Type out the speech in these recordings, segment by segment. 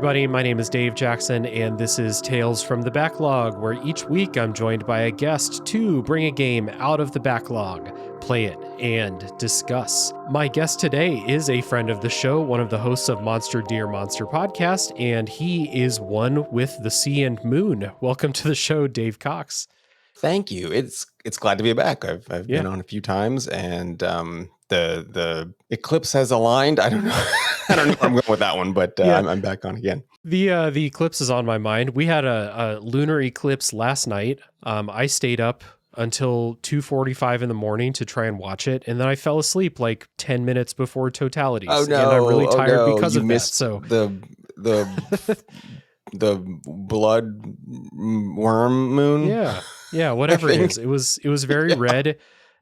everybody. My name is Dave Jackson, and this is Tales from the Backlog, where each week I'm joined by a guest to bring a game out of the backlog, play it, and discuss. My guest today is a friend of the show, one of the hosts of Monster Deer Monster Podcast, and he is one with the sea and moon. Welcome to the show, Dave Cox. Thank you. It's glad to be back. I've been on a few times, and the eclipse has aligned. I don't know. I don't know where I'm going with that one, but I'm back on again. The eclipse is on my mind. We had a lunar eclipse last night. I stayed up until 2:45 in the morning to try and watch it, and then I fell asleep like 10 minutes before totality. Oh no! And I'm really tired because you of missed that. So the blood worm moon. Yeah, whatever it is. It was very red.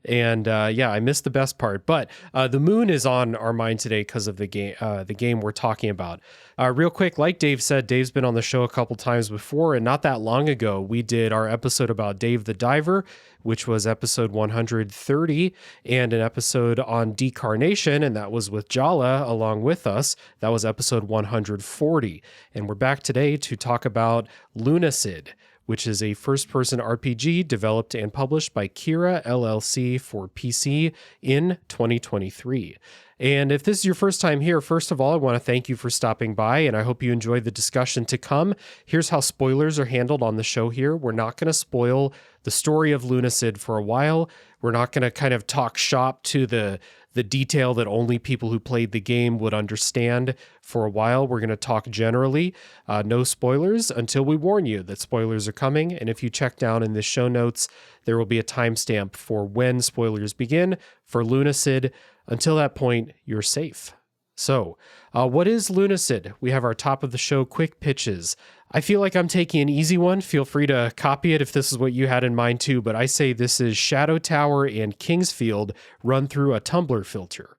And I missed the best part, but the moon is on our mind today because of the game we're talking about. Real quick, like Dave said, Dave's been on the show a couple times before, and not that long ago, we did our episode about Dave the Diver, which was episode 130, and an episode on decarnation, and that was with Jala along with us. That was episode 140, and we're back today to talk about Lunacid, which is a first-person RPG developed and published by Kira LLC for PC in 2023. And if this is your first time here, first of all, I want to thank you for stopping by, and I hope you enjoyed the discussion to come. Here's how spoilers are handled on the show here. We're not going to spoil the story of Lunacid for a while. We're not going to kind of talk shop to the detail that only people who played the game would understand for a while. We're going to talk generally, no spoilers until we warn you that spoilers are coming. And if you check down in the show notes, there will be a timestamp for when spoilers begin for Lunacid. Until that point, you're safe. So, what is Lunacid? We have our top of the show quick pitches. I feel like I'm taking an easy one. Feel free to copy it if this is what you had in mind too, but I say this is Shadow Tower and Kingsfield run through a tumbler filter.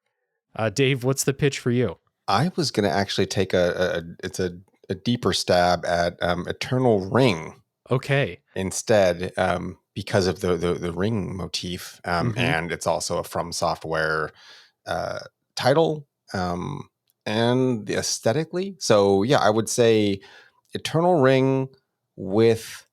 Dave, what's the pitch for you? I was going to actually take a deeper stab at Eternal Ring. Okay. Instead, because of the ring motif, and it's also a FromSoftware title, and aesthetically. So yeah, I would say Eternal Ring with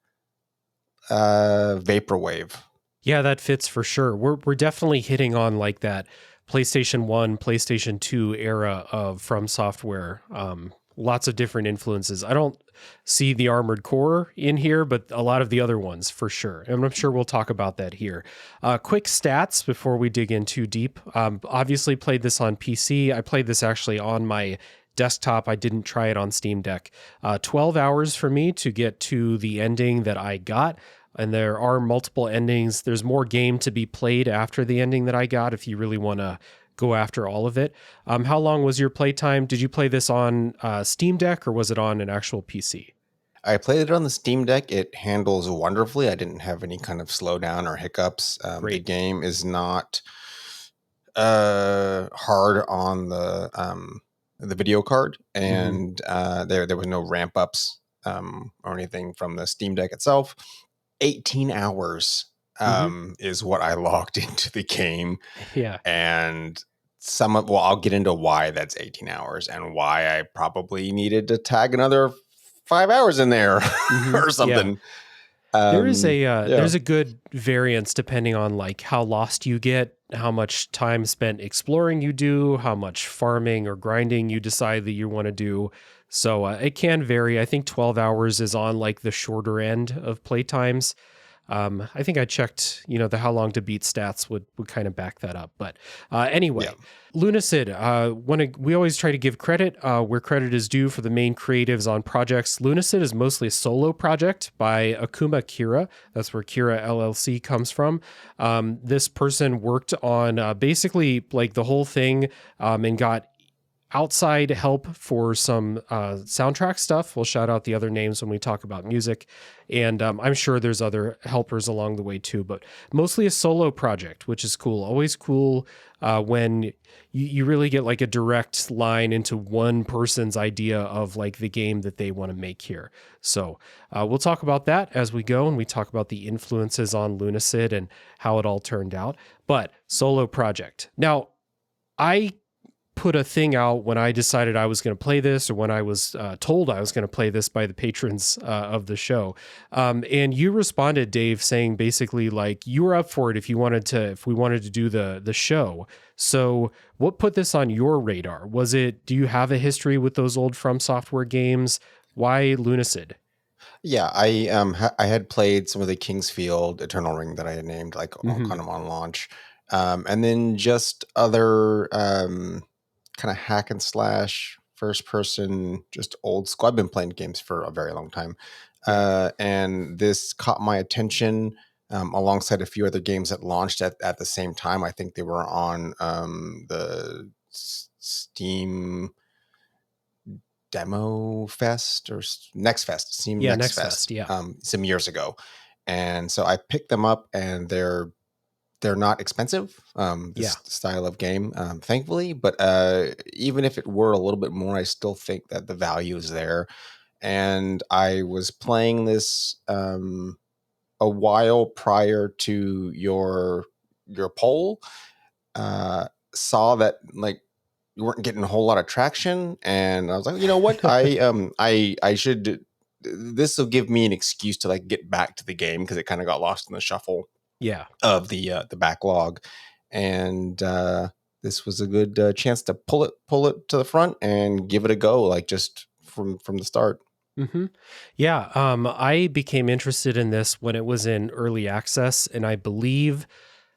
Vaporwave. Yeah, that fits for sure. We're definitely hitting on like that PlayStation 1, PlayStation 2 era of FromSoftware. Lots of different influences. I don't see the Armored Core in here, but a lot of the other ones for sure. And I'm sure we'll talk about that here. Quick stats before we dig in too deep. Obviously played this on PC. I played this actually on my desktop. I didn't try it on Steam Deck. 12 hours for me to get to the ending that I got. And there are multiple endings. There's more game to be played after the ending that I got if you really want to go after all of it. How long was your playtime? Did you play this on Steam Deck or was it on an actual PC? I played it on the Steam Deck. It handles wonderfully. I didn't have any kind of slowdown or hiccups. The game is not hard on the video card, and there was no ramp ups or anything from the Steam Deck itself. 18 hours is what I logged into the game. Yeah. And I'll get into why that's 18 hours and why I probably needed to tag another 5 hours in there or something. Yeah. There's a good variance depending on like how lost you get, how much time spent exploring you do, how much farming or grinding you decide that you want to do. So it can vary. I think 12 hours is on like the shorter end of play times. I think I checked, the how long to beat stats would kind of back that up. But anyway, Lunacid, we always try to give credit where credit is due for the main creatives on projects. Lunacid is mostly a solo project by Akuma Kira. That's where Kira LLC comes from. This person worked on basically like the whole thing and got outside help for some soundtrack stuff. We'll shout out the other names when we talk about music. And I'm sure there's other helpers along the way too, but mostly a solo project, which is cool. Always cool when you really get like a direct line into one person's idea of like the game that they want to make here. So we'll talk about that as we go, and we talk about the influences on Lunacid and how it all turned out. But solo project. Now, I put a thing out when I decided I was going to play this, or when I was told I was going to play this by the patrons of the show. And you responded, Dave, saying basically like you were up for it if we wanted to do the show. So what put this on your radar? Do you have a history with those old FromSoftware games? Why Lunacid? Yeah, I had played some of the Kingsfield Eternal Ring that I had named like all Mm-hmm. kind of on launch, and then just other kind of hack and slash first person, just old school. I've been playing games for a very long time, Yeah. and this caught my attention alongside a few other games that launched at the same time. I think they were on the Steam Demo Fest or Next Fest, Steam Yeah. Next Next Fest. Fest, Yeah. some years ago, and so I picked them up, and they're not expensive. Yeah. This style of game, thankfully, but even if it were a little bit more, I still think that the value is there. And I was playing this a while prior to your poll. Saw that like you weren't getting a whole lot of traction, and I was like, you know what, I should, this will give me an excuse to like get back to the game because it kind of got lost in the shuffle Yeah. of the backlog, and this was a good chance to pull it to the front and give it a go, like just from the start. Mm-hmm. Yeah. I became interested in this when it was in early access, and I believe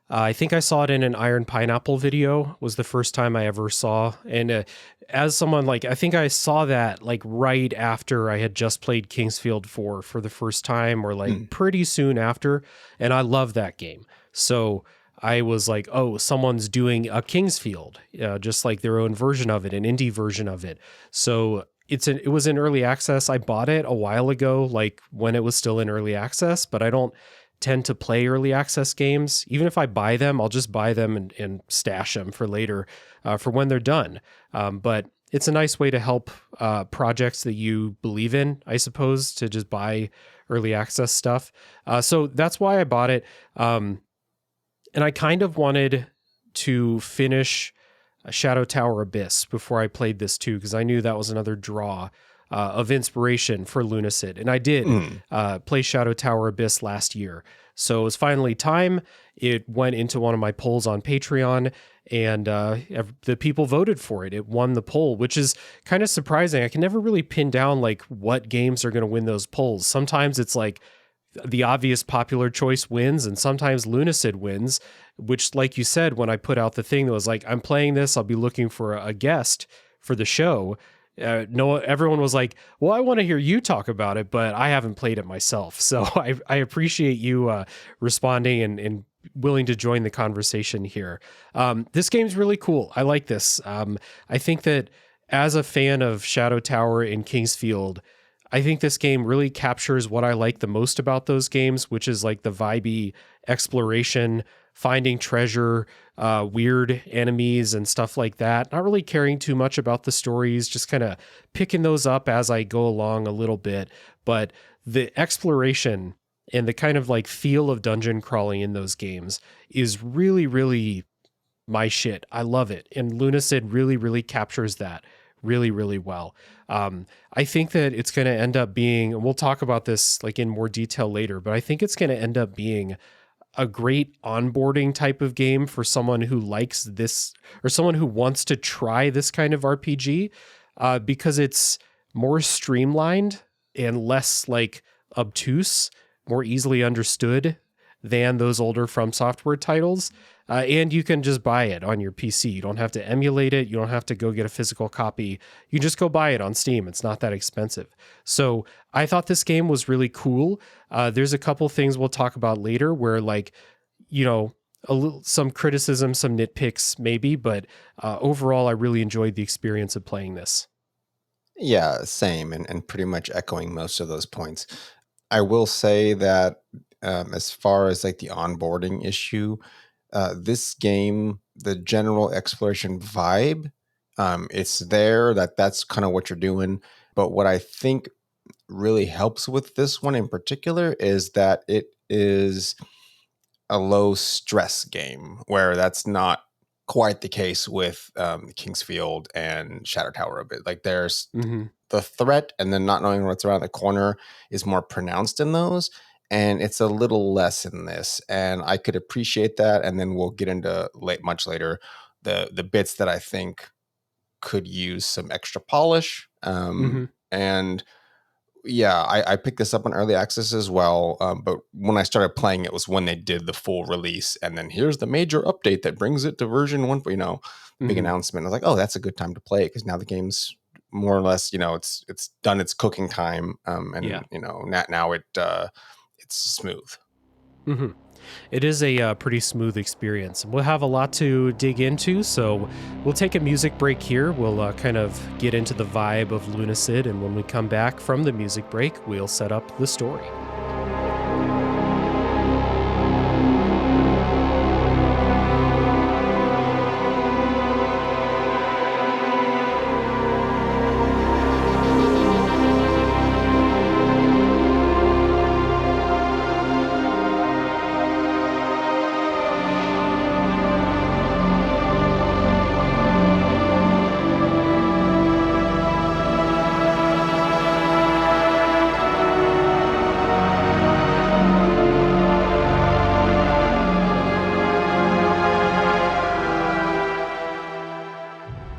I think I saw it in an Iron Pineapple video was the first time I ever saw. And as someone like, I think I saw that like right after I had just played Kingsfield 4 for the first time, or like pretty soon after. And I love that game. So I was like, oh, someone's doing a Kingsfield, just like their own version of it, an indie version of it. So it was in early access. I bought it a while ago, like when it was still in early access, but I don't tend to play early access games. Even if I buy them, I'll just buy them and stash them for later, for when they're done. But it's a nice way to help projects that you believe in, I suppose, to just buy early access stuff. So that's why I bought it. And I kind of wanted to finish Shadow Tower Abyss before I played this too, because I knew that was another draw of inspiration for Lunacid. And I did play Shadow Tower Abyss last year. So it was finally time. It went into one of my polls on Patreon, and the people voted for it. It won the poll, which is kind of surprising. I can never really pin down like what games are going to win those polls. Sometimes it's like the obvious popular choice wins, and sometimes Lunacid wins, which, like you said, when I put out the thing that was like, I'm playing this, I'll be looking for a guest for the show. No, everyone was like, well, I want to hear you talk about it, but I haven't played it myself. So I appreciate you responding and willing to join the conversation here. This game's really cool. I like this. I think that as a fan of Shadow Tower and Kingsfield, I think this game really captures what I like the most about those games, which is like the vibey exploration, finding treasure, weird enemies and stuff like that. Not really caring too much about the stories, just kind of picking those up as I go along a little bit. But the exploration and the kind of like feel of dungeon crawling in those games is really, really my shit. I love it. And Lunacid really, really captures that really, really well. I think that it's going to end up being, and we'll talk about this like in more detail later, but I think it's going to end up being a great onboarding type of game for someone who likes this, or someone who wants to try this kind of RPG, because it's more streamlined and less like obtuse, more easily understood than those older FromSoftware titles. And you can just buy it on your PC. You don't have to emulate it. You don't have to go get a physical copy. You just go buy it on Steam. It's not that expensive. So I thought this game was really cool. There's a couple things we'll talk about later where, like, you know, some criticism, some nitpicks maybe, but overall, I really enjoyed the experience of playing this. Yeah, same, and pretty much echoing most of those points. I will say that as far as like the onboarding issue, this game, the general exploration vibe, it's there. That's kind of what you're doing. But what I think really helps with this one in particular is that it is a low stress game where that's not quite the case with Kingsfield and Shadow Tower a bit. Like there's Mm-hmm. the threat and then not knowing what's around the corner is more pronounced in those. And it's a little less in this. And I could appreciate that. And then we'll get into much later the bits that I think could use some extra polish. Mm-hmm. And yeah, I picked this up on early access as well. But when I started playing, it was when they did the full release. And then here's the major update that brings it to version 1. You know, big Mm-hmm. announcement. I was like, oh, that's a good time to play it because now the game's more or less, you know, it's done its cooking time. Yeah. And you know, now it's smooth. Mm-hmm. It is a pretty smooth experience. We'll have a lot to dig into, so we'll take a music break here. We'll kind of get into the vibe of Lunacid, and when we come back from the music break, we'll set up the story.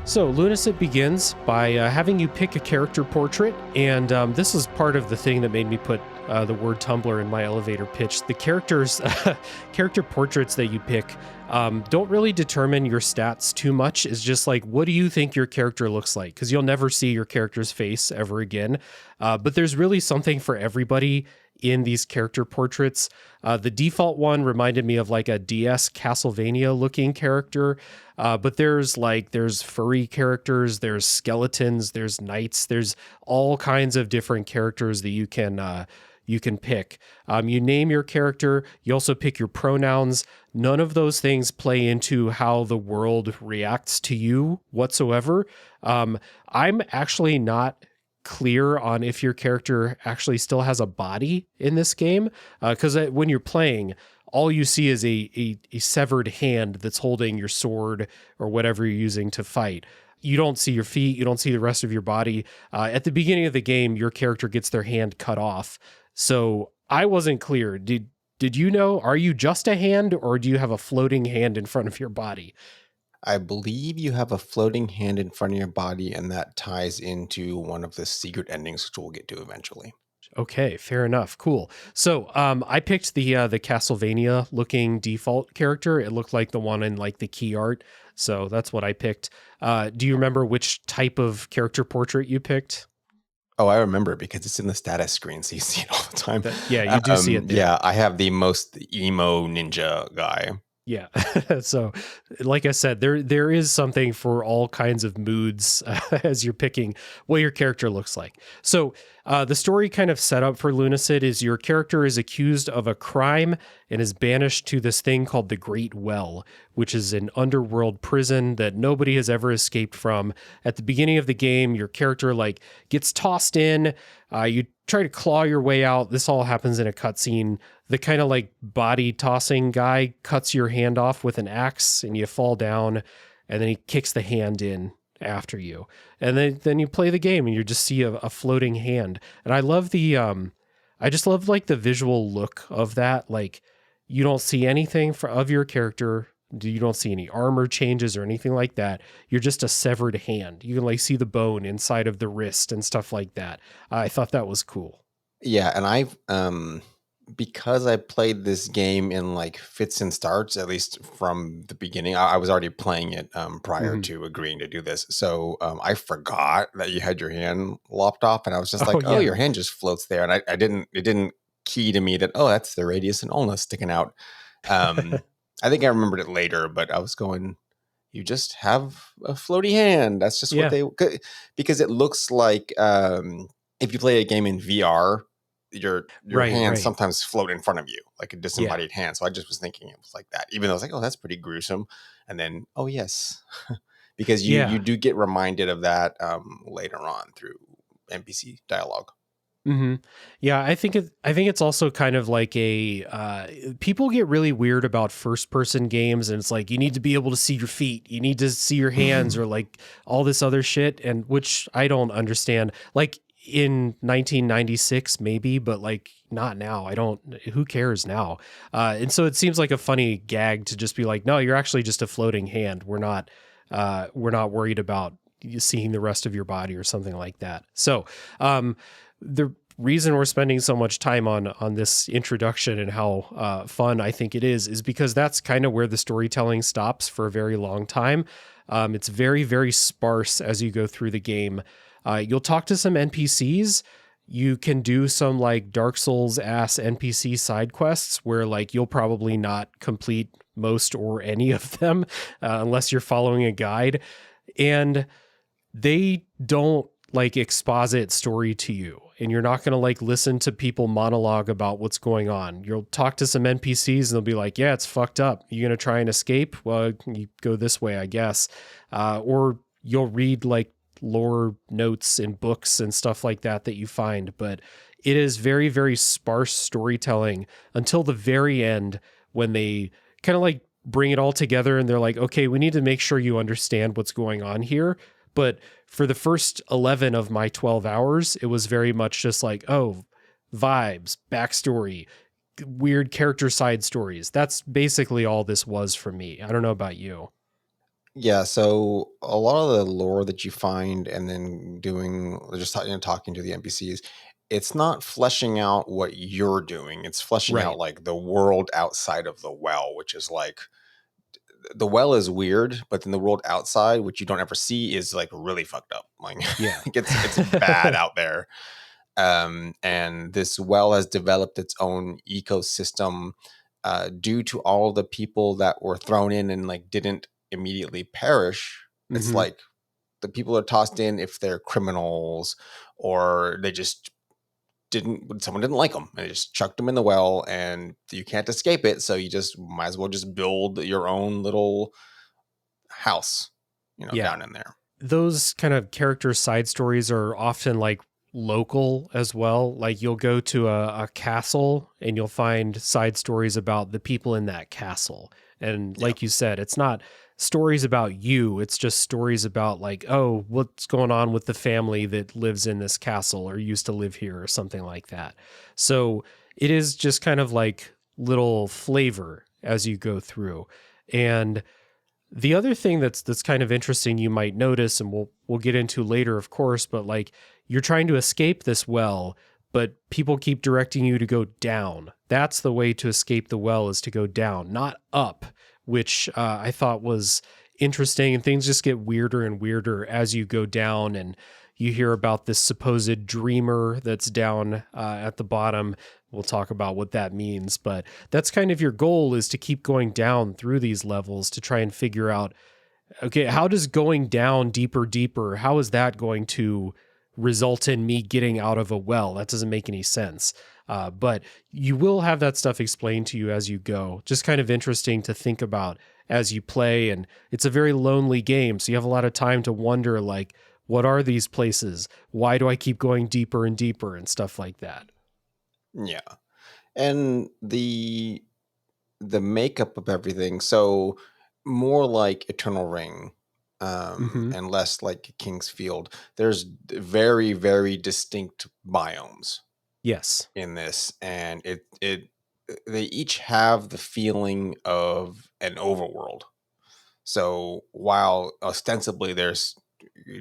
So, Lunacid begins by having you pick a character portrait, and this is part of the thing that made me put the word Tumblr in my elevator pitch. The character portraits that you pick don't really determine your stats too much. It's just like, what do you think your character looks like? Because you'll never see your character's face ever again. But there's really something for everybody in these character portraits. The default one reminded me of like a DS Castlevania looking character. But there's furry characters, there's skeletons, there's knights, there's all kinds of different characters that you can pick. You name your character, you also pick your pronouns. None of those things play into how the world reacts to you whatsoever. I'm actually not clear on if your character actually still has a body in this game, because when you're playing, all you see is a severed hand that's holding your sword or whatever you're using to fight. You don't see your feet. You don't see the rest of your body. At the beginning of the game, your character gets their hand cut off. So I wasn't clear. Did you know? Are you just a hand, or do you have a floating hand in front of your body? I believe you have a floating hand in front of your body, and that ties into one of the secret endings, which we'll get to eventually. Okay, fair enough. Cool. So I picked the Castlevania looking default character. It looked like the one in like the key art. So that's what I picked. Do you remember which type of character portrait you picked? Oh, I remember because it's in the status screen, so you see it all the time. Yeah, you do see it there. Yeah, I have the most emo ninja guy. Yeah. So, like I said, there is something for all kinds of moods as you're picking what your character looks like. So, the story kind of set up for Lunacid is your character is accused of a crime and is banished to this thing called the Great Well, which is an underworld prison that nobody has ever escaped from. At the beginning of the game, your character like gets tossed in. You try to claw your way out. This all happens in a cutscene. The kind of like body tossing guy cuts your hand off with an axe and you fall down, and then he kicks the hand in after you. And then you play the game and you just see a floating hand. And I love I just love like the visual look of that. Like you don't see anything of your character. You don't see any armor changes or anything like that. You're just a severed hand. You can like see the bone inside of the wrist and stuff like that. I thought that was cool. Yeah, and I've because I played this game in like fits and starts, at least from the beginning. I was already playing it prior to agreeing to do this, so I forgot that you had your hand lopped off, and I was just like, "Oh, Yeah. your hand just floats there," and I didn't. It didn't key to me that that's the radius and ulna sticking out. I think I remembered it later, but I was going, "You just have a floaty hand." That's just what because it looks like if you play a game in VR. Your hands sometimes float in front of you like a disembodied hand. So I just was thinking it was like that, even though I was like, oh, that's pretty gruesome. And then, oh yes, because you do get reminded of that later on through NPC dialogue. Hmm. Yeah, I think it's also kind of like a people get really weird about first person games, and it's like you need to be able to see your feet, you need to see your hands, or like all this other shit, and which I don't understand. Like in 1996 maybe, but like not now. I don't. Who cares now? And so it seems like a funny gag to just be like, no, you're actually just a floating hand. We're not worried about you seeing the rest of your body or something like that. So. The reason we're spending so much time on this introduction and how fun I think it is because that's kind of where the storytelling stops for a very long time. It's very, very sparse as you go through the game. You'll talk to some NPCs. You can do some like Dark Souls ass NPC side quests where like you'll probably not complete most or any of them unless you're following a guide. And they don't like exposit story to you, and you're not going to like listen to people monologue about what's going on. You'll talk to some NPCs and they'll be like, yeah, it's fucked up. You going to try and escape? Well, you go this way, I guess. Or you'll read like lore notes and books and stuff like that you find, but it is very, very sparse storytelling until the very end when they kind of like bring it all together and they're like, okay, we need to make sure you understand what's going on here. But for the first 11 of my 12 hours, it was very much just like, oh, vibes, backstory, weird character side stories. That's basically all this was for me. I don't know about you. Yeah, so a lot of the lore that you find and then doing just talking to the NPCs, it's not fleshing out what you're doing. It's fleshing out Right. like the world outside of the well, which is like the well is weird, but then the world outside, which you don't ever see, is like really fucked up. Like Yeah. it's bad out there. And this well has developed its own ecosystem due to all the people that were thrown in and like didn't immediately perish. It's Hmm. like the people are tossed in if they're criminals or they just didn't someone didn't like them and they just chucked them in the well and you can't escape it, so you just might as well just build your own little house, Yeah. down in there. Those kind of character side stories are often like local as well. Like you'll go to a castle and you'll find side stories about the people in that castle. And Yeah. like you said, it's not stories about you. It's just stories about like, oh, what's going on with the family that lives in this castle or used to live here or something like that. So it is just kind of like little flavor as you go through. And the other thing that's kind of interesting you might notice, and we'll get into later, of course, but like you're trying to escape this well, but people keep directing you to go down. That's the way to escape the well, is to go down, not up, which I thought was interesting. And things just get weirder and weirder as you go down, and you hear about this supposed dreamer that's down at the bottom. We'll talk about what that means, but that's kind of your goal, is to keep going down through these levels to try and figure out, okay, how does going down deeper, how is that going to result in me getting out of a well? That doesn't make any sense. But you will have that stuff explained to you as you go. Just kind of interesting to think about as you play. And it's a very lonely game, so you have a lot of time to wonder, like, what are these places? Why do I keep going deeper and deeper and stuff like that? Yeah. And the makeup of everything, so more like Eternal Ring, Hmm. and less like King's Field. There's very, very distinct biomes Yes. in this, and it they each have the feeling of an overworld. So while ostensibly there's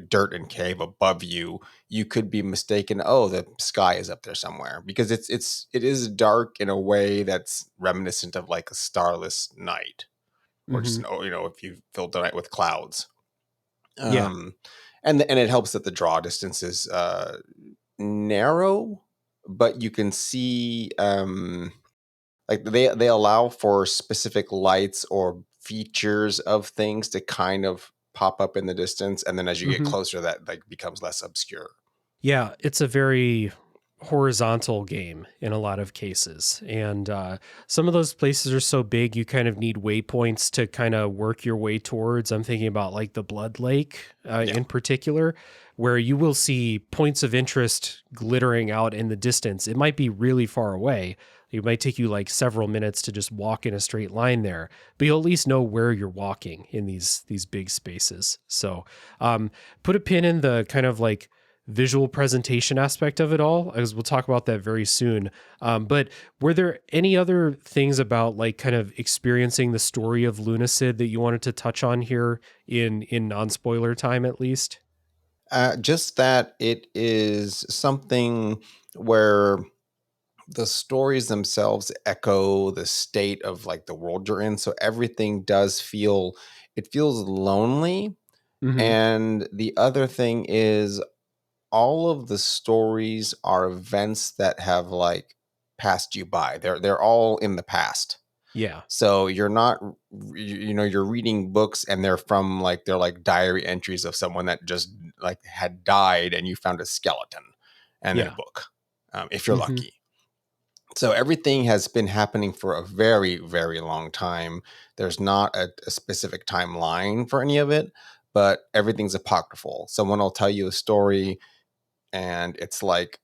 dirt and cave above you, you could be mistaken, oh, the sky is up there somewhere, because it is dark in a way that's reminiscent of like a starless night, or just Hmm. if you filled the night with clouds. Yeah. Um and it helps that the draw distance is narrow, but you can see like they allow for specific lights or features of things to kind of pop up in the distance, and then as you get Hmm. closer that like becomes less obscure. Yeah. It's a very horizontal game in a lot of cases. And some of those places are so big, you kind of need waypoints to kind of work your way towards. I'm thinking about like the Blood Lake Yeah. in particular, where you will see points of interest glittering out in the distance. It might be really far away. It might take you like several minutes to just walk in a straight line there, but you'll at least know where you're walking in these big spaces. So put a pin in the kind of like visual presentation aspect of it all, as we'll talk about that very soon. But were there any other things about like kind of experiencing the story of Lunacid that you wanted to touch on here in non-spoiler time at least? Just that it is something where the stories themselves echo the state of like the world you're in. So everything does feel, it feels lonely. Mm-hmm. And the other thing is all of the stories are events that have like passed you by. They're all in the past. Yeah. So you're not, you're reading books and they're like diary entries of someone that just like had died and you found a skeleton and in a Yeah. book, if you're Mm-hmm. lucky. So everything has been happening for a very, very long time. There's not a specific timeline for any of it, but everything's apocryphal. Someone will tell you a story and it's like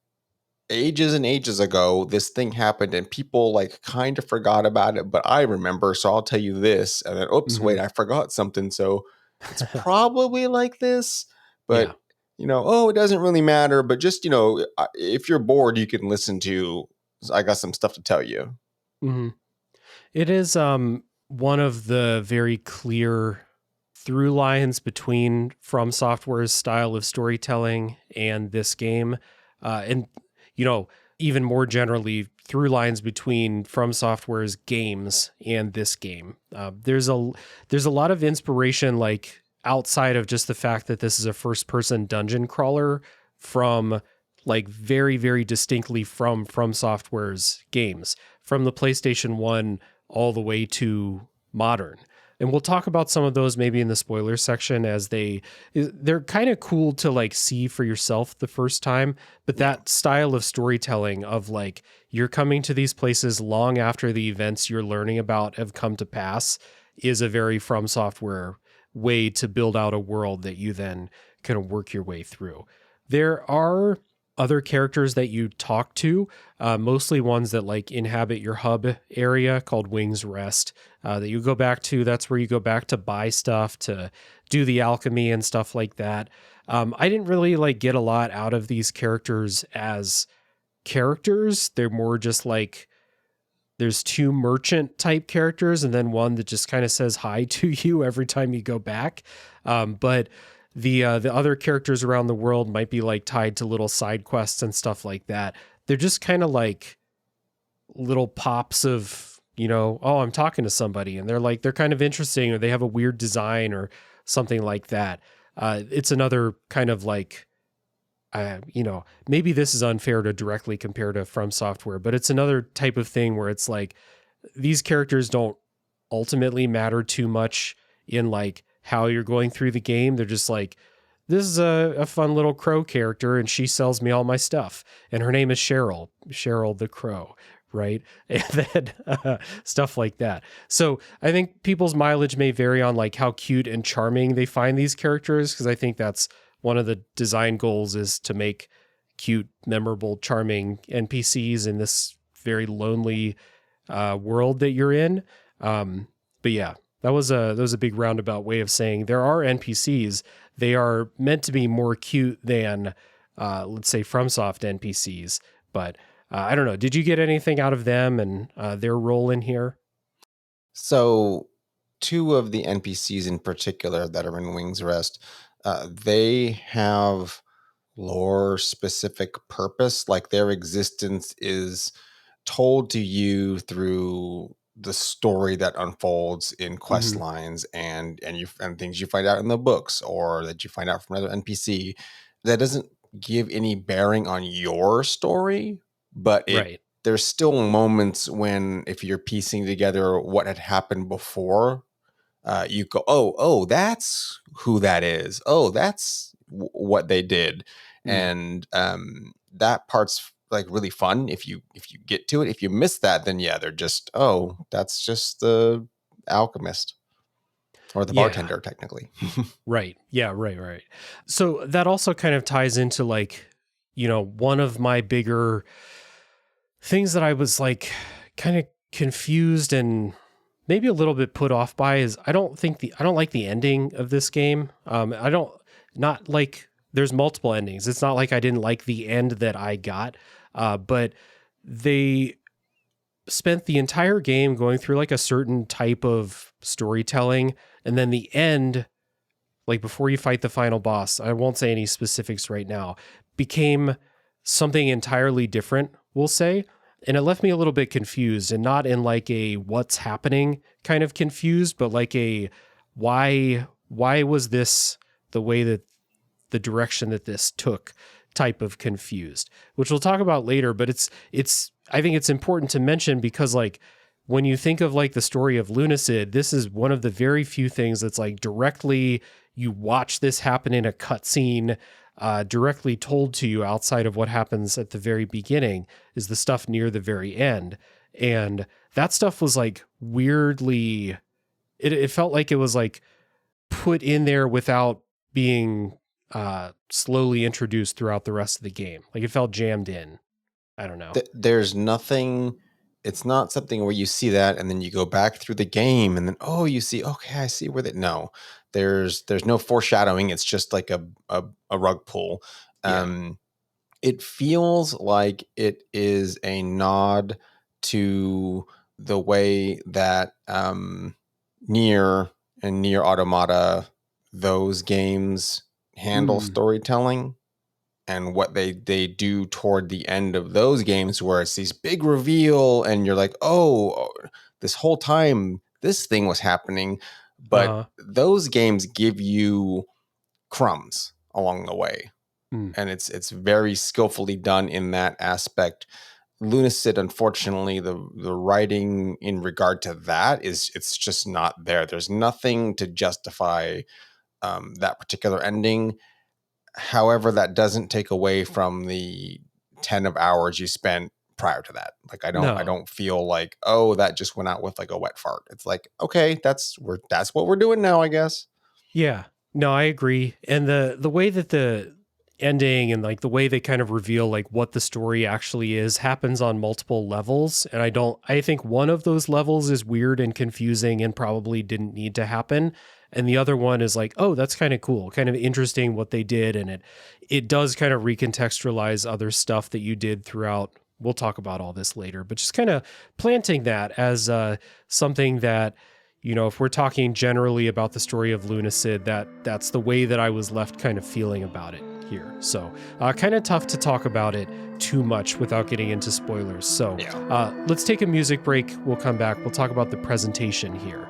ages and ages ago this thing happened and people like kind of forgot about it, but I remember, so I'll tell you this. And then oops, Mm-hmm. wait, I forgot something, so it's probably like this. Yeah. But oh, it doesn't really matter, but just if you're bored you can listen to, I got some stuff to tell you. Mm-hmm. It is one of the very clear through lines between From Software's style of storytelling and this game. And, you know, even more generally, through lines between From Software's games and this game. There's a lot of inspiration, like outside of just the fact that this is a first person dungeon crawler from like very, very distinctly from Software's games, from the PlayStation 1 all the way to modern. And we'll talk about some of those maybe in the spoiler section, as they're kind of cool to like see for yourself the first time. But that style of storytelling of like you're coming to these places long after the events you're learning about have come to pass is a very From Software way to build out a world that you then kind of work your way through. There are other characters that you talk to, mostly ones that like inhabit your hub area called Wings Rest, that you go back to. That's where you go back to buy stuff, to do the alchemy and stuff like that. I didn't really like get a lot out of these characters as characters. They're more just like there's two merchant type characters and then one that just kind of says hi to you every time you go back. But the other characters around the world might be like tied to little side quests and stuff like that. They're just kind of like little pops of, oh, I'm talking to somebody and they're kind of interesting, or they have a weird design or something like that. It's another kind of like, maybe this is unfair to directly compare to From Software, but it's another type of thing where it's like these characters don't ultimately matter too much in like how you're going through the game. They're just like, this is a fun little crow character and she sells me all my stuff. And her name is Cheryl the Crow, right? And then stuff like that. So I think people's mileage may vary on like how cute and charming they find these characters, because I think that's one of the design goals, is to make cute, memorable, charming NPCs in this very lonely world that you're in. But yeah, that was a big roundabout way of saying there are NPCs. They are meant to be more cute than, let's say, FromSoft NPCs. But I don't know. Did you get anything out of them and their role in here? So two of the NPCs in particular that are in Wings Rest, they have lore specific purpose. Like their existence is told to you through the story that unfolds in quest Mm-hmm. lines and things you find out in the books or that you find out from another NPC that doesn't give any bearing on your story, but Right. there's still moments when if you're piecing together what had happened before, you go, oh, that's who that is. Oh, that's what they did. Mm. And that part's like really fun if you get to it. If you miss that, then yeah, they're just, oh, that's just the alchemist or the Yeah. bartender technically. Right. Yeah. Right. So that also kind of ties into like, one of my bigger things that I was like kind of confused and maybe a little bit put off by is I don't like the ending of this game. I don't not like there's multiple endings. It's not like I didn't like the end that I got, but they spent the entire game going through like a certain type of storytelling, and then the end, like before you fight the final boss, I won't say any specifics right now, became something entirely different, we'll say. And it left me a little bit confused, and not in like a what's happening kind of confused, but like a why was this the way that the direction that this took type of confused, which we'll talk about later. But it's I think it's important to mention because like when you think of like the story of Lunacid, this is one of the very few things that's like directly you watch this happen in a cutscene, directly told to you outside of what happens at the very beginning is the stuff near the very end. And that stuff was like weirdly, it felt like it was like put in there without being slowly introduced throughout the rest of the game. Like it felt jammed in. I don't know. There's nothing. It's not something where you see that and then you go back through the game and then, oh, you see, okay, I see where that. No, there's no foreshadowing. It's just like a rug pull. Yeah. It feels like it is a nod to the way that Nier and Nier Automata, those games handle storytelling, and what they do toward the end of those games, where it's these big reveal and you're like, oh, this whole time this thing was happening. But those games give you crumbs along the way, and it's very skillfully done in that aspect. Lunacid, unfortunately, the writing in regard to that it's just not there. There's nothing to justify that particular ending. However, that doesn't take away from the 10 of hours you spent prior to that. Like I No. don't feel like, oh, that just went out with like a wet fart. It's like, okay, that's what we're doing now, I guess. Yeah. No, I agree. And the way that the ending and like the way they kind of reveal like what the story actually is happens on multiple levels. And I think one of those levels is weird and confusing and probably didn't need to happen. And the other one is like, oh, that's kind of cool, kind of interesting what they did. And it does kind of recontextualize other stuff that you did throughout. We'll talk about all this later, but just kind of planting that as something that, if we're talking generally about the story of Lunacid, that's the way that I was left kind of feeling about it here. So kind of tough to talk about it too much without getting into spoilers. So let's take a music break. We'll come back. We'll talk about the presentation here.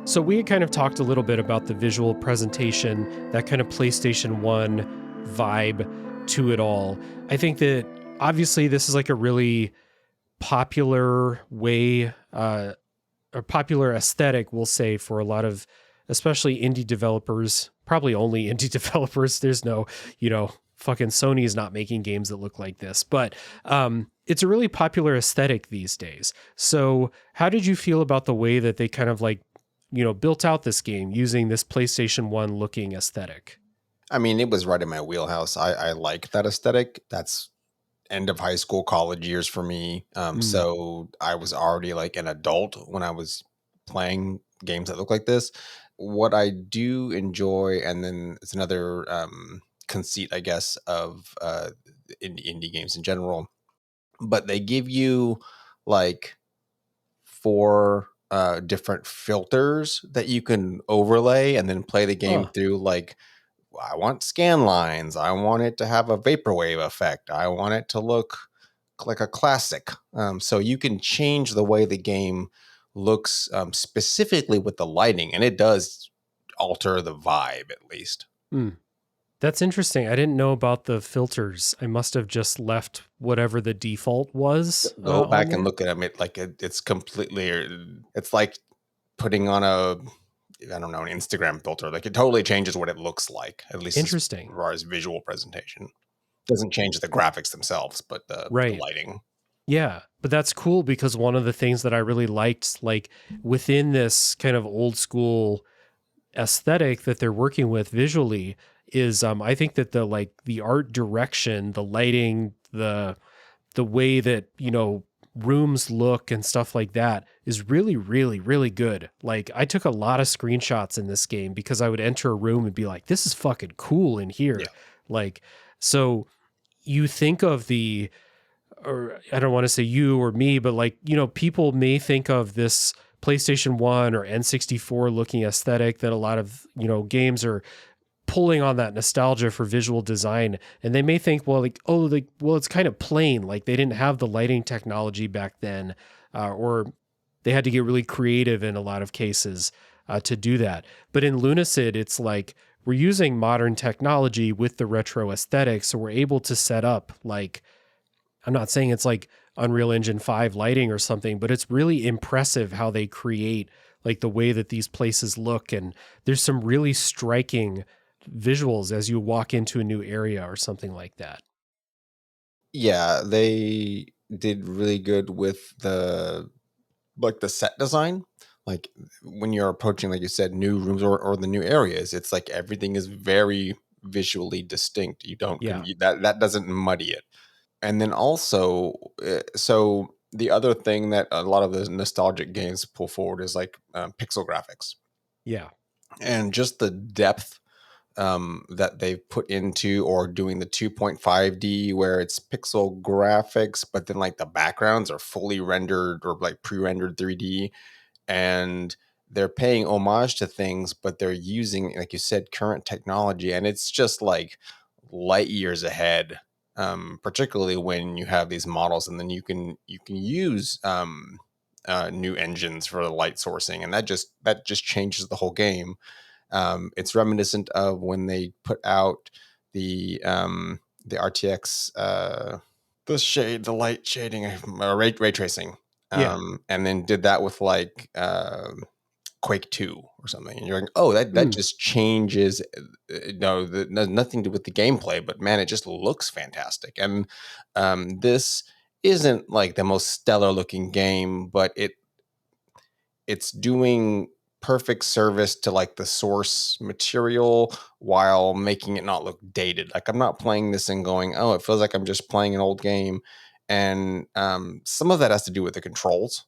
So we had kind of talked a little bit about the visual presentation, that kind of PlayStation 1 vibe to it all. I think that obviously this is like a really popular way, a popular aesthetic, we'll say, for a lot of, especially indie developers, probably only indie developers. There's no, fucking Sony is not making games that look like this, but it's a really popular aesthetic these days. So how did you feel about the way that they kind of like, built out this game using this PlayStation 1 looking aesthetic? I mean, it was right in my wheelhouse. I like that aesthetic. That's end of high school, college years for me. So I was already like an adult when I was playing games that look like this. What I do enjoy, and then it's another conceit, I guess, of indie games in general, but they give you like 4 different filters that you can overlay and then play the game through, like I want scan lines. I want it to have a vaporwave effect. I want it to look like a classic. So you can change the way the game looks, specifically with the lighting, and it does alter the vibe at least. Hmm. That's interesting. I didn't know about the filters. I must have just left whatever the default was Go on back and there. look at them. It's completely. It's like putting on I don't know, an Instagram filter. Like it totally changes what it looks like, at least as Interesting. far as visual presentation. Doesn't change the graphics themselves, but the Right. lighting. Yeah, but that's cool because one of the things that I really liked, like within this kind of old school aesthetic that they're working with visually, is I think that the art direction, the lighting, the way that rooms look and stuff like that is really, really, really good. Like I took a lot of screenshots in this game because I would enter a room and be like, "This is fucking cool in Yeah. here." Like, so you think of or I don't want to say you or me, but like, people may think of this PlayStation 1 or N64 looking aesthetic that a lot of, games are pulling on that nostalgia for visual design. And they may think, well, like, oh, like, well, it's kind of plain. Like they didn't have the lighting technology back then, or they had to get really creative in a lot of cases to do that. But in Lunacid, it's like we're using modern technology with the retro aesthetic. So we're able to set up like, I'm not saying it's like Unreal Engine 5 lighting or something, but it's really impressive how they create like the way that these places look. And there's some really striking visuals as you walk into a new area or something like that. Yeah, they did really good with the set design. Like when you're approaching, like you said, new rooms or the new areas, it's like everything is very visually distinct. You don't Yeah. that doesn't muddy it. And then also, so the other thing that a lot of the nostalgic games pull forward is like pixel graphics Yeah. and just the depth that they've put into or doing the 2.5D where it's pixel graphics, but then like the backgrounds are fully rendered or like pre-rendered 3D, and they're paying homage to things, but they're using, like you said, current technology, and it's just like light years ahead. Particularly when you have these models, and then you can use new engines for the light sourcing, and that just changes the whole game. It's reminiscent of when they put out the RTX, the light shading, ray tracing, Yeah. and then did that with like Quake 2 or something. And you're like, oh, that Mm. just changes. No, nothing to do with the gameplay, but man, it just looks fantastic. And this isn't like the most stellar looking game, but it's doing perfect service to like the source material while making it not look dated. Like I'm not playing this and going, oh, it feels like I'm just playing an old game. And some of that has to do with the controls,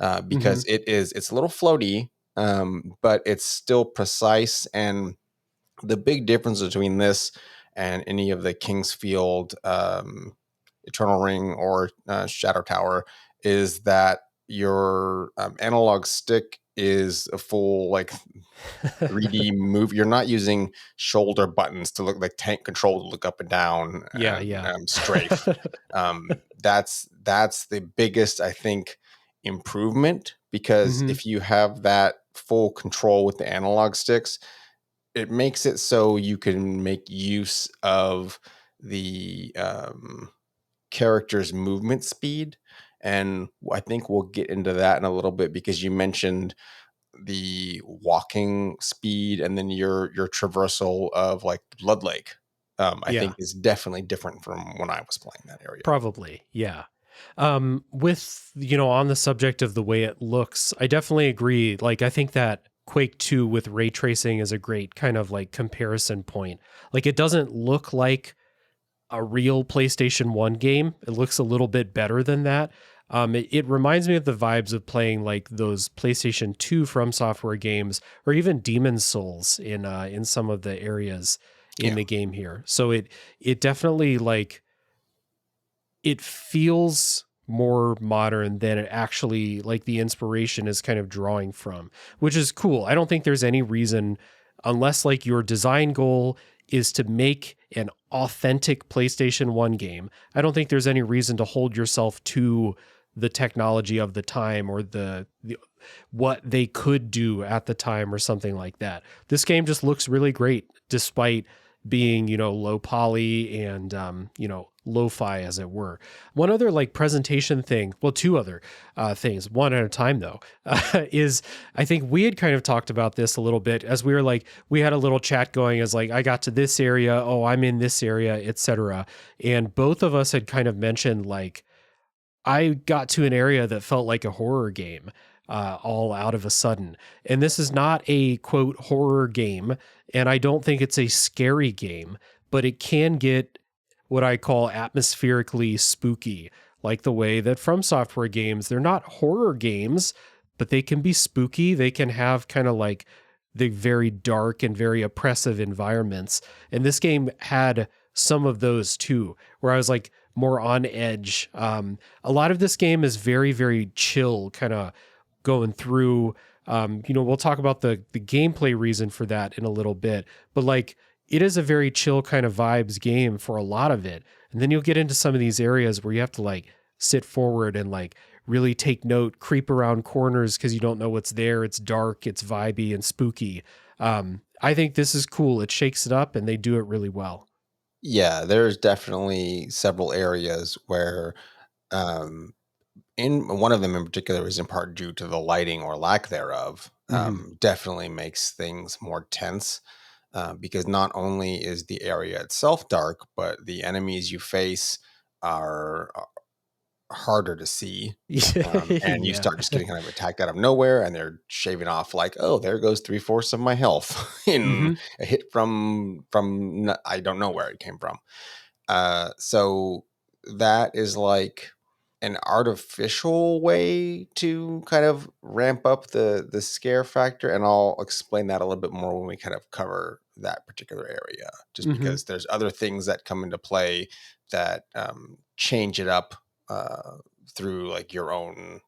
Hmm. because it's a little floaty, but it's still precise. And the big difference between this and any of the Kingsfield, Eternal Ring, or Shadow Tower is that your analog stick is a full like 3D move. You're not using shoulder buttons to look like tank control to look up and down Yeah. and Yeah. strafe. That's the biggest, I think, improvement, because Hmm. if you have that full control with the analog sticks, it makes it so you can make use of the character's movement speed. And I think we'll get into that in a little bit, because you mentioned the walking speed and then your traversal of like Blood Lake. I Yeah. think is definitely different from when I was playing that area. Probably. Yeah. With, on the subject of the way it looks, I definitely agree. Like, I think that Quake 2 with ray tracing is a great kind of like comparison point. Like, it doesn't look like a real PlayStation 1 game. It looks a little bit better than that. It reminds me of the vibes of playing like those PlayStation 2 FromSoftware games, or even Demon's Souls in some of the areas in Yeah. the game here. So it definitely like it feels more modern than it actually like the inspiration is kind of drawing from, which is cool. I don't think there's any reason unless like your design goal is to make an authentic PlayStation 1 game, I don't think there's any reason to hold yourself to the technology of the time or the what they could do at the time or something like that. This game just looks really great despite being, low poly and, lo-fi as it were. One other like presentation thing, well, two other things, one at a time though, is I think we had kind of talked about this a little bit as we were like, we had a little chat going as like, I got to this area, oh, I'm in this area, etc. And both of us had kind of mentioned like, I got to an area that felt like a horror game. All out of a sudden. And this is not a quote horror game, and I don't think it's a scary game, but it can get what I call atmospherically spooky, like the way that FromSoftware games, they're not horror games, but they can be spooky. They can have kind of like the very dark and very oppressive environments. And this game had some of those too, where I was like more on edge. A lot of this game is very, very chill, kind of going through, we'll talk about the gameplay reason for that in a little bit, but like it is a very chill kind of vibes game for a lot of it. And then you'll get into some of these areas where you have to like sit forward and like really take note, creep around corners because you don't know what's there. It's dark, it's vibey and spooky. I think this is cool. It shakes it up and they do it really well. Yeah, there's definitely several areas where um, in one of them in particular is in part due to the lighting or lack thereof, definitely makes things more tense because not only is the area itself dark, but the enemies you face are harder to see. And you Yeah. start just getting kind of attacked out of nowhere, and they're shaving off like, oh, there goes 3/4 of my health in Hmm. a hit from I don't know where it came from. So that is like an artificial way to kind of ramp up the scare factor, and I'll explain that a little bit more when we kind of cover that particular area, just Hmm. because there's other things that come into play that change it up through like your own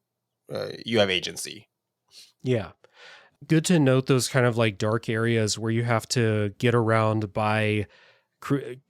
you have agency. Yeah. Good to note those kind of like dark areas where you have to get around by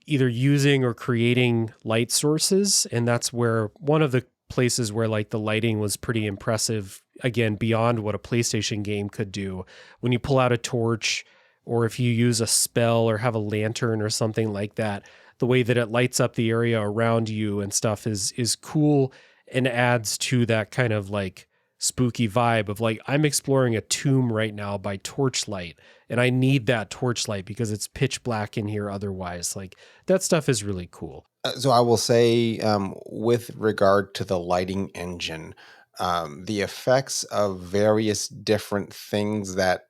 either using or creating light sources. And that's where one of the places where like the lighting was pretty impressive, again, beyond what a PlayStation game could do. When you pull out a torch or if you use a spell or have a lantern or something like that, the way that it lights up the area around you and stuff is cool and adds to that kind of like spooky vibe of like, I'm exploring a tomb right now by torchlight and I need that torchlight because it's pitch black in here otherwise. Like that stuff is really cool. So I will say, with regard to the lighting engine, the effects of various different things that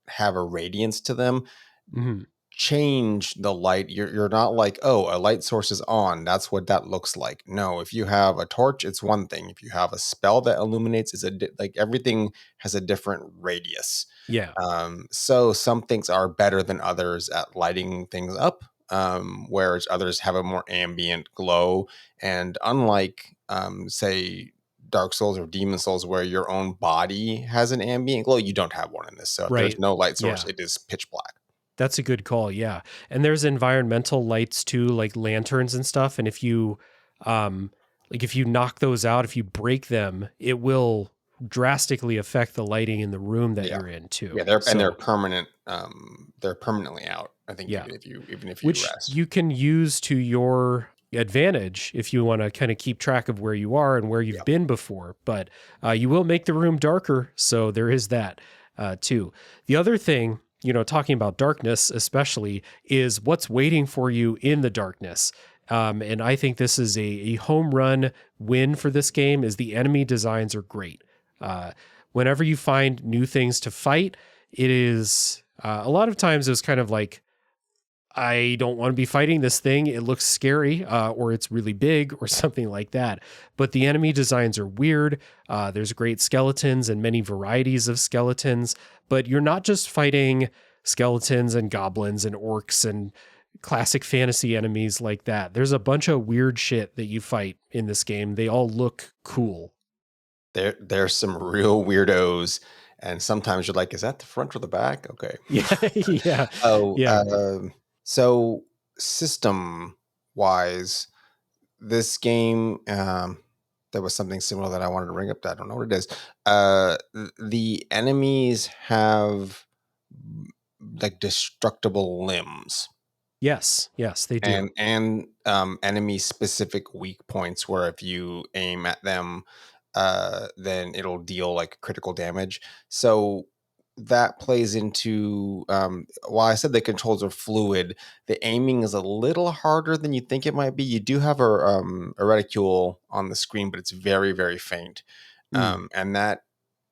have a radiance to them Hmm. change the light. You're not like, oh, a light source is on. That's what that looks like. No, if you have a torch, it's one thing. If you have a spell that illuminates, it's like everything has a different radius. Yeah. So some things are better than others at lighting things up, whereas others have a more ambient glow. And unlike, say, Dark Souls or Demon Souls, where your own body has an ambient glow, you don't have one in this. So if there's Right. no light source, Yeah. it is pitch black. That's a good call. Yeah. And there's environmental lights too, like lanterns and stuff. And if you, if you knock those out, if you break them, it will drastically affect the lighting in the room that Yeah. you're in too. Yeah, they're So permanent. They're permanently out. I think yeah, even if you which rest. you can use to your advantage if you want to kind of keep track of where you are and where you've Yep. been before. But you will make the room darker, so there is that too. The other thing, talking about darkness especially, is what's waiting for you in the darkness. And I think this is a home run win for this game. Is the enemy designs are great. Whenever you find new things to fight, it is a lot of times it was kind of like, I don't want to be fighting this thing. It looks scary, or it's really big, or something like that. But the enemy designs are weird. There's great skeletons and many varieties of skeletons. But you're not just fighting skeletons and goblins and orcs and classic fantasy enemies like that. There's a bunch of weird shit that you fight in this game. They all look cool. There's some real weirdos, And sometimes you're like, is that the front or the back? Okay. Yeah, yeah, Oh, yeah. so system wise, this game, there was something similar that I wanted to bring up. I don't know what it is. The enemies have like destructible limbs Yes, yes, they do. and enemy specific weak points where if you aim at them, then it'll deal like critical damage. So that plays into while I said the controls are fluid, the aiming is a little harder than you think it might be. You do have a reticule on the screen, but it's very, very faint. Mm, And that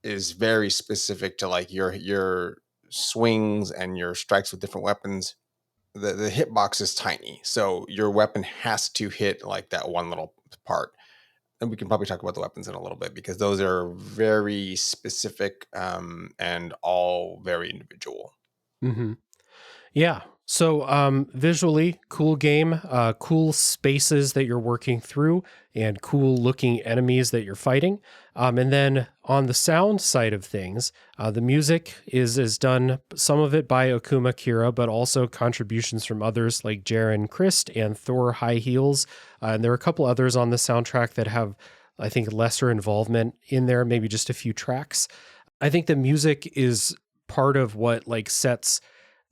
is very specific to like your swings and your strikes with different weapons. The hitbox is tiny, so your weapon has to hit like that one little part. And we can probably talk about the weapons in a little bit because those are very specific and all very individual. hmm. Yeah. So visually, cool game, cool spaces that you're working through, and cool looking enemies that you're fighting. And then on the sound side of things, the music is done, some of it by Okuma Kira, but also contributions from others like Jaren Christ and Thor High Heels. And there are a couple others on the soundtrack that have, I think, lesser involvement in there, maybe just a few tracks. I think the music is part of what like sets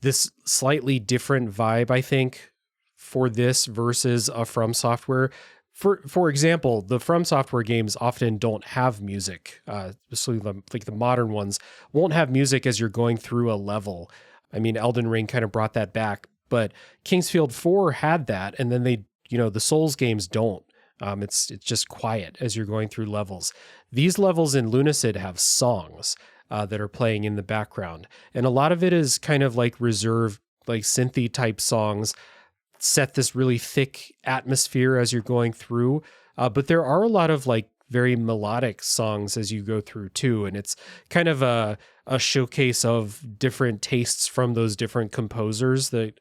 this slightly different vibe, I think, for this versus a From Software. For example, the From Software games often don't have music, especially like the modern ones won't have music as you're going through a level. I mean, Elden Ring kind of brought that back, but Kingsfield 4 had that, and then the Souls games don't. It's just quiet as you're going through levels. These levels in Lunacid have songs that are playing in the background, and a lot of it is kind of like reserved, like synthy type songs set this really thick atmosphere as you're going through. But there are a lot of like very melodic songs as you go through too, and it's kind of a showcase of different tastes from those different composers that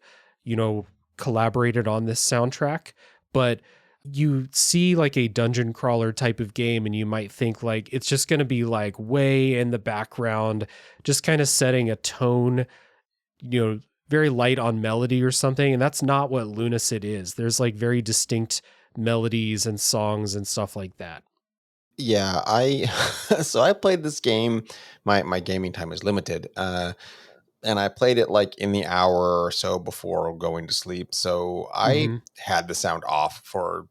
collaborated on this soundtrack. But you see like a dungeon crawler type of game and you might think like it's just going to be like way in the background, just kind of setting a tone, very light on melody or something. And that's not what Lunacid is. There's like very distinct melodies and songs and stuff like that. Yeah, I so I played this game. My gaming time is limited, and I played it like in the hour or so before going to sleep. So I Hmm. had the sound off for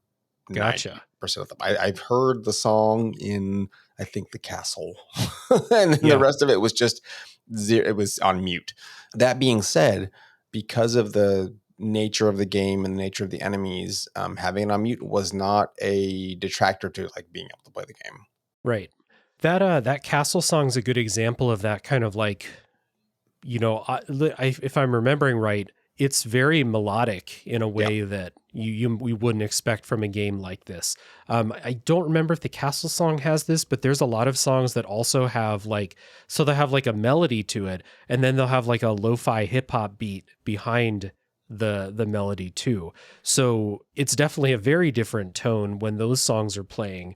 Gotcha. 90% of them. I've heard the song in, I think, the castle, and then the Yeah. rest of it was just it was on mute. That being said, because of the nature of the game and the nature of the enemies, having it on mute was not a detractor to like being able to play the game. Right. That castle song's a good example of that kind of like, if I'm remembering right, it's very melodic in a Yeah. way that we wouldn't expect from a game like this. I don't remember if the Castle song has this, but there's a lot of songs that also have like, so they have like a melody to it, and then they'll have like a lo-fi hip hop beat behind the melody too. So it's definitely a very different tone when those songs are playing,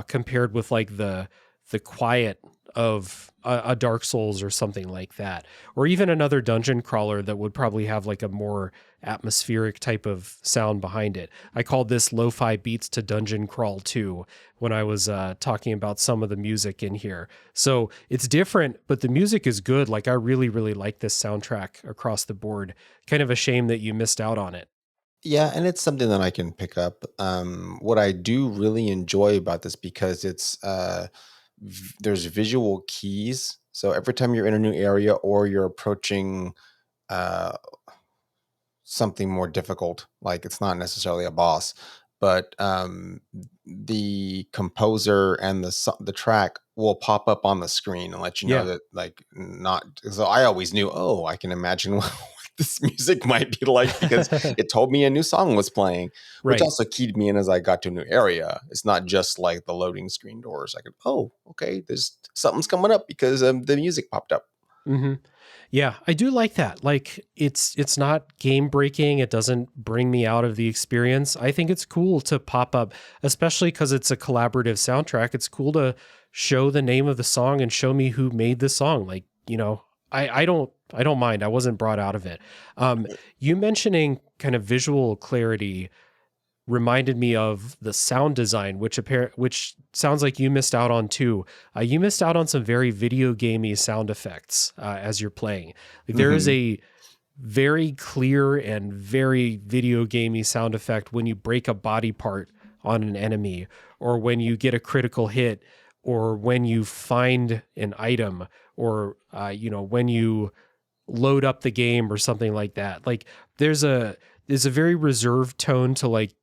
compared with like the quiet of a Dark Souls or something like that, or even another dungeon crawler that would probably have like a more atmospheric type of sound behind it. I called this Lo-Fi Beats to Dungeon Crawl 2 when I was talking about some of the music in here. So it's different, but the music is good. Like I really, really like this soundtrack across the board. Kind of a shame that you missed out on it. Yeah, and it's something that I can pick up. What I do really enjoy about this because it's there's visual keys. So every time you're in a new area or you're approaching uh, something more difficult, like it's not necessarily a boss, but the composer and the track will pop up on the screen and let you know Yeah. that like not. So I always knew, oh, I can imagine what this music might be like because it told me a new song was playing, which Right. also keyed me in as I got to a new area. It's not just like the loading screen doors. I could, oh, okay, there's something's coming up because the music popped up. Hmm. Yeah, I do like that. Like it's not game breaking. It doesn't bring me out of the experience. I think it's cool to pop up, especially because it's a collaborative soundtrack. It's cool to show the name of the song and show me who made the song. Like, I don't mind. I wasn't brought out of it. You mentioning kind of visual clarity reminded me of the sound design, which sounds like you missed out on too. You missed out on some very video gamey sound effects as you're playing. Like, there is a very clear and very video gamey sound effect when you break a body part on an enemy, or when you get a critical hit, or when you find an item, or when you load up the game or something like that. Like, there's a very reserved tone to like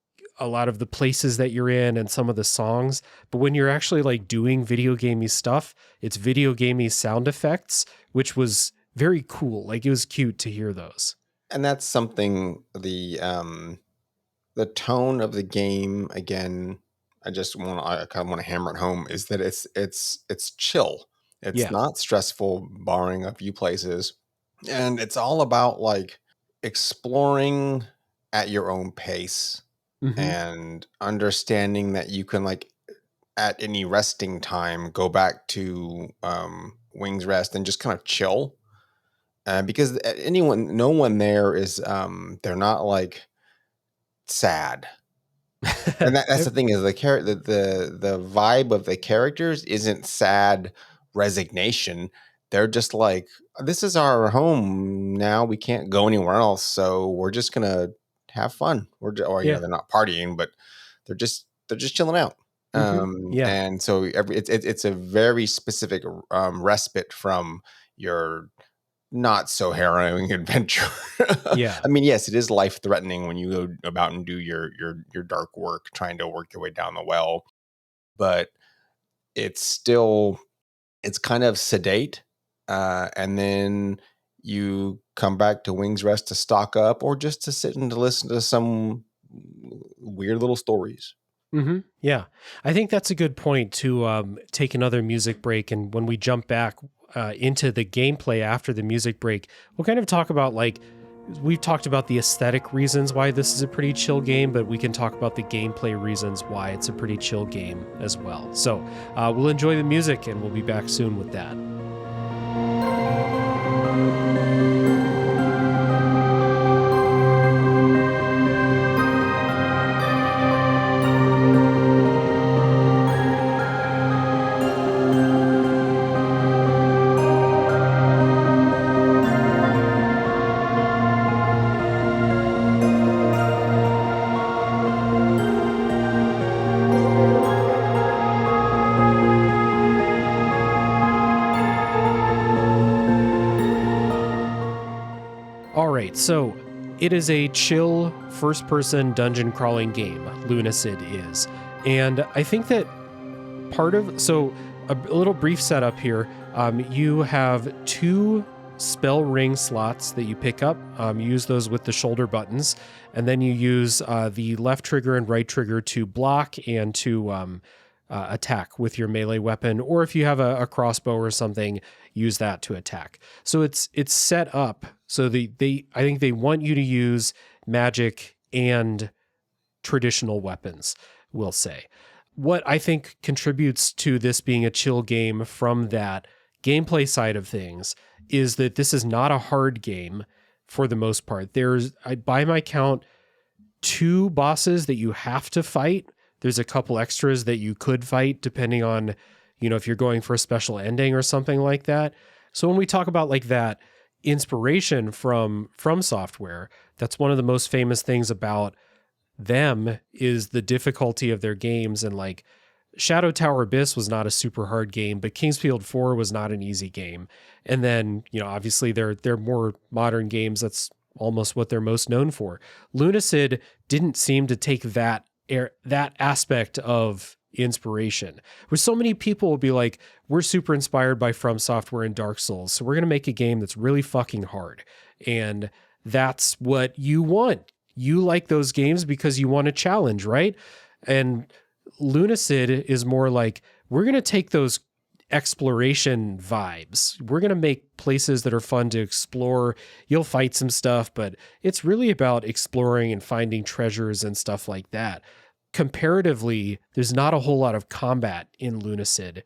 a lot of the places that you're in and some of the songs, but when you're actually like doing video gamey stuff, it's video gamey sound effects, which was very cool. Like, it was cute to hear those. And that's something, the tone of the game, again, I kind of want to hammer it home, is that it's chill. It's not stressful, barring a few places. And it's all about like exploring at your own pace, and understanding that you can, like, at any resting time, go back to Wings Rest and just kind of chill. Because no one there is, they're not like sad. And that's the thing, is the vibe of the characters isn't sad resignation. They're just like, this is our home now. We can't go anywhere else, so we're just gonna have fun. They're not partying, but they're just chilling out. And so it's a very specific respite from your not so harrowing adventure. I mean, yes, it is life threatening when you go about and do your dark work, trying to work your way down the well, but it's kind of sedate. And then you come back to Wings Rest to stock up, or just to sit and to listen to some weird little stories. Yeah, I think that's a good point to take another music break. And when we jump back into the gameplay after the music break, we'll kind of talk about, like, we've talked about the aesthetic reasons why this is a pretty chill game, but we can talk about the gameplay reasons why it's a pretty chill game as well. So we'll enjoy the music, and we'll be back soon with that. So it is a chill first-person dungeon crawling game, Lunacid is. And I think that a little brief setup here, you have 2 spell ring slots that you pick up. You use those with the shoulder buttons, and then you use the left trigger and right trigger to block and to attack with your melee weapon, or if you have a crossbow or something, use that to attack. So it's set up so I think they want you to use magic and traditional weapons, we'll say. What I think contributes to this being a chill game from that gameplay side of things is that this is not a hard game for the most part. There's, by my count, 2 bosses that you have to fight. There's a couple extras that you could fight depending on, if you're going for a special ending or something like that. So when we talk about like that inspiration from FromSoftware, that's one of the most famous things about them is the difficulty of their games. And like Shadow Tower Abyss was not a super hard game, but Kingsfield 4 was not an easy game. And then, obviously they're more modern games. That's almost what they're most known for. Lunacid didn't seem to take that aspect of inspiration, where so many people will be like, we're super inspired by FromSoftware and Dark Souls, so we're going to make a game that's really fucking hard. And that's what you want. You like those games because you want a challenge, right? And Lunacid is more like, we're going to take those exploration vibes. We're going to make places that are fun to explore. You'll fight some stuff, but it's really about exploring and finding treasures and stuff like that. Comparatively, there's not a whole lot of combat in Lunacid.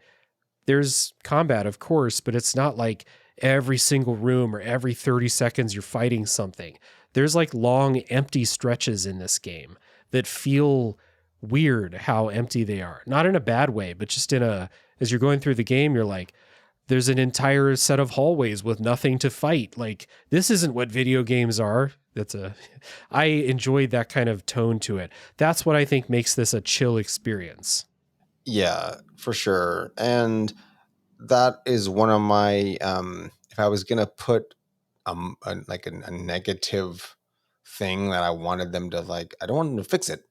There's combat, of course, but it's not like every single room or every 30 seconds you're fighting something. There's like long, empty stretches in this game that feel weird how empty they are. Not in a bad way, but just as you're going through the game, you're like, there's an entire set of hallways with nothing to fight. Like, this isn't what video games are. I enjoyed that kind of tone to it. That's what I think makes this a chill experience. Yeah, for sure. And that is one of my, if I was going to put a negative thing that I wanted them to like, I don't want them to fix it.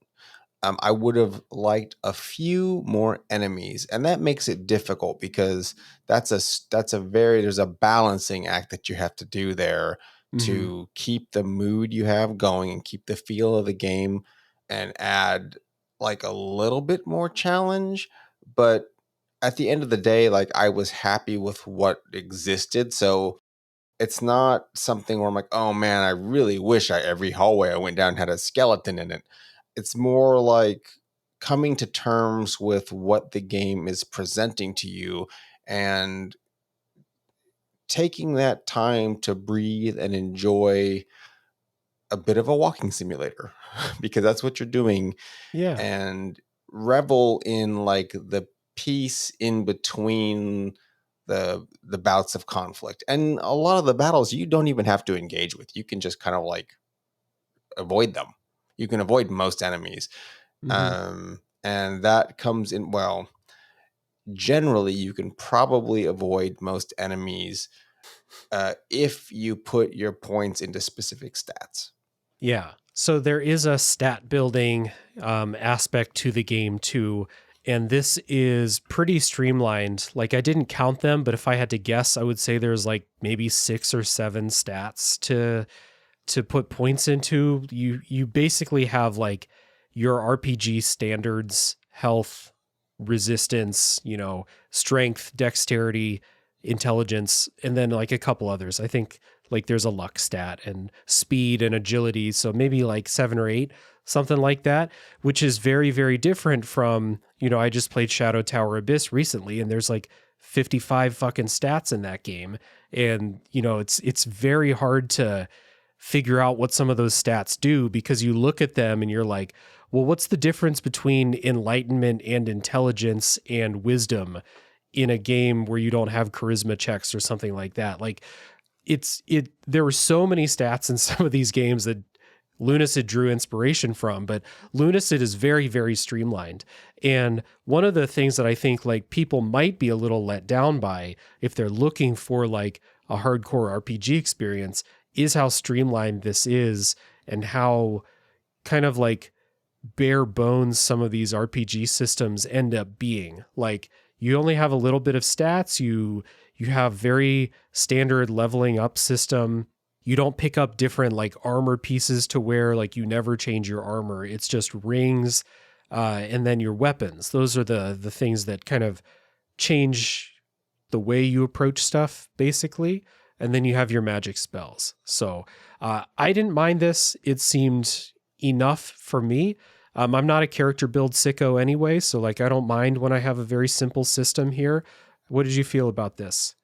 I would have liked a few more enemies, and that makes it difficult because there's a balancing act that you have to do there to keep the mood you have going and keep the feel of the game and add like a little bit more challenge. But at the end of the day, like I was happy with what existed. So it's not something where I'm like, oh man, I really wish every hallway I went down had a skeleton in it. It's more like coming to terms with what the game is presenting to you and taking that time to breathe and enjoy a bit of a walking simulator because that's what you're doing. Yeah. And revel in like the peace in between the bouts of conflict. And a lot of the battles you don't even have to engage with. You can just kind of like avoid them. You can avoid most enemies. And that comes in, well, generally you can probably avoid most enemies if you put your points into specific stats. Yeah. So there is a stat building aspect to the game too. And this is pretty streamlined. Like, I didn't count them, but if I had to guess, I would say there's like maybe 6 or 7 stats to put points into. You basically have like your RPG standards, health, resistance, strength, dexterity, intelligence, and then like a couple others. I think like there's a luck stat and speed and agility. So maybe like 7 or 8, something like that, which is very, very different from, I just played Shadow Tower Abyss recently, and there's like 55 fucking stats in that game. And, it's very hard to figure out what some of those stats do because you look at them and you're like, well, what's the difference between enlightenment and intelligence and wisdom in a game where you don't have charisma checks or something like that? Like, there were so many stats in some of these games that Lunacid drew inspiration from, but Lunacid is very, very streamlined. And one of the things that I think like people might be a little let down by if they're looking for like a hardcore RPG experience is how streamlined this is and how kind of like bare bones some of these RPG systems end up being. Like, you only have a little bit of stats. You have very standard leveling up system. You don't pick up different like armor pieces to wear. Like, you never change your armor. It's just rings, and then your weapons. Those are the things that kind of change the way you approach stuff, basically. And then you have your magic spells. So I didn't mind this. It seemed enough for me. I'm not a character build sicko anyway, so like I don't mind when I have a very simple system here. What did you feel about this?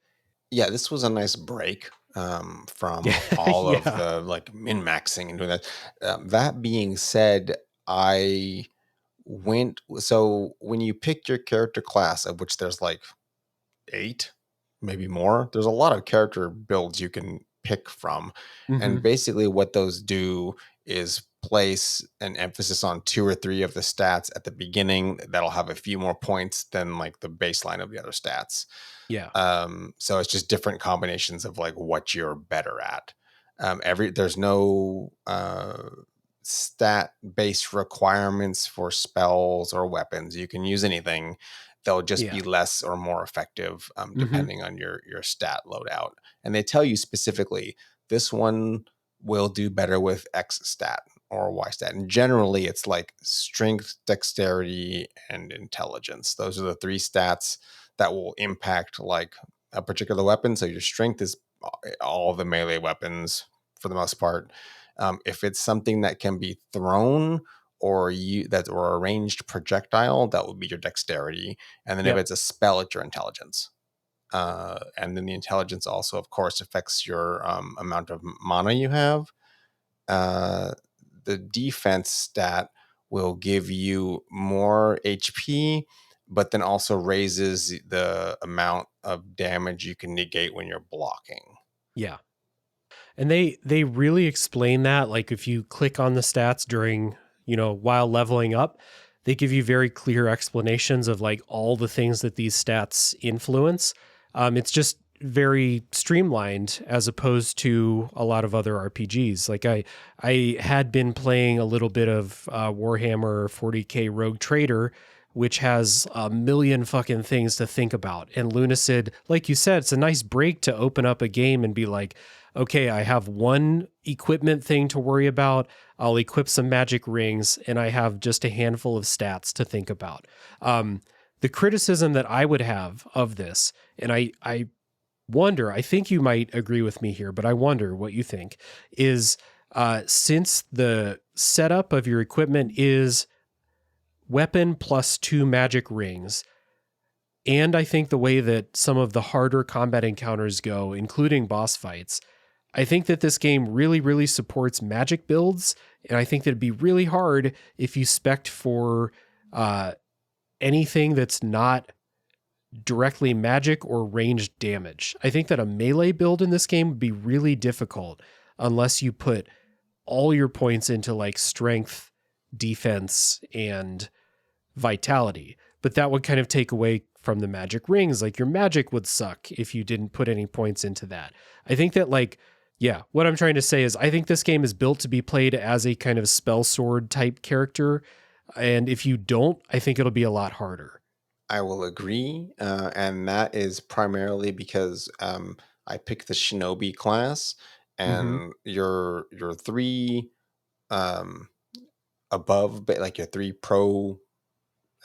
Yeah, this was a nice break from all of the like min-maxing and doing that. That being said, so when you pick your character class, of which there's like 8, maybe more, there's a lot of character builds you can pick from. And basically what those do is place an emphasis on 2 or 3 of the stats at the beginning that'll have a few more points than like the baseline of the other stats. Yeah. So it's just different combinations of like what you're better at. There's no stat based requirements for spells or weapons. You can use anything. They'll just be less or more effective depending on your stat loadout. And they tell you specifically, this one will do better with X stat, or a Y stat. And generally it's like strength, dexterity, and intelligence. Those are the three stats that will impact like a particular weapon. So your strength is all the melee weapons for the most part. If it's something that can be thrown or a ranged projectile, that would be your dexterity. And then if it's a spell, it's your intelligence. And then the intelligence also, of course, affects your amount of mana you have. The defense stat will give you more HP, but then also raises the amount of damage you can negate when you're blocking. Yeah. And they really explain that. Like if you click on the stats during, while leveling up, they give you very clear explanations of like all the things that these stats influence. It's just very streamlined as opposed to a lot of other RPGs. Like I had been playing a little bit of Warhammer 40K Rogue Trader, which has a million fucking things to think about. And Lunacid, like you said, it's a nice break to open up a game and be like, okay, I have one equipment thing to worry about. I'll equip some magic rings, and I have just a handful of stats to think about. The criticism that I would have of this, and I wonder, I think you might agree with me here, but I wonder what you think, is since the setup of your equipment is weapon plus 2 magic rings, and I think the way that some of the harder combat encounters go, including boss fights, I think that this game really, really supports magic builds, and I think that it'd be really hard if you spec'd for anything that's not directly magic or ranged damage. I think that a melee build in this game would be really difficult unless you put all your points into like strength, defense, and vitality. But that would kind of take away from the magic rings. Like your magic would suck if you didn't put any points into that. I think that what I'm trying to say is I think this game is built to be played as a kind of spell sword type character. And if you don't, I think it'll be a lot harder. I will agree. And that is primarily because I picked the Shinobi class, and your three above, but like your 3 pro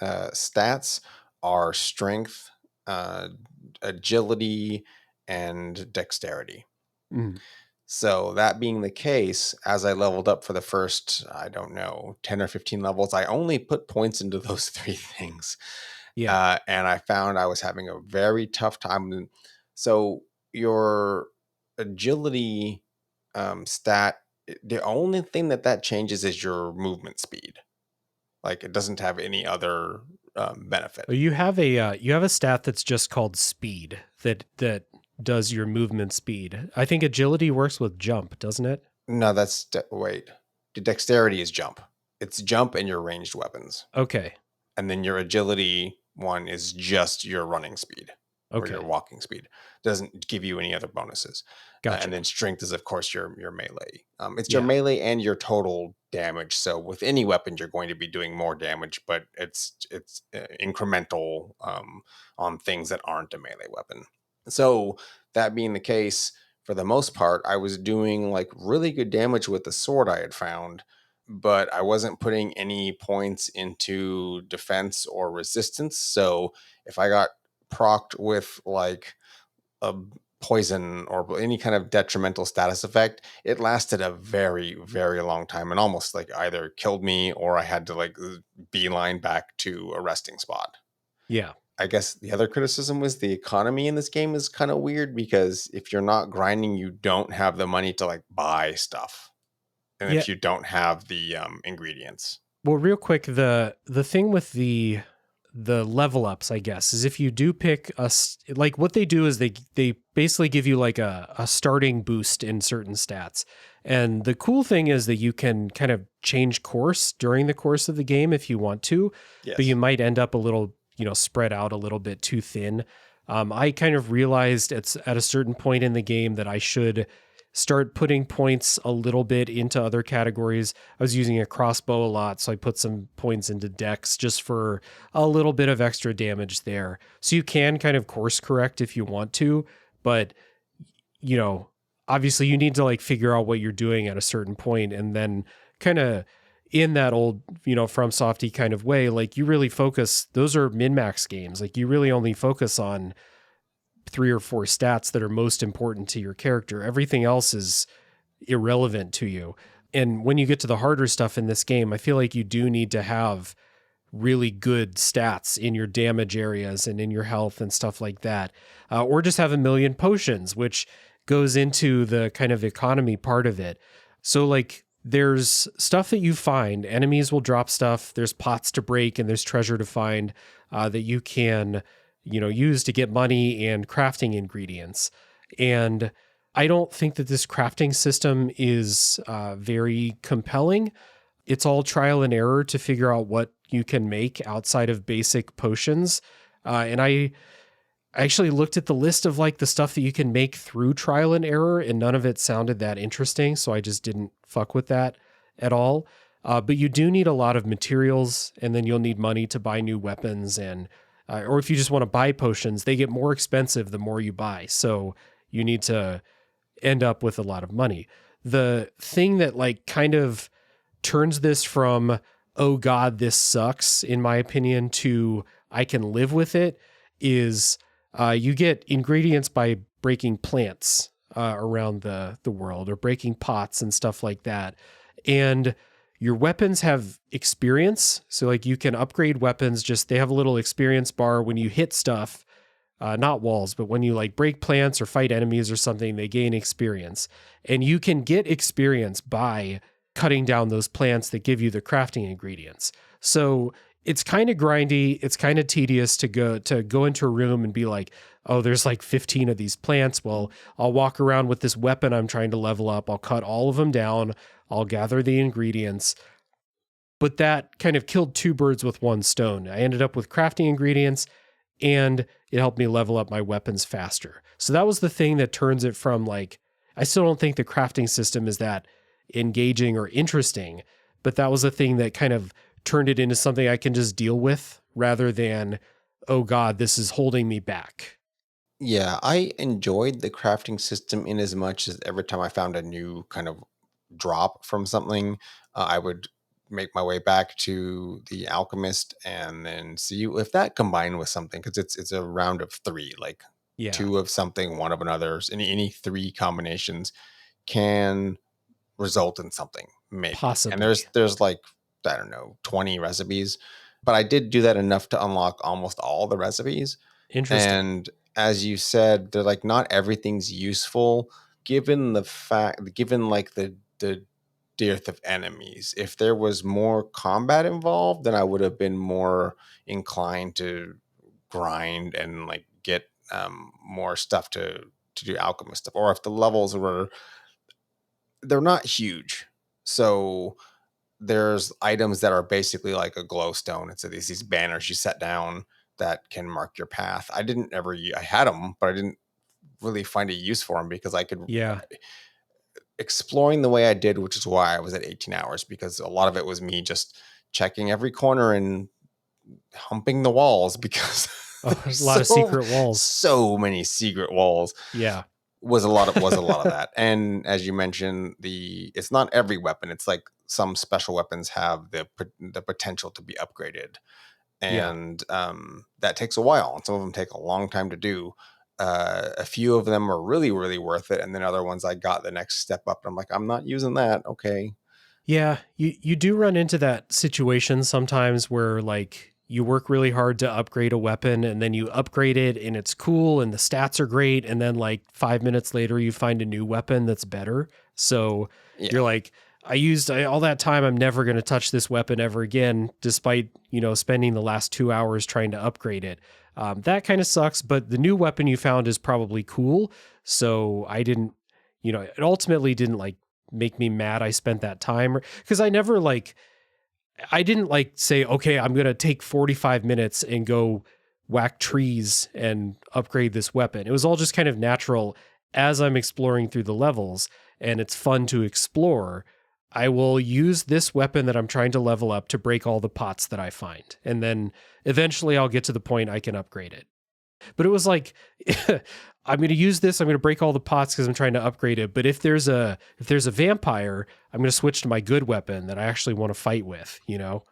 stats are strength, agility, and dexterity. So that being the case, as I leveled up for the first, 10 or 15 levels, I only put points into those 3 things. Yeah. And I found I was having a very tough time. So your agility stat, the only thing that changes is your movement speed. Like it doesn't have any other benefit. You have a stat that's just called speed that does your movement speed. I think agility works with jump, doesn't it? No, wait. The dexterity is jump. It's jump and your ranged weapons. Okay. And then your agility one is just your running speed. Or your walking speed. Doesn't give you any other bonuses. Gotcha. And then strength is, of course, your melee. It's your melee and your total damage. So with any weapon, you're going to be doing more damage, but it's incremental on things that aren't a melee weapon. So that being the case, for the most part, I was doing like really good damage with the sword I had found, but I wasn't putting any points into defense or resistance. So if I got procced with like a poison or any kind of detrimental status effect, it lasted a very, very long time and almost like either killed me or I had to like beeline back to a resting spot. Yeah. I guess the other criticism was the economy in this game is kind of weird because if you're not grinding, you don't have the money to like buy stuff. And if you don't have the ingredients. Well, real quick, the thing with the level ups, I guess, is if you do pick like what they do is they basically give you like a starting boost in certain stats. And the cool thing is that you can kind of change course during the course of the game if you want to, but you might end up a little, spread out a little bit too thin. I kind of realized at a certain point in the game that I should start putting points a little bit into other categories. I was using a crossbow a lot, so I put some points into dex just for a little bit of extra damage there. So you can kind of course correct if you want to, but obviously you need to like figure out what you're doing at a certain point and then kind of in that old, FromSofty kind of way, like you really focus, those are min-max games. Like you really only focus on 3 or 4 stats that are most important to your character. Everything else is irrelevant to you. And when you get to the harder stuff in this game, I feel like you do need to have really good stats in your damage areas and in your health and stuff like that. Or just have a million potions, which goes into the kind of economy part of it. So like there's stuff that you find, enemies will drop stuff, there's pots to break, and there's treasure to find that you can, use to get money and crafting ingredients. And I don't think that this crafting system is very compelling. It's all trial and error to figure out what you can make outside of basic potions. And I actually looked at the list of like the stuff that you can make through trial and error, and none of it sounded that interesting. So I just didn't fuck with that at all. But you do need a lot of materials, and then you'll need money to buy new weapons. And or if you just want to buy potions, they get more expensive the more you buy. So you need to end up with a lot of money. The thing that like kind of turns this from, oh God, this sucks, in my opinion, to I can live with it is you get ingredients by breaking plants around the world, or breaking pots and stuff like that. And your weapons have experience. So like you can upgrade weapons, just they have a little experience bar when you hit stuff, not walls, but when you like break plants or fight enemies or something, they gain experience. And you can get experience by cutting down those plants that give you the crafting ingredients. So it's kind of grindy. It's kind of tedious to go into a room and be like, oh, there's like 15 of these plants. Well, I'll walk around with this weapon I'm trying to level up. I'll cut all of them down. I'll gather the ingredients. But that kind of killed 2 birds with 1 stone. I ended up with crafting ingredients, and it helped me level up my weapons faster. So that was the thing that turns it from like, I still don't think the crafting system is that engaging or interesting, but that was the thing that kind of turned it into something I can just deal with rather than, oh God, this is holding me back. Yeah, I enjoyed the crafting system in as much as every time I found a new kind of drop from something, I would make my way back to the alchemist and then see if that combined with something, because it's a round of 3, like Yeah, 2 of something, 1 of another. Any 3 combinations can result in something, maybe. And possibly. there's like, I don't know, 20 recipes, but I did do that enough to unlock almost all the recipes. Interesting. And as you said, they're like, not everything's useful given like the dearth of enemies. If there was more combat involved, then I would have been more inclined to grind and like get more stuff to do alchemist stuff. Or if the levels they're not huge, so there's items that are basically like a glowstone. It's these banners you set down that can mark your path. I had them, but I didn't really find a use for them because I could Yeah. exploring the way I did, which is why I was at 18 hours, because a lot of it was me just checking every corner and humping the walls because Oh, there's a lot of secret walls. so many secret walls. Yeah. Was a lot of that. And as you mentioned, it's not every weapon. It's like some special weapons have the potential to be upgraded, Yeah. and that takes a while, and some of them take a long time to do. A few of them are really, really worth it, and then other ones I got the next step up, and I'm like, I'm not using that. Okay. Yeah. You do run into that situation sometimes where like you work really hard to upgrade a weapon, and then you upgrade it and it's cool and the stats are great. And then like 5 minutes later, you find a new weapon that's better. So Yeah. you're like, I used all that time. I'm never going to touch this weapon ever again, despite, spending the last 2 hours trying to upgrade it. That kind of sucks, but the new weapon you found is probably cool. So I didn't, it ultimately didn't like make me mad I spent that time, because I didn't like say, okay, I'm going to take 45 minutes and go whack trees and upgrade this weapon. It was all just kind of natural as I'm exploring through the levels, and it's fun to explore. I will use this weapon that I'm trying to level up to break all the pots that I find. And then eventually I'll get to the point I can upgrade it. But it was like, I'm going to use this. I'm going to break all the pots because I'm trying to upgrade it. But if there's a vampire, I'm going to switch to my good weapon that I actually want to fight with, you know?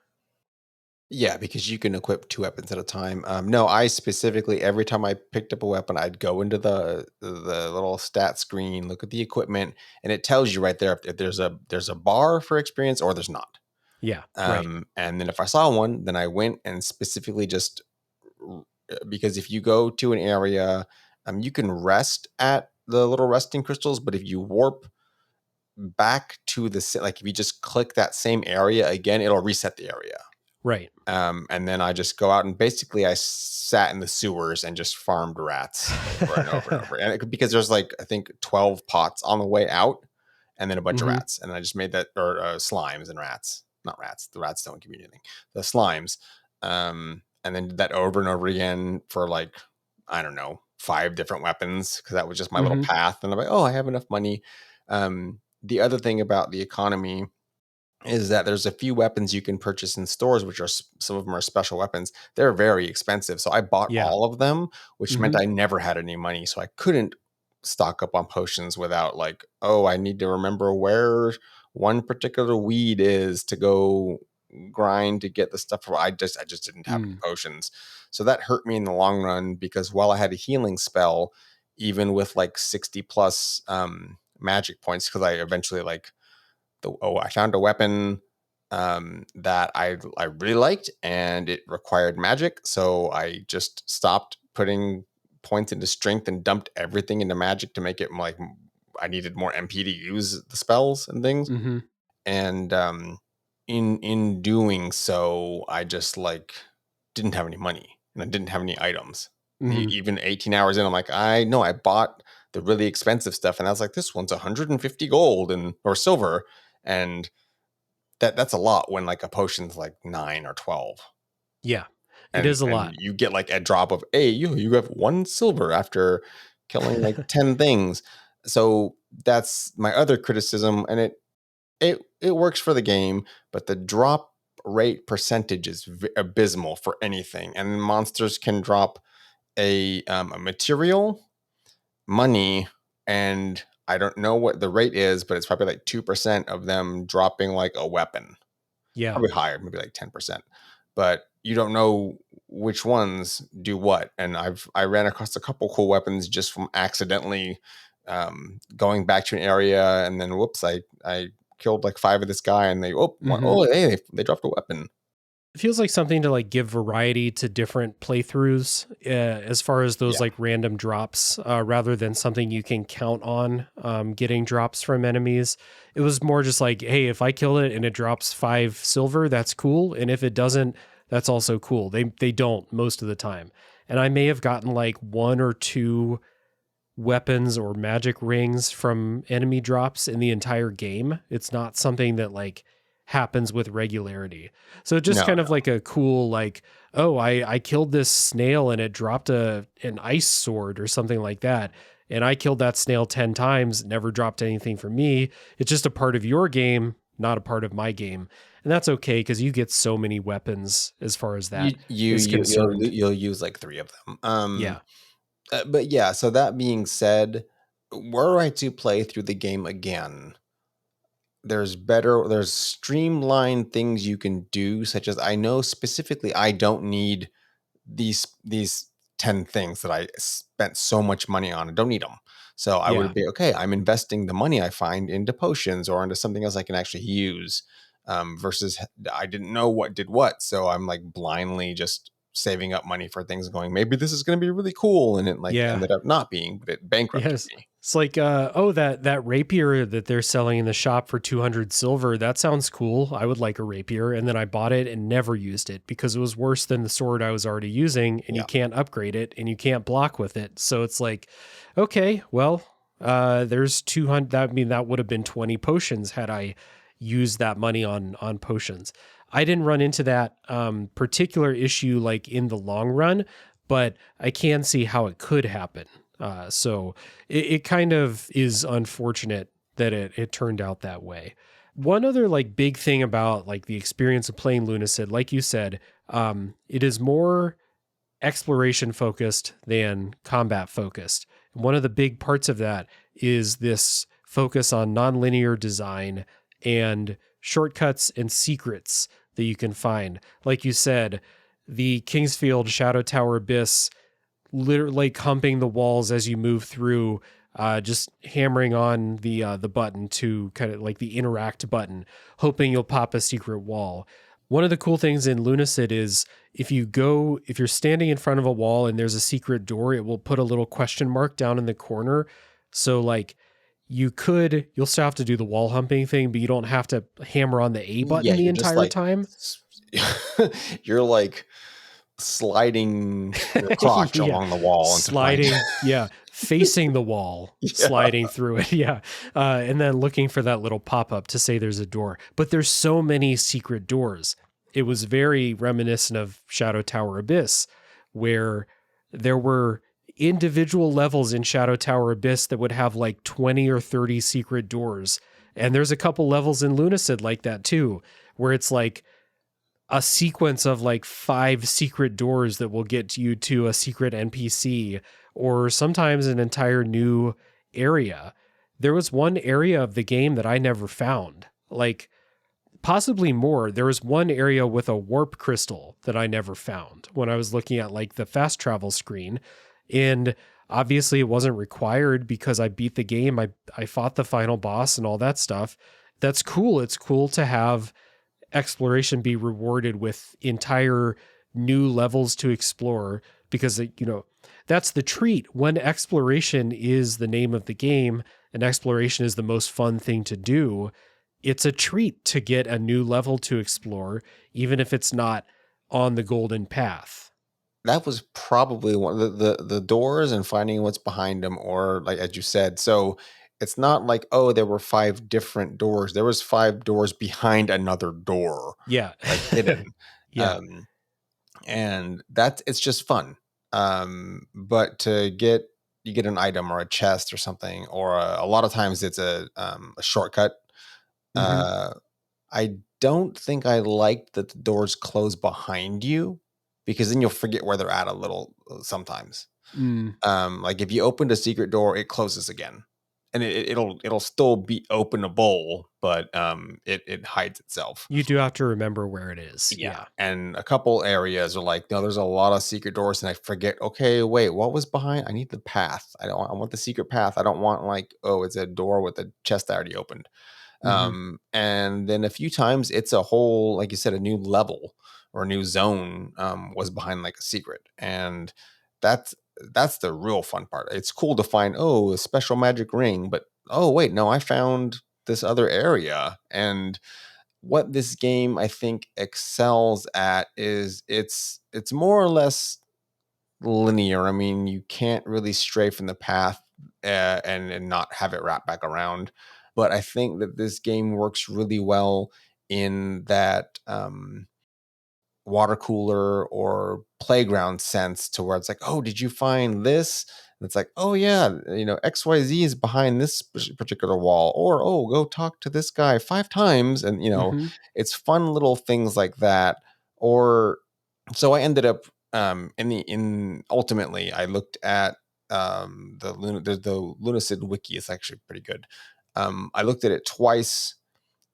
Yeah, because you can equip 2 weapons at a time. No, I specifically, every time I picked up a weapon, I'd go into the little stat screen, look at the equipment, and it tells you right there if there's a bar for experience or there's not. Yeah, right. And then if I saw one, then I went and specifically just because if you go to an area, you can rest at the little resting crystals, but if you warp back to like if you just click that same area again, it'll reset the area. Right. And then I just go out and basically I sat in the sewers and just farmed rats over and over and over. And because there's like, I think 12 pots on the way out and then a bunch of rats. And I just made that, or slimes and rats, not rats. The rats don't give me anything. The slimes. And then did that over and over again for like, I don't know, 5 different weapons. Cause that was just my little path. And I'm like, oh, I have enough money. The other thing about the economy is that there's a few weapons you can purchase in stores, which are some of them are special weapons. They're very expensive. So I bought all of them, which meant I never had any money. So I couldn't stock up on potions without like, oh, I need to remember where one particular weed is to go grind to get the stuff. I just didn't have any potions. So that hurt me in the long run because while I had a healing spell, even with like 60 plus magic points, because I eventually like, I found a weapon that I really liked and it required magic. So I just stopped putting points into strength and dumped everything into magic to make it like I needed more MP to use the spells and things. And in doing so, I just like didn't have any money and I didn't have any items. Even 18 hours in, I'm like, I know I bought the really expensive stuff, and I was like, this one's 150 gold or silver. And that's a lot when like a potion's like 9 or 12. Yeah, it is a lot. You get like a drop of, hey, you have 1 silver after killing like 10 things. So that's my other criticism, and it works for the game, but the drop rate percentage is abysmal for anything. And monsters can drop a material, money, and I don't know what the rate is, but it's probably like 2% of them dropping like a weapon. Yeah. Probably higher, maybe like 10%. But you don't know which ones do what. And I ran across a couple cool weapons just from accidentally going back to an area, and then whoops, I killed like 5 of this guy, and hey, they dropped a weapon. It feels like something to like give variety to different playthroughs as far as those like random drops, rather than something you can count on getting drops from enemies. It was more just like, hey, if I kill it and it drops 5 silver, that's cool. And if it doesn't, that's also cool. They don't most of the time. And I may have gotten like 1 or 2 weapons or magic rings from enemy drops in the entire game. It's not something that like happens with regularity. So just kind of like a cool, like, oh, I killed this snail and it dropped an ice sword or something like that. And I killed that snail 10 times, never dropped anything for me. It's just a part of your game, not a part of my game. And that's okay because you get so many weapons as far as that is concerned. You'll use like 3 of them. Yeah. But yeah, so that being said, were I to play through the game again, there's streamlined things you can do, such as I know specifically I don't need these 10 things that I spent so much money on. I don't need them. So I would be okay. I'm investing the money I find into potions or into something else I can actually use. Versus I didn't know what did what. So I'm like blindly just saving up money for things going, maybe this is going to be really cool. And it like ended up not being, but it bankrupted me. It's like, that rapier that they're selling in the shop for 200 silver. That sounds cool. I would like a rapier. And then I bought it and never used it because it was worse than the sword I was already using, and you can't upgrade it and you can't block with it. So it's like, okay, well, there's 200. That would have been 20 potions had I used that money on potions. I didn't run into that particular issue like in the long run, but I can see how it could happen. So it kind of is unfortunate that it turned out that way. One other like big thing about like the experience of playing Lunacid, like you said, it is more exploration focused than combat focused. One of the big parts of that is this focus on nonlinear design and shortcuts and secrets that you can find. Like you said, the Kingsfield Shadow Tower Abyss, literally humping the walls as you move through, just hammering on the button to kind of like the interact button, hoping you'll pop a secret wall. One of the cool things in Lunacid is if you're standing in front of a wall and there's a secret door, it will put a little question mark down in the corner. So like you'll still have to do the wall humping thing, but you don't have to hammer on the A button Yeah, the you're just entire like time. you're like sliding your crotch Yeah. along the wall and to find. Sliding, yeah, facing the wall, Yeah. sliding through it, yeah. And then looking for that little pop-up to say there's a door. But there's so many secret doors. It was very reminiscent of Shadow Tower Abyss, where there were individual levels in Shadow Tower Abyss that would have like 20 or 30 secret doors. And there's a couple levels in Lunacid like that too, where it's like a sequence of like 5 secret doors that will get you to a secret NPC, or sometimes an entire new area. There was one area of the game that I never found, like possibly more. There was one area with a warp crystal that I never found when I was looking at like the fast travel screen. And obviously it wasn't required because I beat the game. I fought the final boss and all that stuff. That's cool. It's cool to have exploration be rewarded with entire new levels to explore, because that's the treat. When exploration is the name of the game and exploration is the most fun thing to do, it's a treat to get a new level to explore, even if it's not on the golden path. That was probably one of the doors and finding what's behind them, or like as you said. So it's not like, oh, there were 5 different doors. There was 5 doors behind another door, Yeah. like hidden. Yeah. And it's just fun. But you get an item or a chest or something, or a lot of times it's a shortcut. Mm-hmm. I don't think I liked that the doors close behind you, because then you'll forget where they're at a little sometimes. Mm. Like if you opened a secret door, it closes again, and it'll still be openable, but it hides itself. You do have to remember where it is. Yeah. Yeah. And a couple areas are like, no, there's a lot of secret doors, and I forget, okay, wait, what was behind? I need the path. I want the secret path. I don't want like, oh, it's a door with a chest I already opened. Mm-hmm. And then a few times it's a whole, like you said, a new level or a new zone was behind like a secret. And that's the real fun part. It's cool to find, oh, a special magic ring, but oh wait, no, I found this other area. And what this game I think excels at is it's more or less linear. I mean, you can't really stray from the path and not have it wrap back around. But I think that this game works really well in that water cooler or playground sense, to where it's like, oh, did you find this? And it's like, oh yeah, XYZ is behind this particular wall, or oh, go talk to this guy 5 times, and Mm-hmm. it's fun little things like that. Or so I ended up ultimately I looked at the Lunacid wiki. It's actually pretty good. I looked at it twice,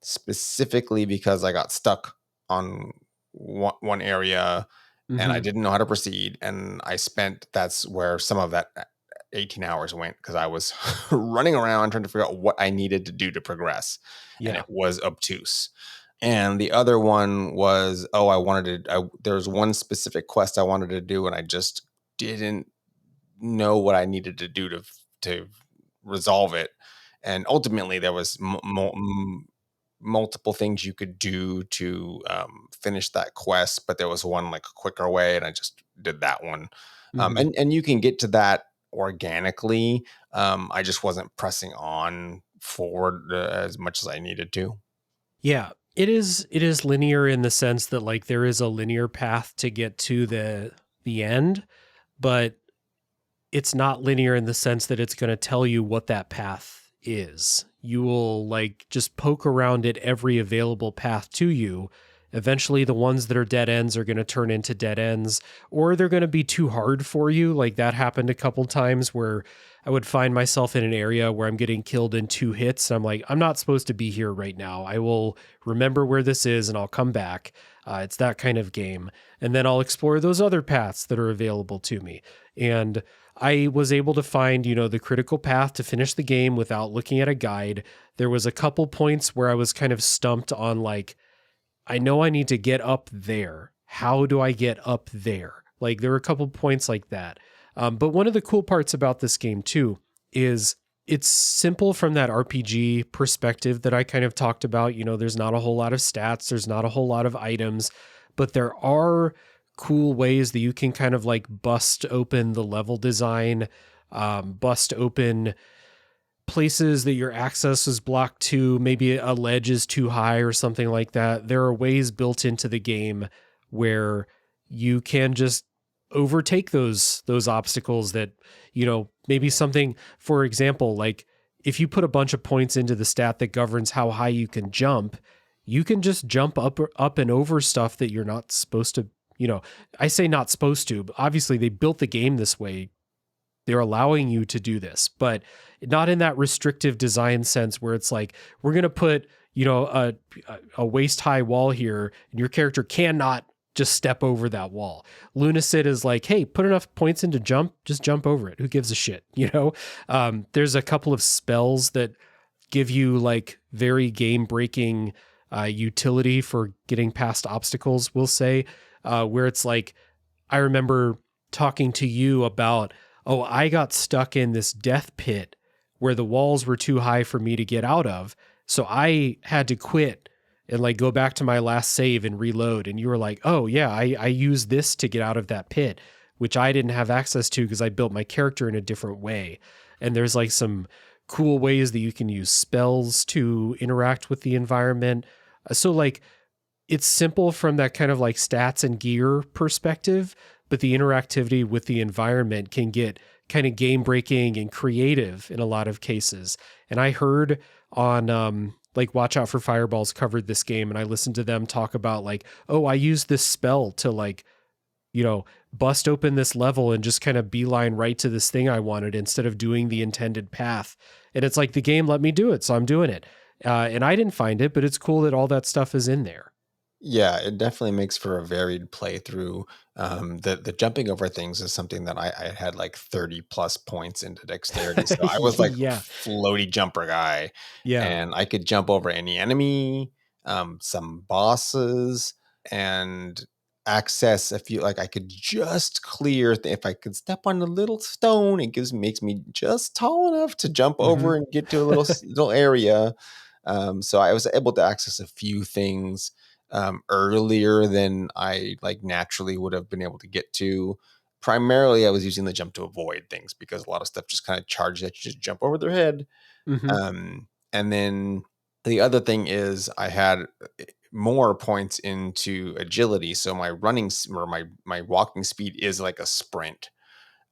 specifically because I got stuck on one area and I Mm-hmm. didn't know how to proceed. And that's where some of that 18 hours went, because I was running around trying to figure out what I needed to do to progress. And Yeah. it was obtuse. And the other one was, there's one specific quest I wanted to do, and I just didn't know what I needed to do to resolve it. And ultimately there was multiple things you could do to finish that quest, but there was one like a quicker way, and I just did that one. Mm-hmm. And you can get to that organically. I just wasn't pressing on forward as much as I needed to. Yeah, it is linear in the sense that like there is a linear path to get to the end, but it's not linear in the sense that it's going to tell you what that path is. You will like just poke around at every available path to you eventually the ones that are dead ends are going to turn into dead ends, or they're going to be too hard for you. Like that happened a couple times where I would find myself in an area where I'm getting killed in 2 hits. And I'm like, I'm not supposed to be here right now. I will remember where this is and I'll come back. It's that kind of game. And then I'll explore those other paths that are available to me. And I was able to find, the critical path to finish the game without looking at a guide. There was a couple points where I was kind of stumped on like, I know I need to get up there. How do I get up there? Like there were a couple points like that. But one of the cool parts about this game too is it's simple from that RPG perspective that I kind of talked about. There's not a whole lot of stats. There's not a whole lot of items, but there are cool ways that you can kind of like bust open the level design, bust open places that your access is blocked to. Maybe a ledge is too high or something like that. There are ways built into the game where you can just overtake those obstacles that, maybe something, for example, like if you put a bunch of points into the stat that governs how high you can just jump up and over stuff that you're not supposed to, I say not supposed to, but obviously they built the game this way. They're allowing you to do this, but not in that restrictive design sense where it's like, we're going to put, a waist high wall here and your character cannot just step over that wall. Lunacid is like, hey, put enough points in to jump, just jump over it. Who gives a shit? There's a couple of spells that give you like very game breaking utility for getting past obstacles, we'll say, where it's like, I remember talking to you about, oh, I got stuck in this death pit where the walls were too high for me to get out of. So I had to quit and like go back to my last save and reload. And you were like, oh yeah, I used this to get out of that pit, which I didn't have access to because I built my character in a different way. And there's like some cool ways that you can use spells to interact with the environment. So like it's simple from that kind of like stats and gear perspective, but the interactivity with the environment can get kind of game breaking and creative in a lot of cases. And I heard on like Watch Out for Fireballs covered this game, and I listened to them talk about like, oh, I used this spell to like, bust open this level and just kind of beeline right to this thing I wanted instead of doing the intended path. And it's like the game let me do it, so I'm doing it. And I didn't find it, but it's cool that all that stuff is in there. Yeah, it definitely makes for a varied playthrough. The jumping over things is something that I had like 30 plus points into dexterity. So I was like Yeah. floaty jumper guy. Yeah. And I could jump over any enemy, some bosses, and access a few, like I could just clear if I could step on a little stone, it makes me just tall enough to jump over and get to a little area. So I was able to access a few things earlier than I like naturally would have been able to get to. Primarily, I was using the jump to avoid things because a lot of stuff just kind of charges that you just jump over their head. And then the other thing is I had more points into agility, so my running or my walking speed is like a sprint.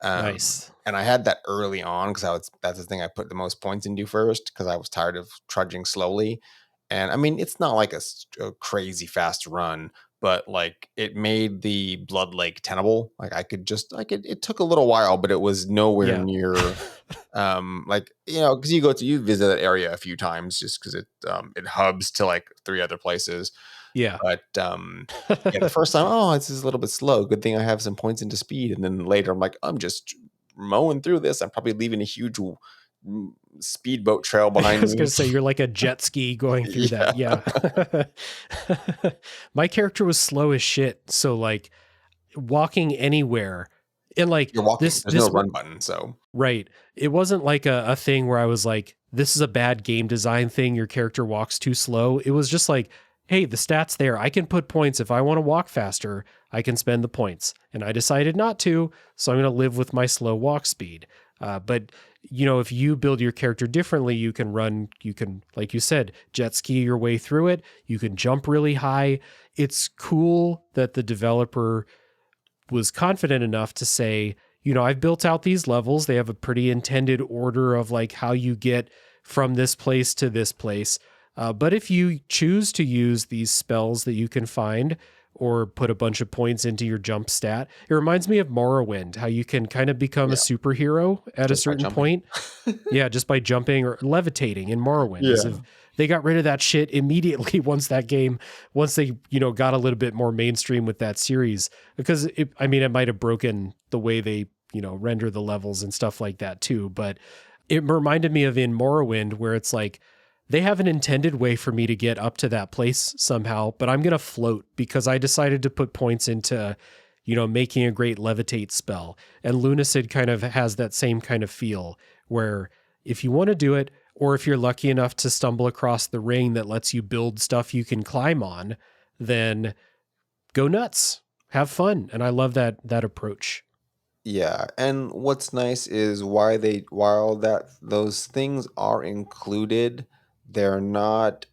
Nice. And I had that early on because that's the thing I put the most points into first because I was tired of trudging slowly. And I mean, it's not like a crazy fast run, but like it made the Blood Lake tenable. Like it took a little while, but it was nowhere near, like, because you visit that area a few times just because it hubs to like 3 other places. Yeah. But the first time, oh, this is a little bit slow. Good thing I have some points into speed. And then later I'm like, I'm just mowing through this. I'm probably leaving a huge speedboat trail behind me. I was going to say, you're like a jet ski going through that. Yeah. My character was slow as shit. So like walking anywhere and like you're walking, there's no run button. So right. It wasn't like a thing where I was like, this is a bad game design thing. Your character walks too slow. It was just like, hey, the stats there, I can put points. If I want to walk faster, I can spend the points. And I decided not to, so I'm going to live with my slow walk speed. But if you build your character differently, you can, like you said, jet ski your way through it. You can jump really high. It's cool that the developer was confident enough to say, I've built out these levels. They have a pretty intended order of like how you get from this place to this place. But if you choose to use these spells that you can find or put a bunch of points into your jump stat, it reminds me of Morrowind, how you can kind of become a Yeah, superhero at a just by certain jumping. point. Yeah, just by jumping or levitating in Morrowind. As if Yeah. they got rid of that shit immediately once they, got a little bit more mainstream with that series. Because it might have broken the way they, render the levels and stuff like that too. But it reminded me of in Morrowind where it's like, they have an intended way for me to get up to that place somehow, but I'm going to float because I decided to put points into, making a great levitate spell. And Lunacid kind of has that same kind of feel where if you want to do it, or if you're lucky enough to stumble across the ring that lets you build stuff you can climb on, then go nuts, have fun. And I love that approach. Yeah, and what's nice is while that those things are included, they're not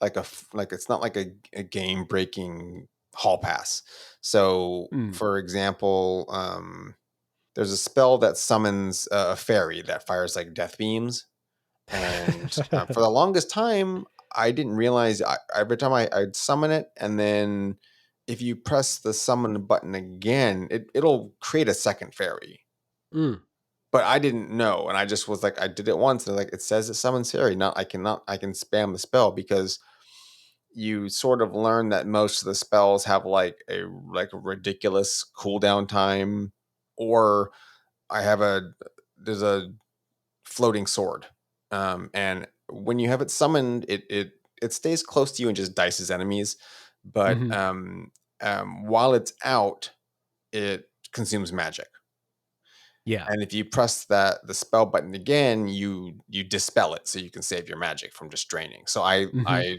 like it's not like a game breaking hall pass. So, Mm. for example, there's a spell that summons a fairy that fires like death beams, and for the longest time, I didn't realize every time I'd summon it, and then if you press the summon button again, it'll create a second fairy. Mm. But I didn't know, and I just was like, I did it once, and like it says it summons fairy. Not I can spam the spell because you sort of learn that most of the spells have like a ridiculous cooldown time, or I have a there's a floating sword. And when you have it summoned, it stays close to you and just dices enemies. But Hmm. while it's out, it consumes magic. Yeah. And if you press the spell button again, you dispel it so you can save your magic from just draining. So Hmm. I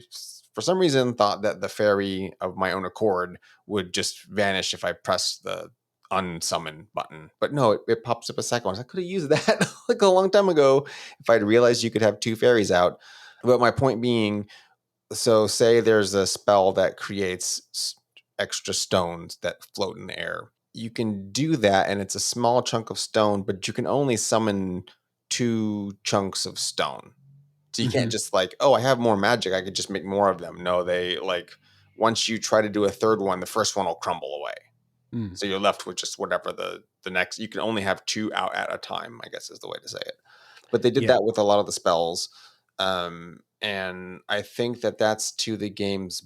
for some reason thought that the fairy of my own accord would just vanish if I pressed the unsummon button. But no, it pops up a second one. I could have used that like a long time ago if I'd realized you could have two fairies out. But my point being, so say there's a spell that creates extra stones that float in the air. You can do that, and it's a small chunk of stone, but you can only summon two chunks of stone. So you can't Hmm. just like, oh, I have more magic. I could just make more of them. No, they like once you try to do a third one, the first one will crumble away. Mm. So you're left with just whatever the next. You can only have two out at a time, I guess is the way to say it. But they did Yeah. that with a lot of the spells, and I think that that's to the game's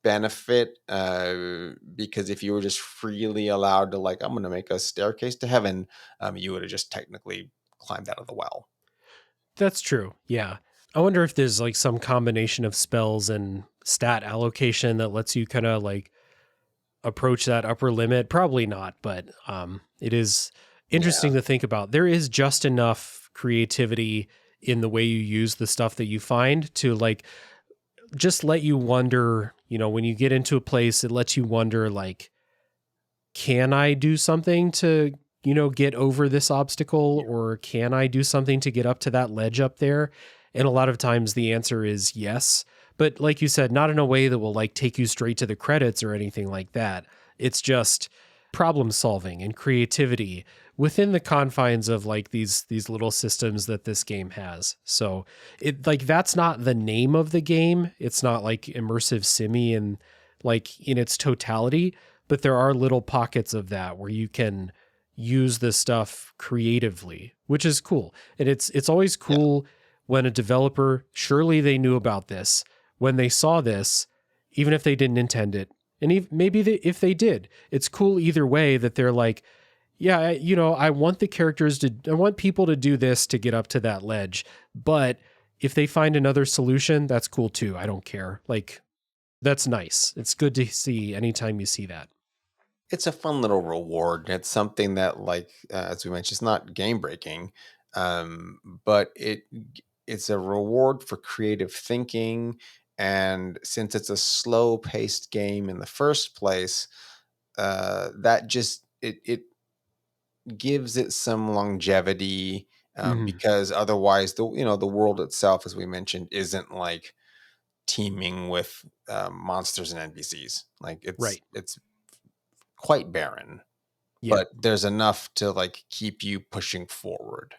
benefit, because if you were just freely allowed to like, I'm going to make a staircase to heaven, you would have just technically climbed out of the well. That's true. Yeah. I wonder if there's like some combination of spells and stat allocation that lets you kind of like approach that upper limit. Probably not, but it is Yeah, interesting to think about. There is just enough creativity in the way you use the stuff that you find to like just let you wonder, when you get into a place, it lets you wonder like, can I do something to, get over this obstacle, yeah, or can I do something to get up to that ledge up there? And a lot of times the answer is yes. But like you said, not in a way that will like take you straight to the credits or anything like that. It's just problem solving and creativity within the confines of like these little systems that this game has. So it like that's not the name of the game. It's not like immersive simi and like in its totality, but there are little pockets of that where you can use this stuff creatively, which is cool. And it's always yeah. cool when a developer, surely they knew about this, when they saw this, even if they didn't intend it. And maybe if they did, it's cool either way that they're like, yeah, I want I want people to do this to get up to that ledge. But if they find another solution, that's cool too. I don't care. Like, that's nice. It's good to see anytime you see that. It's a fun little reward. It's something that, like as we mentioned, it's not game breaking, but it's a reward for creative thinking. And since it's a slow paced game in the first place, that just it gives it some longevity, Hmm. because otherwise the world itself, as we mentioned, isn't like teeming with monsters and NPCs. Like Right. it's quite barren, Yeah. but there's enough to like keep you pushing forward.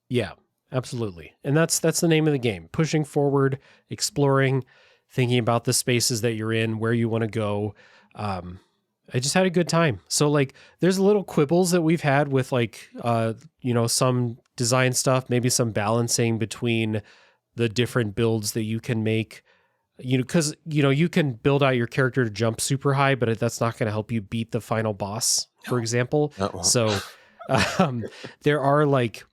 Yeah. Absolutely. And that's the name of the game. Pushing forward, exploring, thinking about the spaces that you're in, where you want to go. I just had a good time. So like there's little quibbles that we've had with like some design stuff, maybe some balancing between the different builds that you can make. Because you can build out your character to jump super high, but that's not going to help you beat the final boss, for example. That won't. So there are like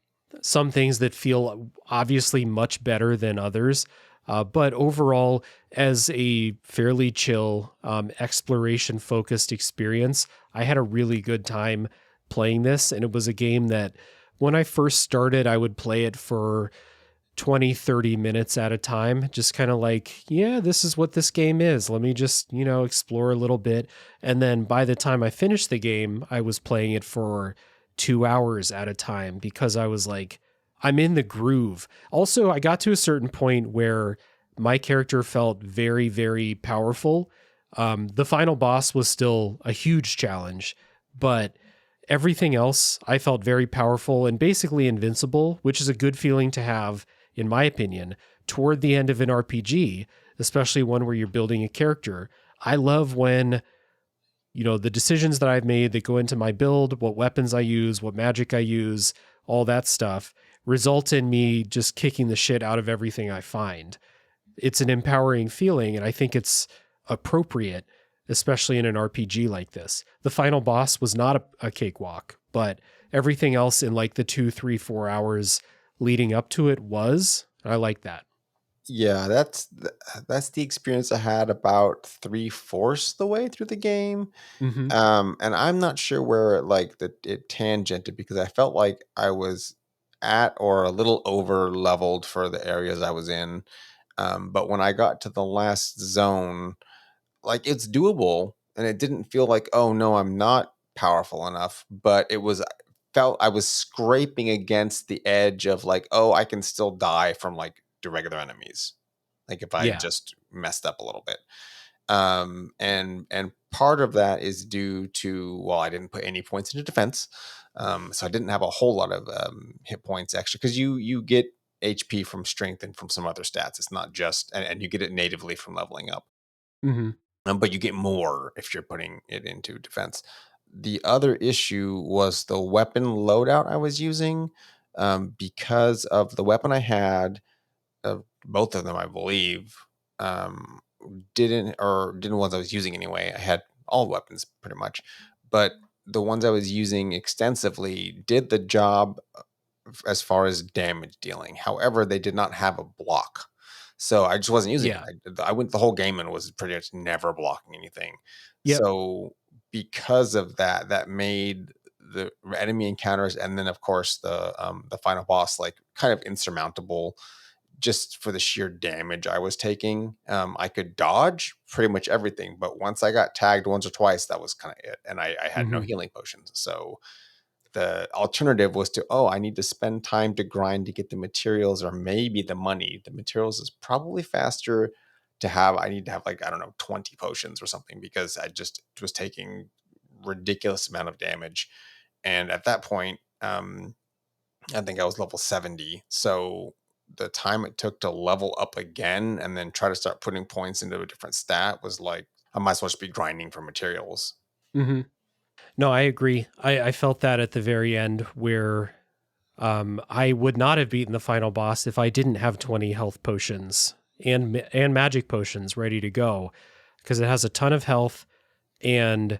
some things that feel obviously much better than others. But overall, as a fairly chill, exploration focused experience, I had a really good time playing this. And it was a game that when I first started, I would play it for 20, 30 minutes at a time, just kind of like, yeah, this is what this game is. Let me just, explore a little bit. And then by the time I finished the game, I was playing it for 2 hours at a time because I was like, I'm in the groove. Also, I got to a certain point where my character felt very, very powerful. The final boss was still a huge challenge, but everything else I felt very powerful and basically invincible, which is a good feeling to have, in my opinion, toward the end of an RPG, especially one where you're building a character. I love when, the decisions that I've made that go into my build, what weapons I use, what magic I use, all that stuff, result in me just kicking the shit out of everything I find. It's an empowering feeling, and I think it's appropriate, especially in an RPG like this. The final boss was not a cakewalk, but everything else in like the 2, 3, 4 hours leading up to it was. I like that. Yeah, that's the experience I had about 3/4 the way through the game. Mm-hmm. And I'm not sure where it tangented because I felt like I was at or a little over leveled for the areas I was in. But when I got to the last zone, like it's doable and it didn't feel like, oh no, I'm not powerful enough, but it was felt I was scraping against the edge of like, oh, I can still die from like the regular enemies. Like if I Yeah. just messed up a little bit. And part of that is due to, well, I didn't put any points into defense. So I didn't have a whole lot of hit points extra because you get HP from strength and from some other stats. It's not just, and you get it natively from leveling up. Mm-hmm. But you get more if you're putting it into defense. The other issue was the weapon loadout I was using, because of the weapon I had. Both of them, I believe, um, didn't ones I was using anyway. I had all weapons pretty much, but the ones I was using extensively did the job as far as damage dealing. However, they did not have a block. So I just wasn't using Yeah. it. I went the whole game and was pretty much never blocking anything. Yep. So because of that, that made the enemy encounters and then of course the final boss like kind of insurmountable just for the sheer damage I was taking. I could dodge pretty much everything, but once I got tagged once or twice, that was kind of it. And I had no Mm-hmm. healing potions. So the alternative was to, oh, I need to spend time to grind to get the materials or maybe the money. The materials is probably faster to have. I need to have like, I don't know, 20 potions or something because I just was taking ridiculous amount of damage. And at that point, I think I was level 70. So the time it took to level up again and then try to start putting points into a different stat was like, I might as well just be grinding for materials. Mm-hmm. No, I agree. I felt that at the very end where I would not have beaten the final boss if I didn't have 20 health potions and magic potions ready to go because it has a ton of health. And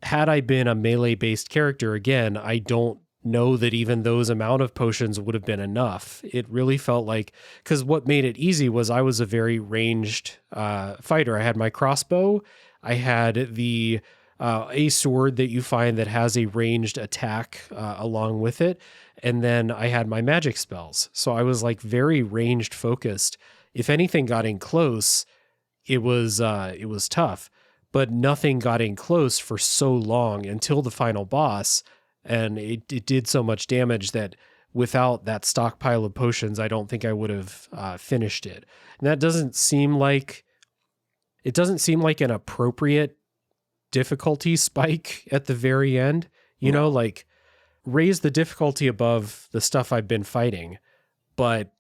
had I been a melee based character again, I don't know that even those amount of potions would have been enough. It really felt like, because what made it easy was I was a very ranged fighter. I had my crossbow. I had the a sword that you find that has a ranged attack along with it. And then I had my magic spells. So I was like very ranged focused. If anything got in close, it was tough, but nothing got in close for so long until the final boss. And it did so much damage that without that stockpile of potions, I don't think I would have finished it. And that doesn't seem like an appropriate difficulty spike at the very end, No. like raise the difficulty above the stuff I've been fighting, but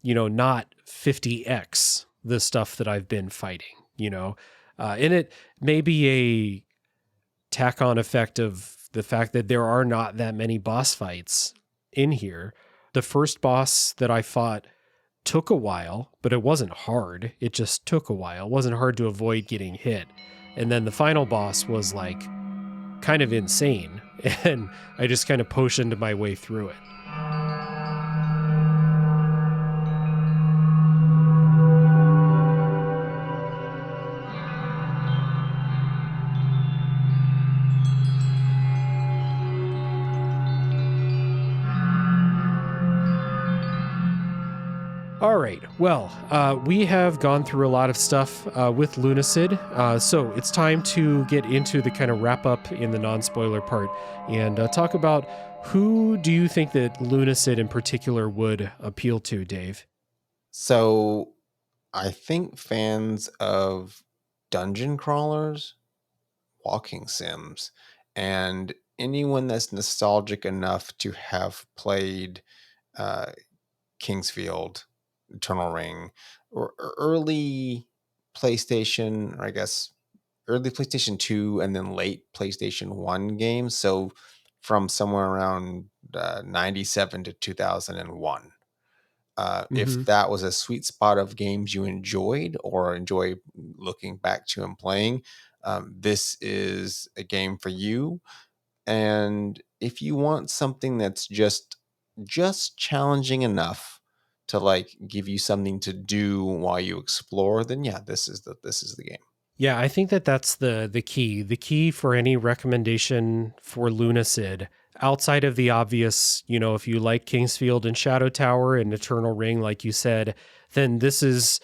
not 50x the stuff that I've been fighting. And it may be a tack on effect of the fact that there are not that many boss fights in here. The first boss that I fought took a while, but it wasn't hard. It just took a while. It wasn't hard to avoid getting hit. And then the final boss was like kind of insane. And I just kind of potioned my way through it. All right. Well, we have gone through a lot of stuff with Lunacid. So it's time to get into the kind of wrap up in the non-spoiler part and talk about who do you think that Lunacid in particular would appeal to, Dave? So I think fans of dungeon crawlers, walking sims, and anyone that's nostalgic enough to have played uh, Kingsfield, Eternal Ring, or early PlayStation, or I guess early PlayStation 2 and then late PlayStation 1 games. So from somewhere around 97 to 2001. If that was a sweet spot of games you enjoyed or enjoy looking back to and playing, this is a game for you. And if you want something that's just challenging enough to like give you something to do while you explore, then yeah, this is the game. Yeah, I think that that's the key. The key for any recommendation for Lunacid, outside of the obvious, if you like Kingsfield and Shadow Tower and Eternal Ring, like you said, then this is,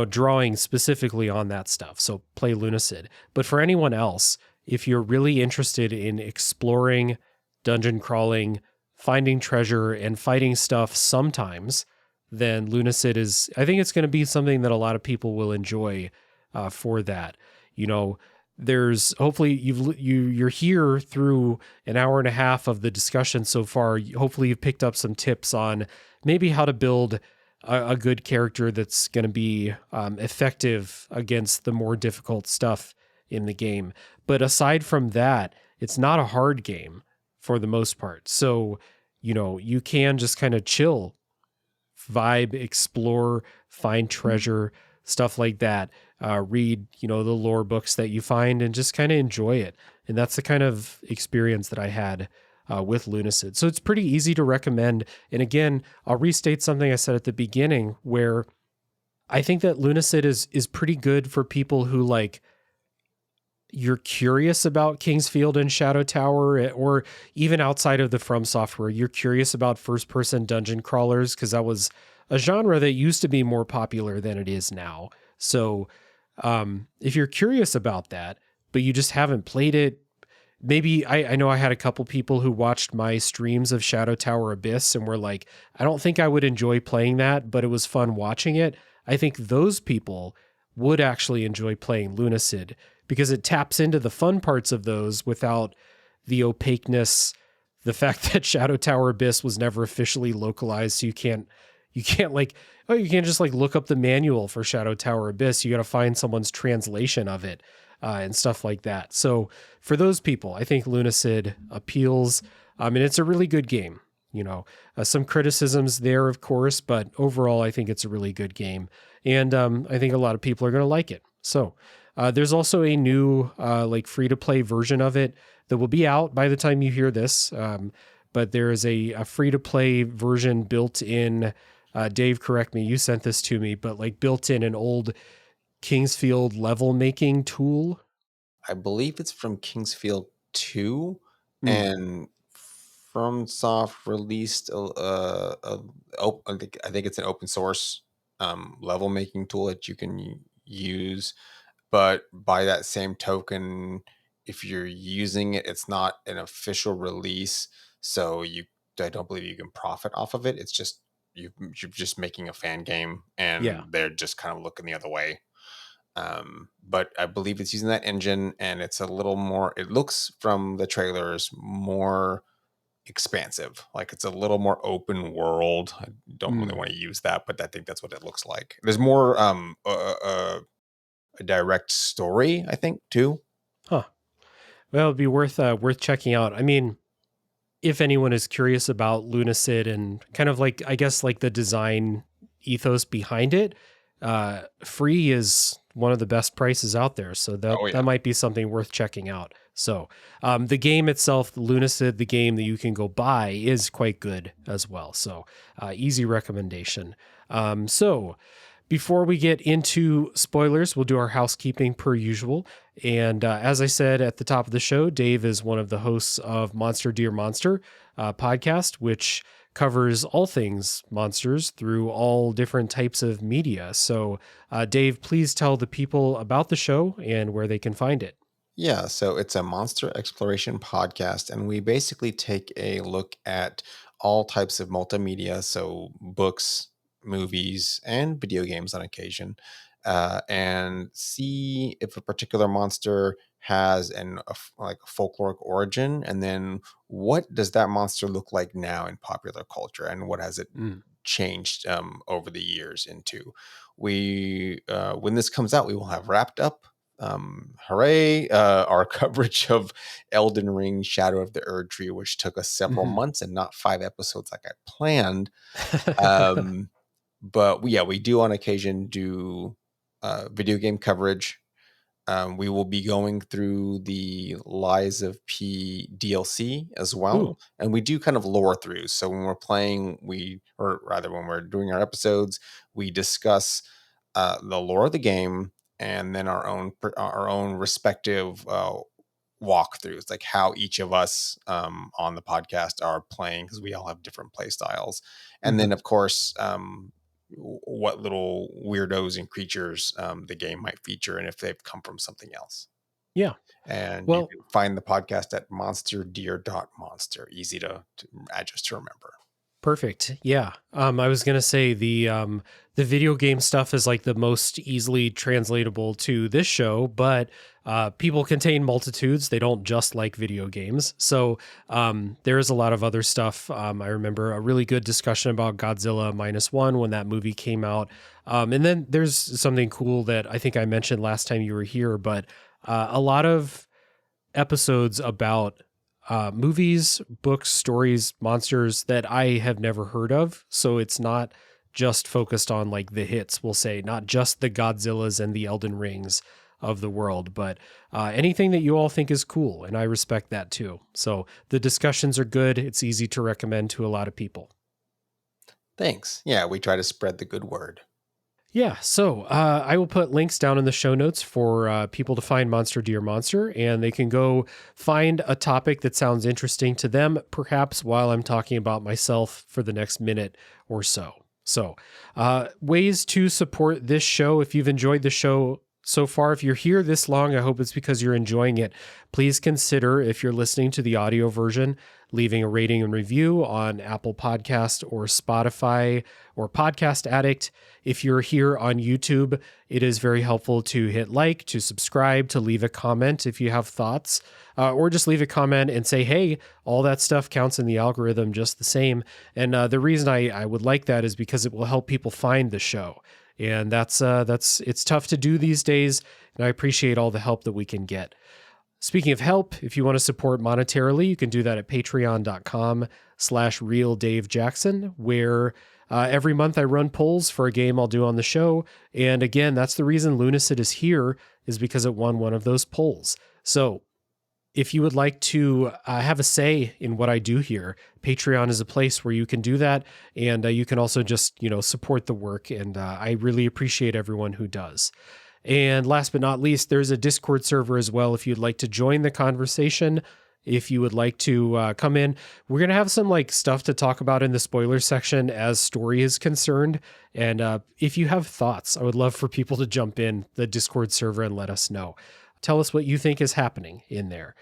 drawing specifically on that stuff. So play Lunacid. But for anyone else, if you're really interested in exploring, dungeon crawling, finding treasure, and fighting stuff sometimes, then Lunacid I think it's going to be something that a lot of people will enjoy for that. There's hopefully you're here through an hour and a half of the discussion so far. Hopefully you've picked up some tips on maybe how to build a good character that's going to be effective against the more difficult stuff in the game. But aside from that, it's not a hard game for the most part. So, you can just kind of chill, vibe, explore, find treasure, stuff like that. Read, the lore books that you find and just kind of enjoy it. And that's the kind of experience that I had with Lunacid. So it's pretty easy to recommend. And again, I'll restate something I said at the beginning where I think that Lunacid is pretty good for people who like, you're curious about Kingsfield and Shadow Tower, or even outside of the FromSoftware, you're curious about first-person dungeon crawlers, because that was a genre that used to be more popular than it is now. So if you're curious about that, but you just haven't played it, maybe I know I had a couple people who watched my streams of Shadow Tower Abyss and were like, I don't think I would enjoy playing that, but it was fun watching it. I think those people would actually enjoy playing Lunacid because it taps into the fun parts of those without the opaqueness, the fact that Shadow Tower Abyss was never officially localized. So you can't like, you can't just like look up the manual for Shadow Tower Abyss. You got to find someone's translation of it and stuff like that. So for those people, I think Lunacid appeals. And it's a really good game. Some criticisms there, of course, but overall, I think it's a really good game. And I think a lot of people are going to like it. So there's also a new like free-to-play version of it that will be out by the time you hear this. But there is a free-to-play version built in. Dave, correct me. You sent this to me, but like built in an old Kingsfield level making tool. I believe it's from Kingsfield 2, and FromSoft released I think it's an open source level making tool that you can use. But by that same token, if you're using it, it's not an official release, so I don't believe you can profit off of it. It's just you're just making a fan game, and they're just kind of looking the other way. But I believe it's using that engine, and it's a little more. It looks from the trailers more expansive. Like it's a little more open world. I don't really Mm. want to use that, but I think that's what it looks like. There's more a direct story, I think, too. Huh. Well, it'd be worth checking out. I mean, if anyone is curious about Lunacid and kind of like, I guess, like the design ethos behind it, free is one of the best prices out there. So Oh that yeah. might be something worth checking out. So the game itself, Lunacid, the game that you can go buy, is quite good as well. So easy recommendation. So before we get into spoilers, we'll do our housekeeping per usual. And as I said at the top of the show, Dave is one of the hosts of Monster Dear Monster podcast, which covers all things monsters through all different types of media. So, Dave, please tell the people about the show and where they can find it. Yeah, so it's a monster exploration podcast, and we basically take a look at all types of multimedia, so books, movies, and video games on occasion, and see if a particular monster has like a folkloric origin, and then what does that monster look like now in popular culture, and what has it Mm. changed over the years into. We when this comes out, we will have wrapped up hooray, our coverage of Elden Ring Shadow of the Erd Tree, which took us several Mhm. months and not 5 episodes like I planned. Um, but we do on occasion do video game coverage. We will be going through the Lies of P DLC as Ooh. well. And we do kind of lore through. So when we're playing, or rather when we're doing our episodes, we discuss the lore of the game and then our own respective walkthroughs, like how each of us on the podcast are playing, because we all have different play styles. And then, Mhm. of course, what little weirdos and creatures the game might feature and if they've come from something else. Yeah. And you Well, can find the podcast at monsterdeer.monster. Easy to address to remember. perfect. Yeah. I was gonna say the video game stuff is like the most easily translatable to this show, but people contain multitudes. They don't just like video games. So there is a lot of other stuff. I remember a really good discussion about Godzilla -1 when that movie came out. And then there's something cool that I think I mentioned last time you were here, but a lot of episodes about movies, books, stories, monsters that I have never heard of. So it's not just focused on like the hits, we'll say, not just the Godzillas and the Elden Rings of the world, but anything that you all think is cool. And I respect that too. So the discussions are good. It's easy to recommend to a lot of people. Thanks. Yeah, we try to spread the good word. Yeah, so I will put links down in the show notes for people to find Monster Dear Monster, and they can go find a topic that sounds interesting to them, perhaps while I'm talking about myself for the next minute or so. So, ways to support this show. If you've enjoyed the show so far, if you're here this long, I hope it's because you're enjoying it. Please consider, if you're listening to the audio version, leaving a rating and review on Apple Podcast or Spotify or Podcast Addict. If you're here on YouTube, it is very helpful to hit like, to subscribe, to leave a comment if you have thoughts, or just leave a comment and say, hey, all that stuff counts in the algorithm just the same. And the reason I would like that is because it will help people find the show. And it's tough to do these days, and I appreciate all the help that we can get. Speaking of help, if you want to support monetarily, you can do that at patreon.com/realdavejackson, where every month I run polls for a game I'll do on the show. And again, that's the reason Lunacid is here, is because it won one of those polls. So if you would like to have a say in what I do here, Patreon is a place where you can do that. And you can also just, support the work. And I really appreciate everyone who does. And last but not least, there's a Discord server as well. If you'd like to join the conversation, if you would like to come in, we're going to have some stuff to talk about in the spoiler section as story is concerned. And if you have thoughts, I would love for people to jump in the Discord server and let us know. Tell us what you think is happening in there.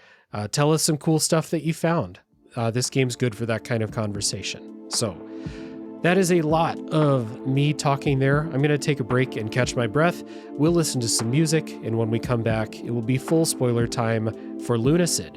Tell us some cool stuff that you found. This game's good for that kind of conversation. So that is a lot of me talking there. I'm going to take a break and catch my breath. We'll listen to some music, and when we come back, it will be full spoiler time for Lunacid.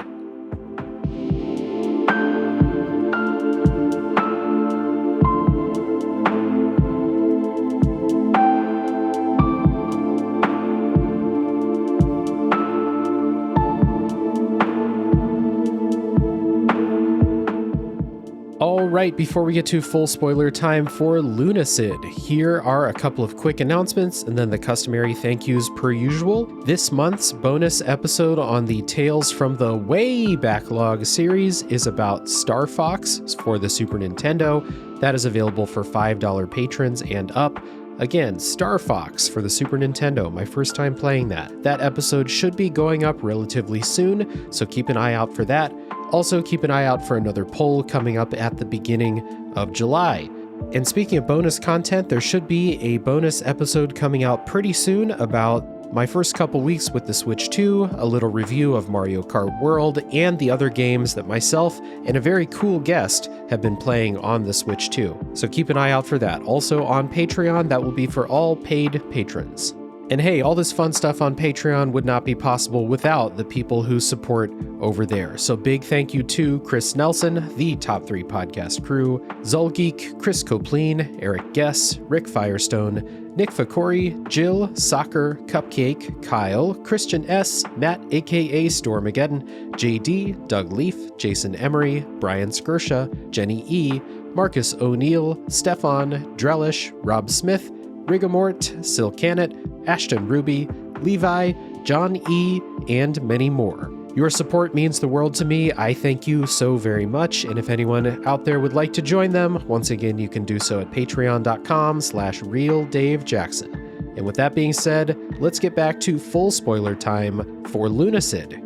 All right, before we get to full spoiler time for Lunacid, here are a couple of quick announcements and then the customary thank yous per usual. This month's bonus episode on the Tales from the Way Backlog series is about Star Fox for the Super Nintendo. That is available for $5 patrons and up. Again, Star Fox for the Super Nintendo, my first time playing that. That episode should be going up relatively soon, so keep an eye out for that. Also, keep an eye out for another poll coming up at the beginning of July. And speaking of bonus content, there should be a bonus episode coming out pretty soon about my first couple weeks with the Switch 2, a little review of Mario Kart World, and the other games that myself and a very cool guest have been playing on the Switch 2. So keep an eye out for that. Also on Patreon, that will be for all paid patrons. And hey, all this fun stuff on Patreon would not be possible without the people who support over there. So big thank you to Chris Nelson, the Top 3 Podcast crew, Zulgeek, Chris Copleen, Eric Guess, Rick Firestone, Nick Fakori, Jill, Soccer, Cupcake, Kyle, Christian S., Matt aka Stormageddon, JD, Doug Leaf, Jason Emery, Brian Skirsha, Jenny E., Marcus O'Neill, Stefan, Drellish, Rob Smith, Rigamort, Silcanet, Ashton Ruby, Levi, John E., and many more. Your support means the world to me. I thank you so very much. And if anyone out there would like to join them, once again, you can do so at patreon.com/realdavejackson. And with that being said, let's get back to full spoiler time for Lunacid.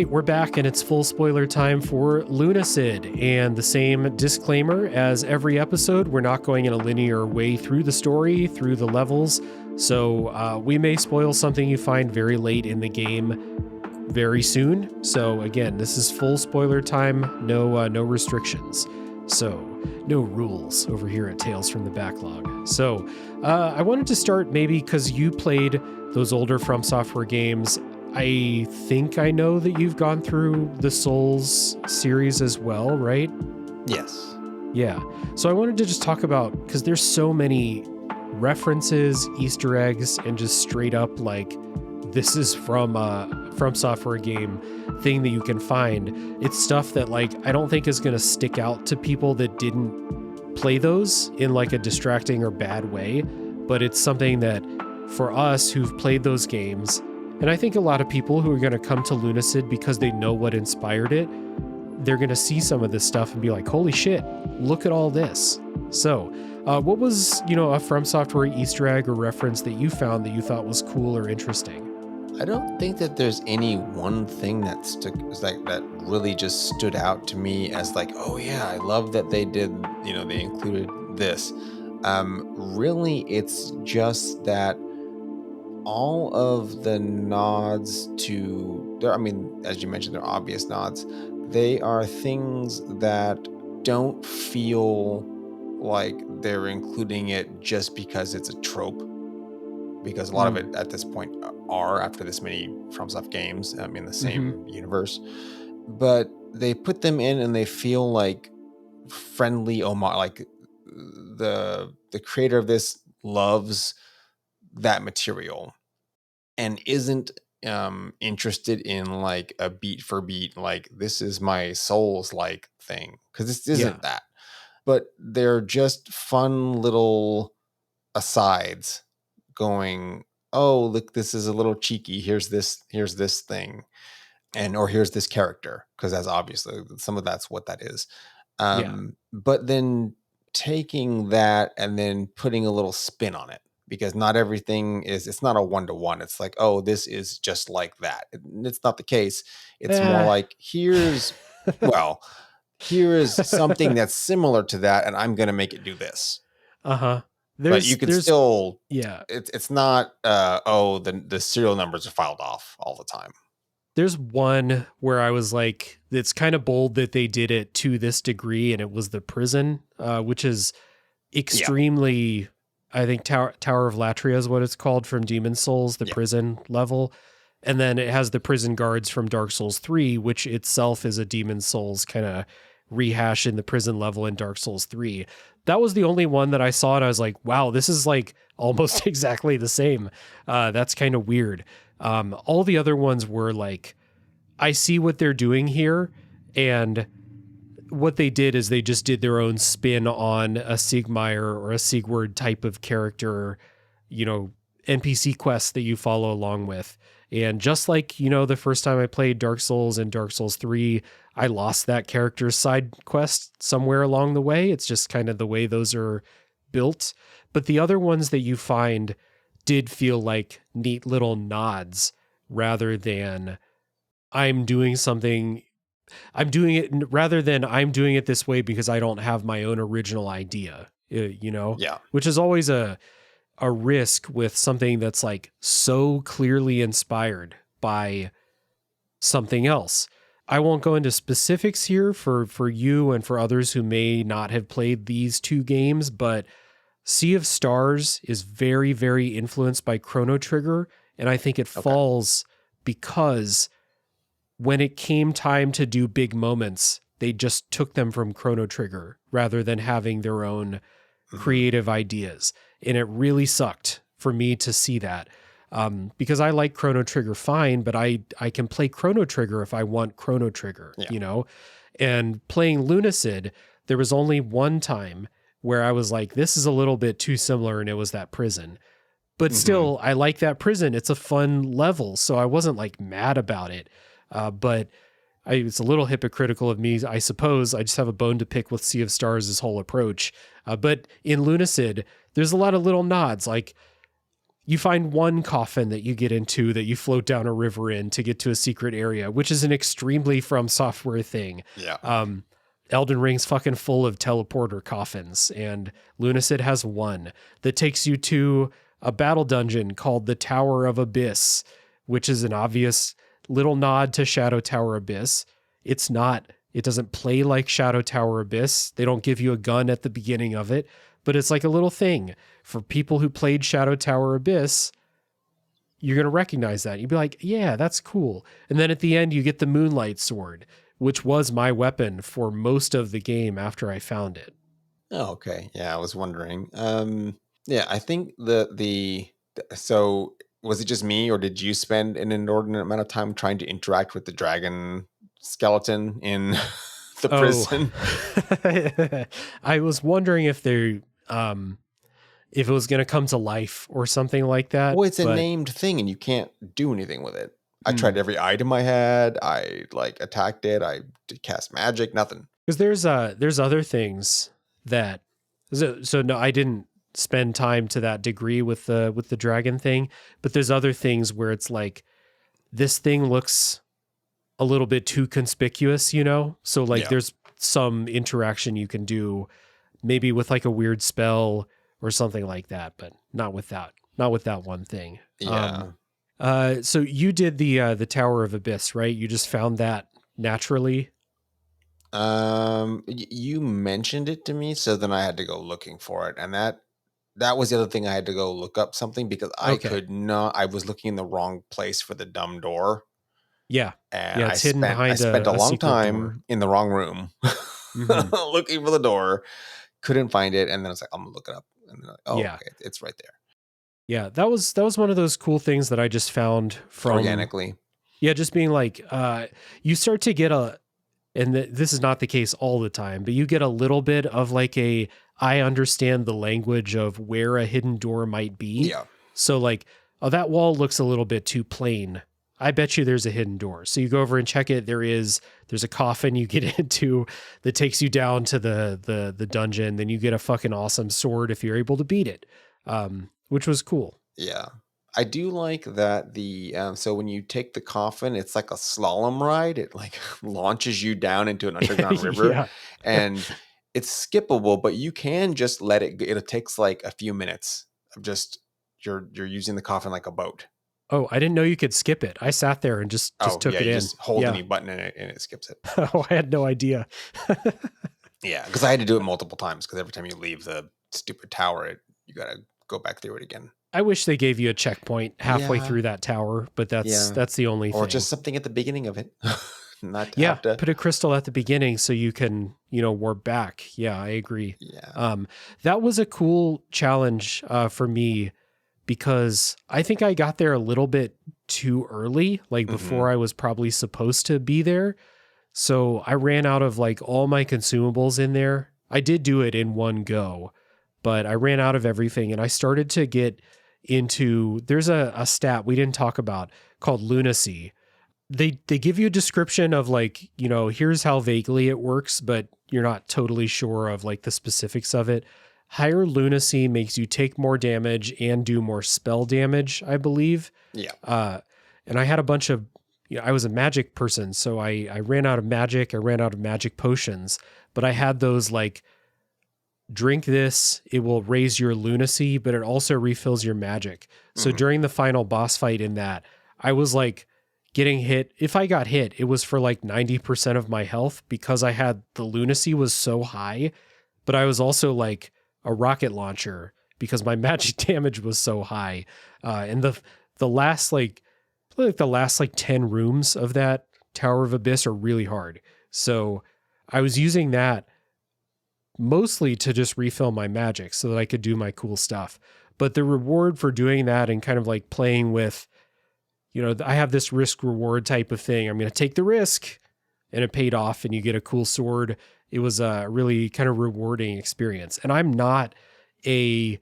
We're back and it's full spoiler time for Lunacid, and the same disclaimer as every episode, we're not going in a linear way through the story, through the levels, so we may spoil something you find very late in the game very soon. So again, this is full spoiler time, no restrictions, so no rules over here at Tales from the Backlog. So I wanted to start maybe because you played those older FromSoftware games. I think I know that you've gone through the Souls series as well, right? Yes. Yeah. So I wanted to just talk about, because there's so many references, Easter eggs, and just straight up like, this is from a FromSoftware game thing that you can find. It's stuff that like, I don't think is going to stick out to people that didn't play those in like a distracting or bad way, but it's something that for us who've played those games, and I think a lot of people who are going to come to Lunacid because they know what inspired it, they're going to see some of this stuff and be like, holy shit, look at all this. So what was, a FromSoftware Easter egg or reference that you found that you thought was cool or interesting? I don't think that there's any one thing that that really just stood out to me as like, oh yeah, I love that they did, they included this. Really, it's just that all of the nods to there, as you mentioned, they're obvious nods. They are things that don't feel like they're including it just because it's a trope, because a lot of it at this point are, after this many FromSoft games in the same universe, but they put them in and they feel like friendly homage, like the creator of this loves that material and isn't interested in like a beat for beat, like this is my Souls like thing, because this isn't that, but they're just fun little asides going, oh look, this is a little cheeky, here's this thing, or here's this character, because that's obviously some of that's what that is. But then taking that and then putting a little spin on it, because not everything it's not a one-to-one. It's like, oh, this is just like that. It's not the case. It's more like, here's something that's similar to that, and I'm going to make it do this. But you can still, it's not, the serial numbers are filed off all the time. There's one where I was like, it's kind of bold that they did it to this degree, and it was the prison, which is extremely, I think Tower of Latria is what it's called from Demon's Souls, the prison level. And then it has the prison guards from Dark Souls 3, which itself is a Demon Souls kind of rehash in the prison level in Dark Souls 3. That was the only one that I saw and I was like, wow, this is like almost exactly the same. That's kind of weird. All the other ones were like, I see what they're doing here, and what they did is they just did their own spin on a Siegmeyer or a Siegward type of character, you know, NPC quest that you follow along with. And just like, you know, the first time I played Dark Souls and Dark Souls 3, I lost that character's side quest somewhere along the way. It's just kind of the way those are built. But the other ones that you find did feel like neat little nods rather than I'm doing something. I'm doing it rather than I'm doing it this way because I don't have my own original idea, you know? Yeah. Which is always a risk with something that's like so clearly inspired by something else. I won't go into specifics here for you and for others who may not have played these two games, but Sea of Stars is very, very influenced by Chrono Trigger, and I think it falls because when it came time to do big moments, they just took them from Chrono Trigger rather than having their own creative ideas. And it really sucked for me to see that because I like Chrono Trigger fine, but I can play Chrono Trigger if I want Chrono Trigger, you know? And playing Lunacid, there was only one time where I was like, this is a little bit too similar, and it was that prison. But still, I like that prison. It's a fun level, so I wasn't like mad about it. But it's a little hypocritical of me, I suppose. I just have a bone to pick with Sea of Stars' whole approach. But in Lunacid, there's a lot of little nods. Like you find one coffin that you get into that you float down a river in to get to a secret area, which is an extremely FromSoftware thing. Yeah. Elden Ring's fucking full of teleporter coffins, and Lunacid has one that takes you to a battle dungeon called the Tower of Abyss, which is an obvious little nod to Shadow Tower Abyss. It doesn't play like Shadow Tower Abyss. They don't give you a gun at the beginning of it, but it's like a little thing. For people who played Shadow Tower Abyss, you're going to recognize that. You'd be like, yeah, that's cool. And then at the end, you get the Moonlight Sword, which was my weapon for most of the game after I found it. Oh, okay. Yeah, I was wondering. Yeah, I think so was it just me, or did you spend an inordinate amount of time trying to interact with the dragon skeleton in the prison? I was wondering if they if it was going to come to life or something like that. Well, it's a named thing and you can't do anything with it. I tried every item I had. I like attacked it. I did cast magic, nothing. Because there's other things that so no, I didn't spend time to that degree with the dragon thing, but there's other things where it's like this thing looks a little bit too conspicuous, you know? So like there's some interaction you can do maybe with like a weird spell or something like that, but not with that one thing. Yeah. So you did the Tower of Abyss, right? You just found that naturally. You mentioned it to me, so then I had to go looking for it, and that was the other thing. I had to go look up something because I could not. I was looking in the wrong place for the dumb door. Yeah, and it's hidden behind I spent a long time door in the wrong room looking for the door. Couldn't find it, and then I was like, I'm gonna look it up, and then like, okay, it's right there. Yeah, that was one of those cool things that I just found from organically. Yeah, just being like, you start to get this is not the case all the time, but you get a little bit of like I understand the language of where a hidden door might be. Yeah. So like, oh, that wall looks a little bit too plain. I bet you there's a hidden door. So you go over and check it. There's a coffin you get into that takes you down to the dungeon. Then you get a fucking awesome sword if you're able to beat it, which was cool. Yeah. I do like that so when you take the coffin, it's like a slalom ride. It like launches you down into an underground river and it's skippable, but you can just let it go. It takes like a few minutes of just, you're using the coffin like a boat. Oh, I didn't know you could skip it. I sat there and just took it in. Just hold any button in it and it skips it. Oh, I had no idea. Yeah, because I had to do it multiple times because every time you leave the stupid tower, you got to go back through it again. I wish they gave you a checkpoint halfway Yeah, through that tower, but that's yeah. the only Or thing. just something at the beginning of it. Not to Yeah, have to. put a crystal at the beginning so you can, warp back. Yeah, I agree. Yeah. That was a cool challenge for me because I think I got there a little bit too early, like Hmm. before I was probably supposed to be there. So I ran out of like all my consumables in there. I did do it in one go, but I ran out of everything and I started to get into there's a stat we didn't talk about called Lunacid. They give you a description of like, here's how vaguely it works, but you're not totally sure of like the specifics of it. Higher lunacy makes you take more damage and do more spell damage, I believe. Yeah. Uh, and I had a bunch of, I was a magic person, so I ran out of magic. I ran out of magic potions, but I had those like, drink this, it will raise your lunacy, but it also refills your magic. So Hmm. during the final boss fight in that, I was like getting hit. If I got hit, it was for like 90% of my health because I had the lunacy was so high, but I was also like a rocket launcher because my magic damage was so high. And the last the last like 10 rooms of that Tower of Abyss are really hard. So I was using that mostly to just refill my magic so that I could do my cool stuff. But the reward for doing that and kind of like playing with, I have this risk reward type of thing. I'm going to take the risk and it paid off and you get a cool sword. It was a really kind of rewarding experience. And I'm not a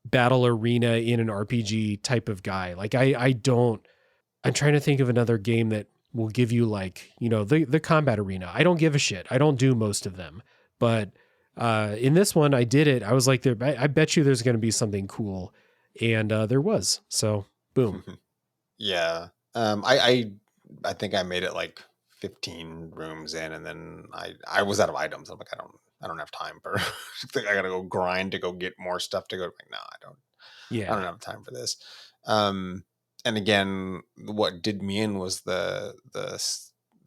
battle arena in an RPG type of guy. Like I don't, I'm trying to think of another game that will give you like, the combat arena. I don't give a shit. I don't do most of them, but in this one, I did it. I was like, I bet you there's going to be something cool, and there was. So, boom. Yeah. I think I made it like 15 rooms in, and then I was out of items. I'm like, I don't have time for. I gotta go grind to go get more stuff to go. Like, no, I Yeah. don't have time for this. Um, and again, what did me in was the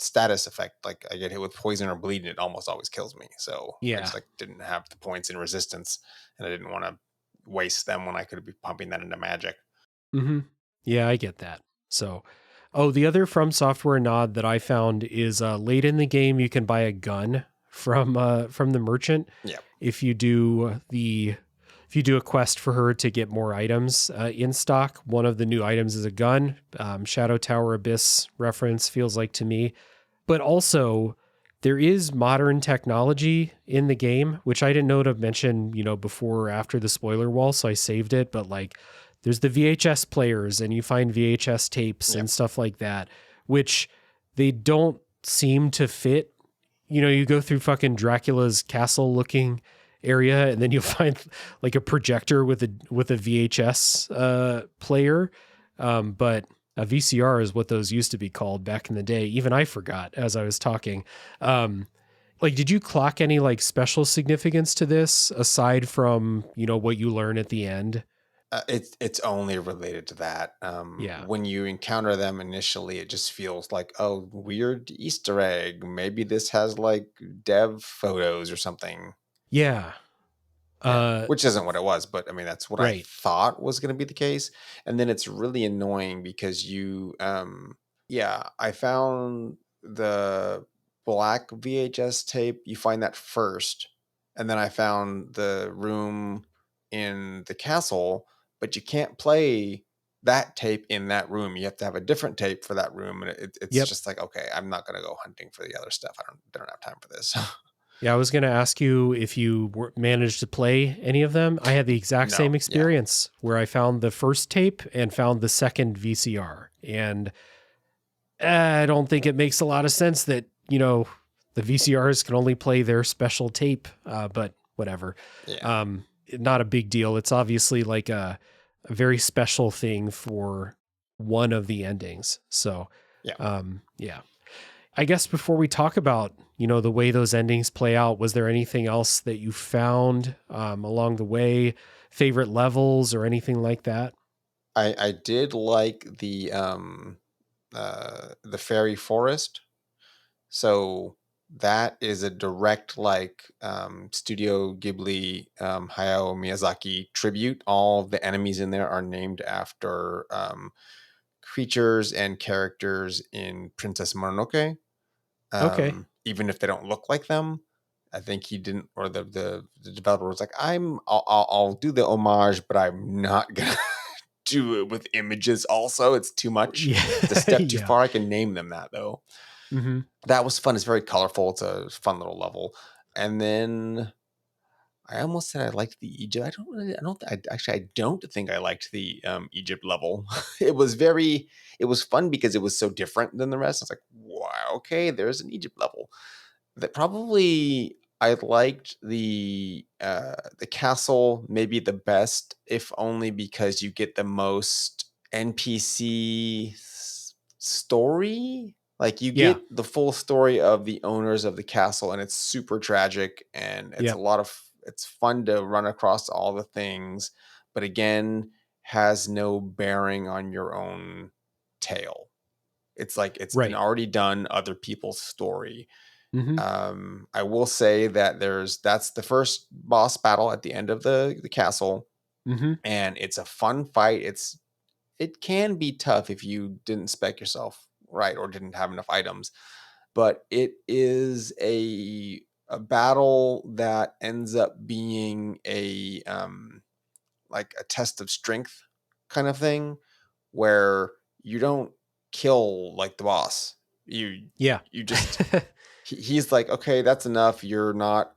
status effect. Like I get hit with poison or bleed, and it almost always kills me. So I Yeah. just like didn't have the points in resistance, and I didn't want to waste them when I could be pumping that into magic. Mm-hmm. Yeah, I get that. So, oh, the other From Software nod that I found is late in the game you can buy a gun from the merchant Yeah. if you do a quest for her to get more items in stock. One of the new items is a gun. Shadow Tower Abyss reference feels like to me. But also, there is modern technology in the game, which I didn't know to mention, before or after the spoiler wall, so I saved it. But like, there's the VHS players, and you find VHS tapes Yeah. and stuff like that, which they don't seem to fit. You go through fucking Dracula's castle looking area, and then you'll find like a projector with a VHS player, but a VCR is what those used to be called back in the day. Even I forgot as I was talking. Like, did you clock any like special significance to this aside from what you learn at the end? It's only related to that. Yeah, When you encounter them initially, it just feels like, oh, weird Easter egg. Maybe this has like dev photos or something. yeah, Yeah, uh, which isn't what it was, but I mean that's what I right. thought was going to be the case. And then it's really annoying because yeah, I found the black VHS tape. You find that first, and then I found the room in the castle, but you can't play that tape in that room. You have to have a different tape for that room, and it's Yep. just like, okay, I'm not going to go hunting for the other stuff. I don't have time for this. Yeah, I was going to ask you if you managed to play any of them. I had the exact No, same yeah. experience where I found the first tape and found the second VCR. And I don't think it makes a lot of sense that, the VCRs can only play their special tape, but whatever. Yeah. Not a big deal. It's obviously like a very special thing for one of the endings. So, Yeah. yeah. I guess before we talk about, the way those endings play out, was there anything else that you found along the way, favorite levels or anything like that? I did like the fairy forest. So That is a direct Studio Ghibli Hayao Miyazaki tribute. All of the enemies in there are named after creatures and characters in Princess Mononoke, Okay. even if they don't look like them. I think he didn't, or the developer was like, I'll do the homage, but I'm not gonna do it with images. Also, it's too much. Yeah. It's a step too Yeah. far. I can name them that though. Hmm. That was fun. It's very colorful. It's a fun little level. And then I almost said I liked the Egypt. I don't really. I don't. I don't think I liked the Egypt level. it was very. It was fun because it was so different than the rest. I was like, wow, okay, there's an Egypt level. That probably I liked the castle maybe the best, if only because you get the most NPC story. Like you Yeah. get the full story of the owners of the castle, and it's super tragic, and it's a Yep. lot of it's fun to run across all the things, but again, has no bearing on your own tale. It's like it's an Right. already done other people's story. Hmm. I will say that that's the first boss battle at the end of the castle, Hmm. and it's a fun fight. It can be tough if you didn't spec yourself right or didn't have enough items, but it is a battle that ends up being a like a test of strength kind of thing, where you don't kill like the boss. Yeah. You just he's like, okay, that's enough. You're not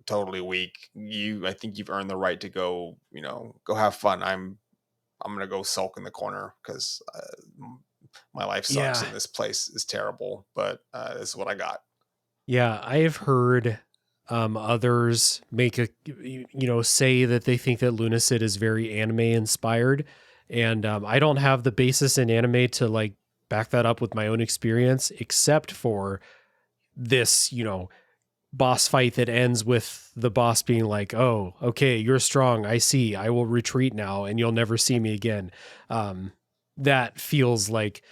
totally weak. I think you've earned the right to go. Go have fun. I'm gonna go sulk in the corner because my life sucks Yeah. and this place is terrible. But this is what I got. Yeah. I have heard others make say that they think that Lunacid is very anime inspired. And I don't have the basis in anime to like back that up with my own experience, except for this, boss fight that ends with the boss being like, "Oh, okay, you're strong. I see. I will retreat now, and you'll never see me again." Um, that feels like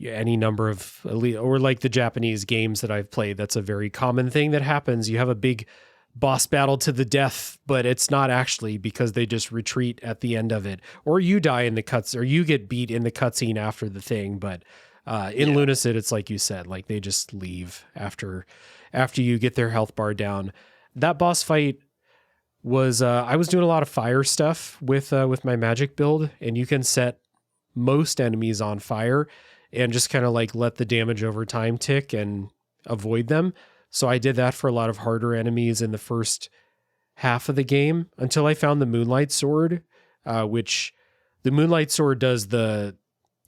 any number of or like the Japanese games that I've played. That's a very common thing that happens. You have a big boss battle to the death, but it's not actually because they just retreat at the end of it, or you die in the cuts, or you get beat in the cutscene after the thing. But in Yeah, Lunacid, it's like you said, like they just leave after you get their health bar down. That boss fight was I was doing a lot of fire stuff with my magic build, and you can set most enemies on fire and just kind of like let the damage over time tick and avoid them. So I did that for a lot of harder enemies in the first half of the game until I found the Moonlight Sword, which the Moonlight Sword does the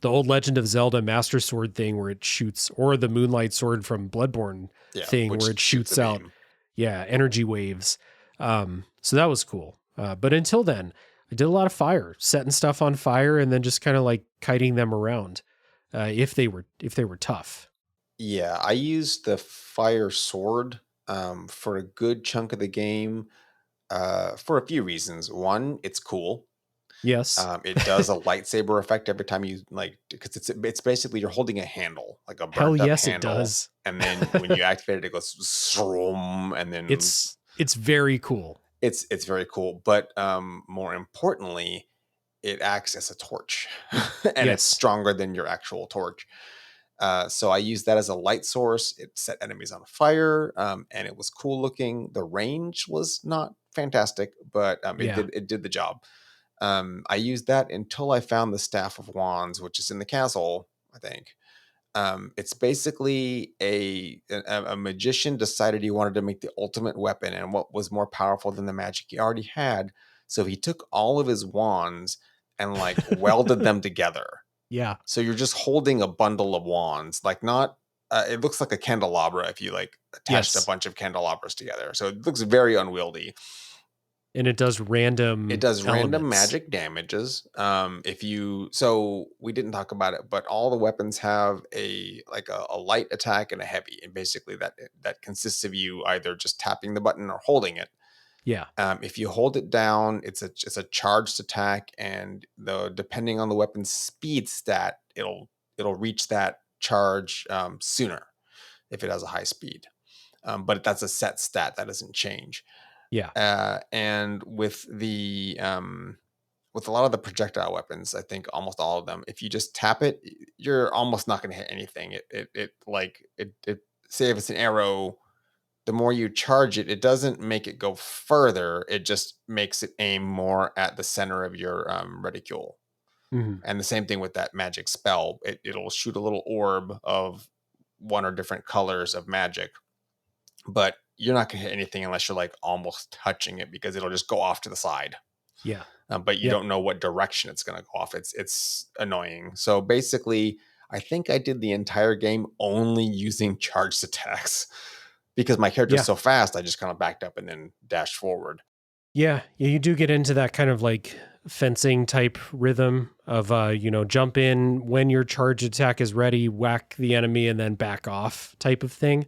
old Legend of Zelda Master Sword thing where it shoots, or the Moonlight Sword from Bloodborne yeah, thing where which it shoots a shoots out, beam. yeah, energy waves. So that was cool. But until then, I did a lot of fire, setting stuff on fire, and then just kind of like kiting them around if they were tough. Yeah, I used the fire sword for a good chunk of the game for a few reasons. One, it's cool. Yes, It does a lightsaber effect every time you because it's basically you're holding a handle, like a hell burnt up yes, it handle, does. and then when you activate it, it goes shroom, and then It's very cool. it's very cool. But more importantly, it acts as a torch, and it's Yes, stronger than your actual torch. So I used that as a light source. It set enemies on fire, and it was cool looking. The range was not fantastic, but yeah, it did the job. I used that until I found the Staff of Wands, which is in the castle, I think. It's basically a magician decided he wanted to make the ultimate weapon, and what was more powerful than the magic he already had. So he took all of his wands and like welded them together. yeah, So you're just holding a bundle of wands, like not. It looks like a candelabra if you like attached a yes, bunch of candelabras together. So it looks very unwieldy. and it does It random does random elements. magic damages. If you so we didn't talk about it, but all the weapons have a light attack and a heavy, and basically that consists of you either just tapping the button or holding it. Yeah, If you hold it down, it's a charged attack, and depending on the weapon's speed stat, it'll reach that charge sooner if it has a high speed. but that's a set stat that doesn't change. Yeah. And with with a lot of the projectile weapons, I think almost all of them, if you just tap it, you're almost not going to hit anything. It say if it's an arrow, the more you charge it, it doesn't make it go further. It just makes it aim more at the center of your reticule. Mhm. And the same thing with that magic spell. It'll shoot a little orb of one or different colors of magic, but you're not going to hit anything unless you're like almost touching it, because it'll just go off to the side. Yeah. But you Yep. don't know what direction it's going to go off. It's annoying. So basically, I think I did the entire game only using charged attacks, because my character Yeah. is so fast. I just kind of backed up and then dashed forward. Yeah, you do get into that kind of like fencing type rhythm of, jump in when your charge attack is ready, whack the enemy, and then back off type of thing.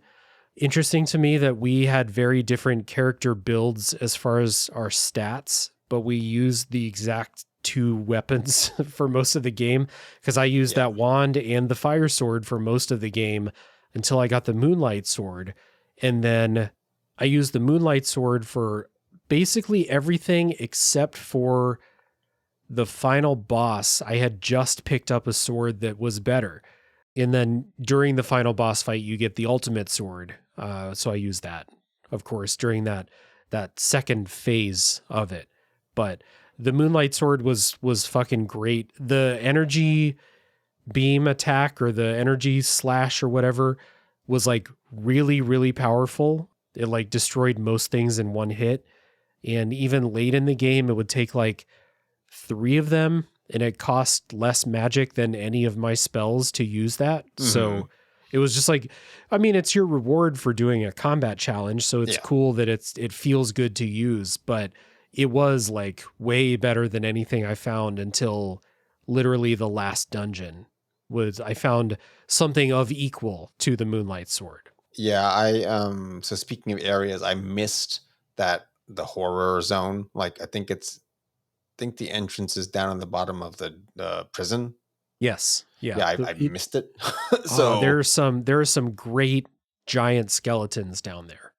Interesting to me that we had very different character builds as far as our stats, but we used the exact two weapons for most of the game, because I used that wand and the fire sword for most of the game until I got the moonlight sword. And then I used the moonlight sword for basically everything except for the final boss. I had just picked up a sword that was better. And then during the final boss fight, you get the ultimate sword. So I used that, of course, during that second phase of it. But the moonlight sword was fucking great. The energy beam attack, or the energy slash or whatever, was like really, really powerful. It like destroyed most things in one hit. And even late in the game, it would take like 3 of them, and it cost less magic than any of my spells to use that. Mm-hmm. So it was just like, I mean, it's your reward for doing a combat challenge. So it's cool that it feels good to use, but it was like way better than anything I found until literally the last dungeon. I found something of equal to the moonlight sword. Yeah, so speaking of areas, I missed the horror zone. Like I think the entrance is down on the bottom of the prison. Yes. Yeah. Yeah, I missed it. So there are some great giant skeletons down there.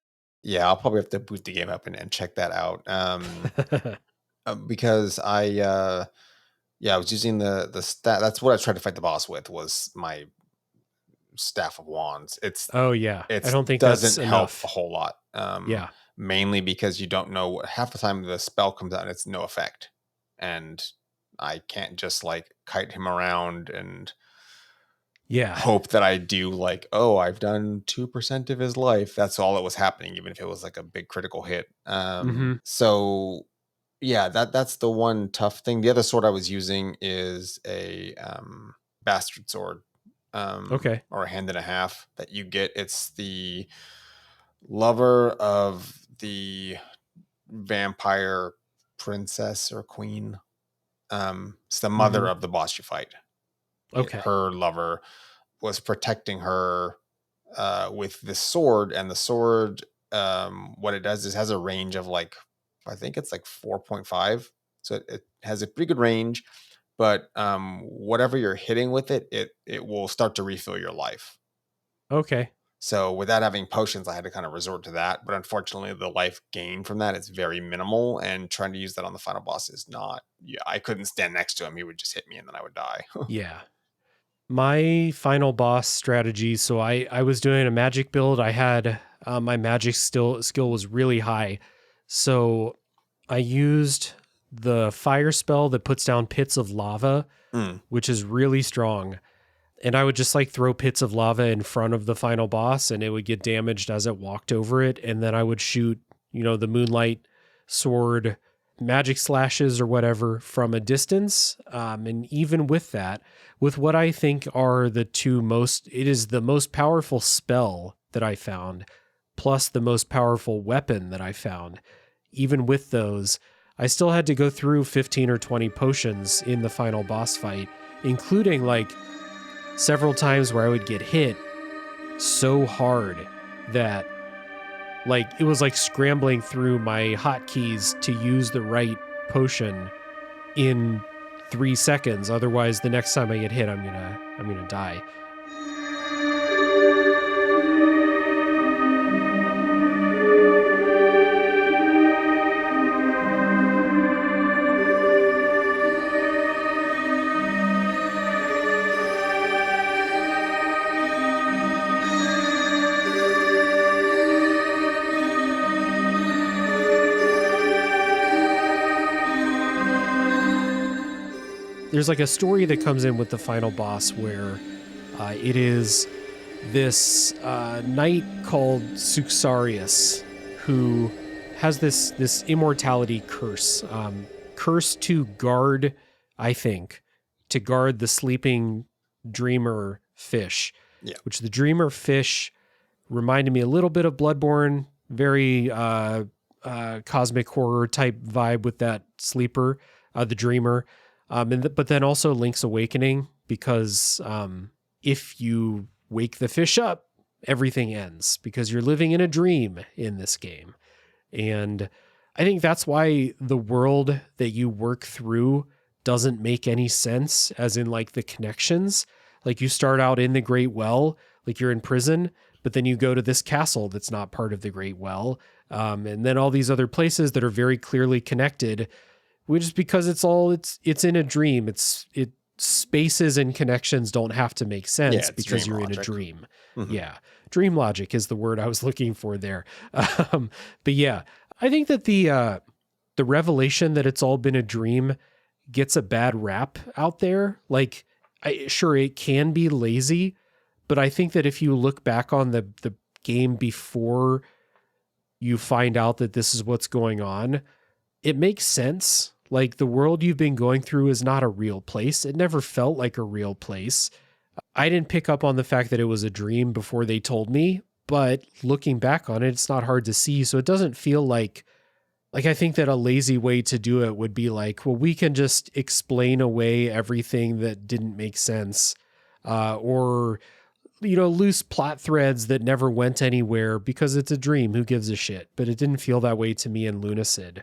Yeah, I'll probably have to boot the game up and check that out. Because I was using the stat. That's what I tried to fight the boss with, was my staff of wands. I It don't think doesn't that's help enough. a whole lot. Yeah. Mainly because you don't know what, half the time the spell comes out and it's no effect, and I can't just like kite him around and hope that I do like, oh, I've done 2% of his life. That's all that was happening, even if it was like a big critical hit. So yeah, that's the one tough thing. The other sword I was using is a bastard sword, or a hand and a half that you get. It's the lover of the vampire princess or queen. It's the mother of the boss you fight. Her lover was protecting her with this sword, and the sword, what it does is has a range of like, I think it's like 4.5. So it has a pretty good range, but whatever you're hitting with it will start to refill your life. Okay. So without having potions, I had to kind of resort to that. But unfortunately, the life gain from that is very minimal, and trying to use that on the final boss is not. Yeah, I couldn't stand next to him. He would just hit me and then I would die. Yeah. My final boss strategy. So I was doing a magic build. I had my magic skill was really high. So I used the fire spell that puts down pits of lava, which is really strong. And I would just like throw pits of lava in front of the final boss, and it would get damaged as it walked over it. And then I would shoot, the moonlight sword magic slashes or whatever from a distance. And even with that, with what I think are it is the most powerful spell that I found, plus the most powerful weapon that I found. Even with those, I still had to go through 15 or 20 potions in the final boss fight, including like several times where I would get hit so hard that like it was like scrambling through my hotkeys to use the right potion in 3 seconds. Otherwise, the next time I get hit, I'm gonna die. there's like a story that comes in with the final boss where it is this knight called Suxarius who has this immortality curse, curse to guard, I think, to guard the sleeping dreamer fish, which the dreamer fish reminded me a little bit of Bloodborne, very cosmic horror type vibe with that sleeper, the dreamer, but then also Link's Awakening, because if you wake the fish up, everything ends because you're living in a dream in this game. And I think that's why the world that you work through doesn't make any sense, as in like the connections. Like you start out in the Great Well, like you're in prison, but then you go to this castle that's not part of the Great Well. And then all these other places that are very clearly connected, which is because it's in a dream. Spaces and connections don't have to make sense because you're in a dream. Mm-hmm. Yeah. Dream logic is the word I was looking for there. But yeah, I think that the revelation that it's all been a dream gets a bad rap out there. Like, sure, it can be lazy, but I think that if you look back on the game before you find out that this is what's going on, it makes sense. Like, the world you've been going through is not a real place. It never felt like a real place. I didn't pick up on the fact that it was a dream before they told me, but looking back on it, it's not hard to see. So it doesn't feel like I think that a lazy way to do it would be like, well, we can just explain away everything that didn't make sense, or, loose plot threads that never went anywhere because it's a dream. Who gives a shit? But it didn't feel that way to me in Lunacid.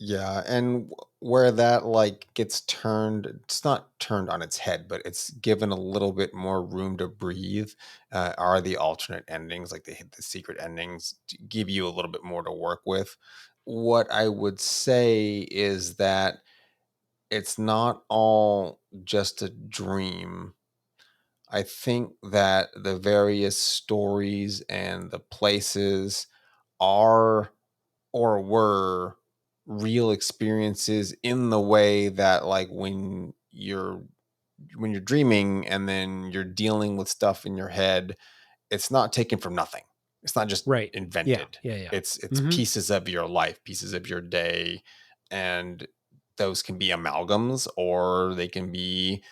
Yeah, and where that like gets turned, it's not turned on its head, but it's given a little bit more room to breathe, are the alternate endings, like the secret endings, to give you a little bit more to work with. What I would say is that it's not all just a dream. I think that the various stories and the places are or were real experiences, in the way that like when you're dreaming and then you're dealing with stuff in your head, it's not taken from nothing. It's not just invented. Yeah. It's Mm-hmm. pieces of your life, pieces of your day, and those can be amalgams, or they can be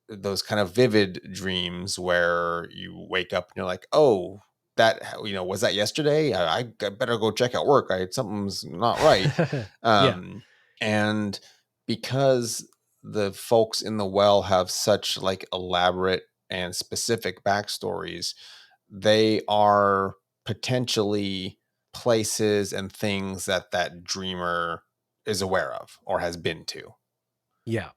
those kind of vivid dreams where you wake up and you're like, oh, that, was that yesterday? I better go check out work. Something's not right. And because the folks in the well have such like elaborate and specific backstories, they are potentially places and things that dreamer is aware of or has been to. Yeah.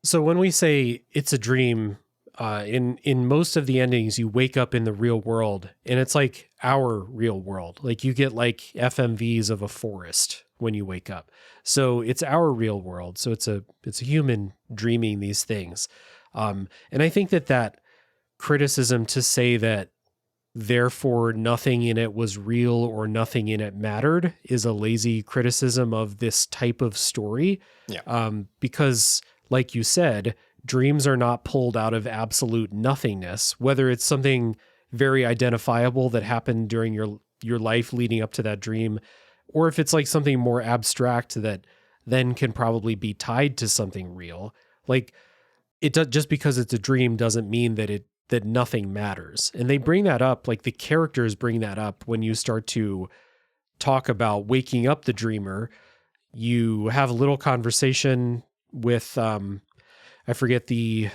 So when we say it's a dream, in most of the endings, you wake up in the real world, and it's like our real world. Like you get like FMVs of a forest when you wake up. So it's our real world. So it's a human dreaming these things. And I think that criticism to say that therefore nothing in it was real or nothing in it mattered is a lazy criticism of this type of story. Yeah. Because like you said, dreams are not pulled out of absolute nothingness, whether it's something very identifiable that happened during your life leading up to that dream, or if it's like something more abstract that then can probably be tied to something real. Like just because it's a dream doesn't mean that nothing matters. And they bring that up, like the characters bring that up when you start to talk about waking up the dreamer. You have a little conversation with, I forget the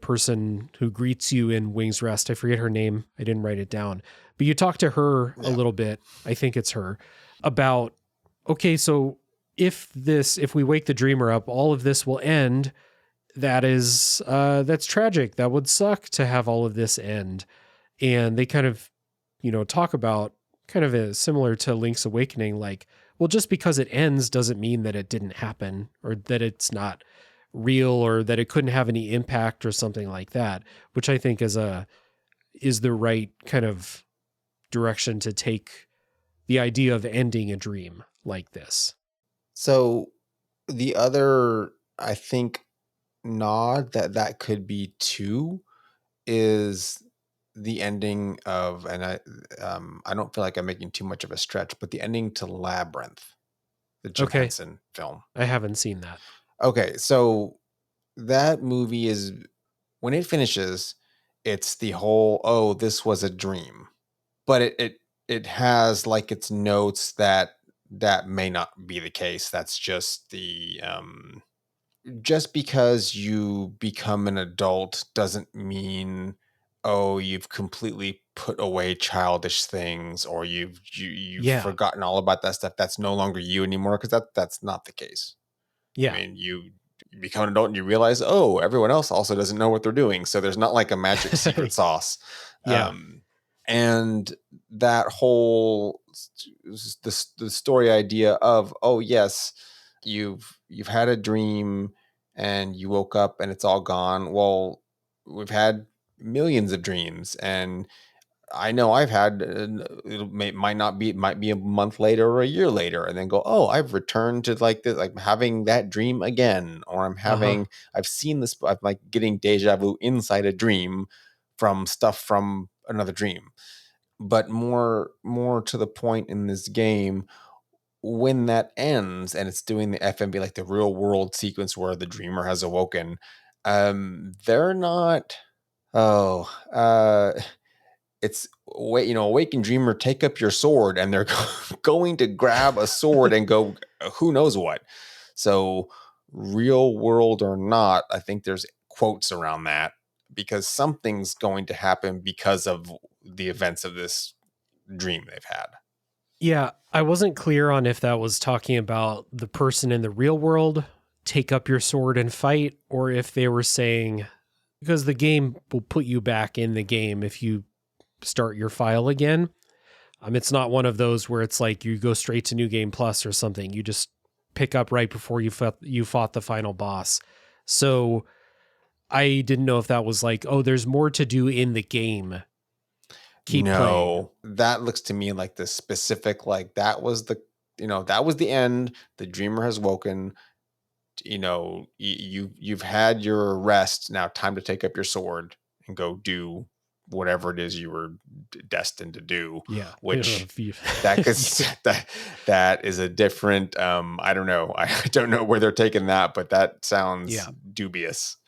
person who greets you in Wing's Rest. I forget her name. I didn't write it down, but you talk to her a little bit. I think it's her, about, okay, so if we wake the dreamer up, all of this will end. That's tragic. That would suck to have all of this end. And they kind of, talk about kind of similar to Link's Awakening, like, well, just because it ends doesn't mean that it didn't happen, or that it's not real, or that it couldn't have any impact or something like that, which I think is the right kind of direction to take the idea of ending a dream like this. So the other, I think, nod that could be too is the ending of, and I don't feel like I'm making too much of a stretch, but the ending to Labyrinth, the Jim Okay. Henson film. I haven't seen that. Okay, so that movie is, when it finishes, it's the whole, oh, this was a dream. But it has like its notes that may not be the case. That's just the just because you become an adult doesn't mean, oh, you've completely put away childish things, or you've Yeah. forgotten all about that stuff. That's no longer you anymore, because that's not the case. I Yeah. mean, you become an adult and you realize, oh, everyone else also doesn't know what they're doing. So there's not like a magic secret sauce. Yeah. And that whole the story idea of, oh yes, you've had a dream and you woke up and it's all gone. Well, we've had millions of dreams, and I know I've had, might be a month later or a year later, and then go, oh, I've returned to like this, like having that dream again, or Uh-huh. I've seen this, I'm like getting deja vu inside a dream from stuff from another dream. But more to the point in this game, when that ends and it's doing the FMB, like the real world sequence where the dreamer has awoken, they're not, oh, it's wait, awakened dreamer, take up your sword, and they're going to grab a sword and go who knows what. So real world or not, I think there's quotes around that, because something's going to happen because of the events of this dream they've had. Yeah, I wasn't clear on if that was talking about the person in the real world, take up your sword and fight, or if they were saying, because the game will put you back in the game if you start your file again. It's not one of those where it's like you go straight to New Game Plus or something. You just pick up right before you fought the final boss. So I didn't know if that was like, oh, there's more to do in the game. Keep playing. No, that looks to me like the specific, like that was the, that was the end. The dreamer has woken. You've had your rest. Now time to take up your sword and go do whatever it is you were destined to do. Yeah. Which that could that is a different, I don't know. I don't know where they're taking that, but that sounds dubious.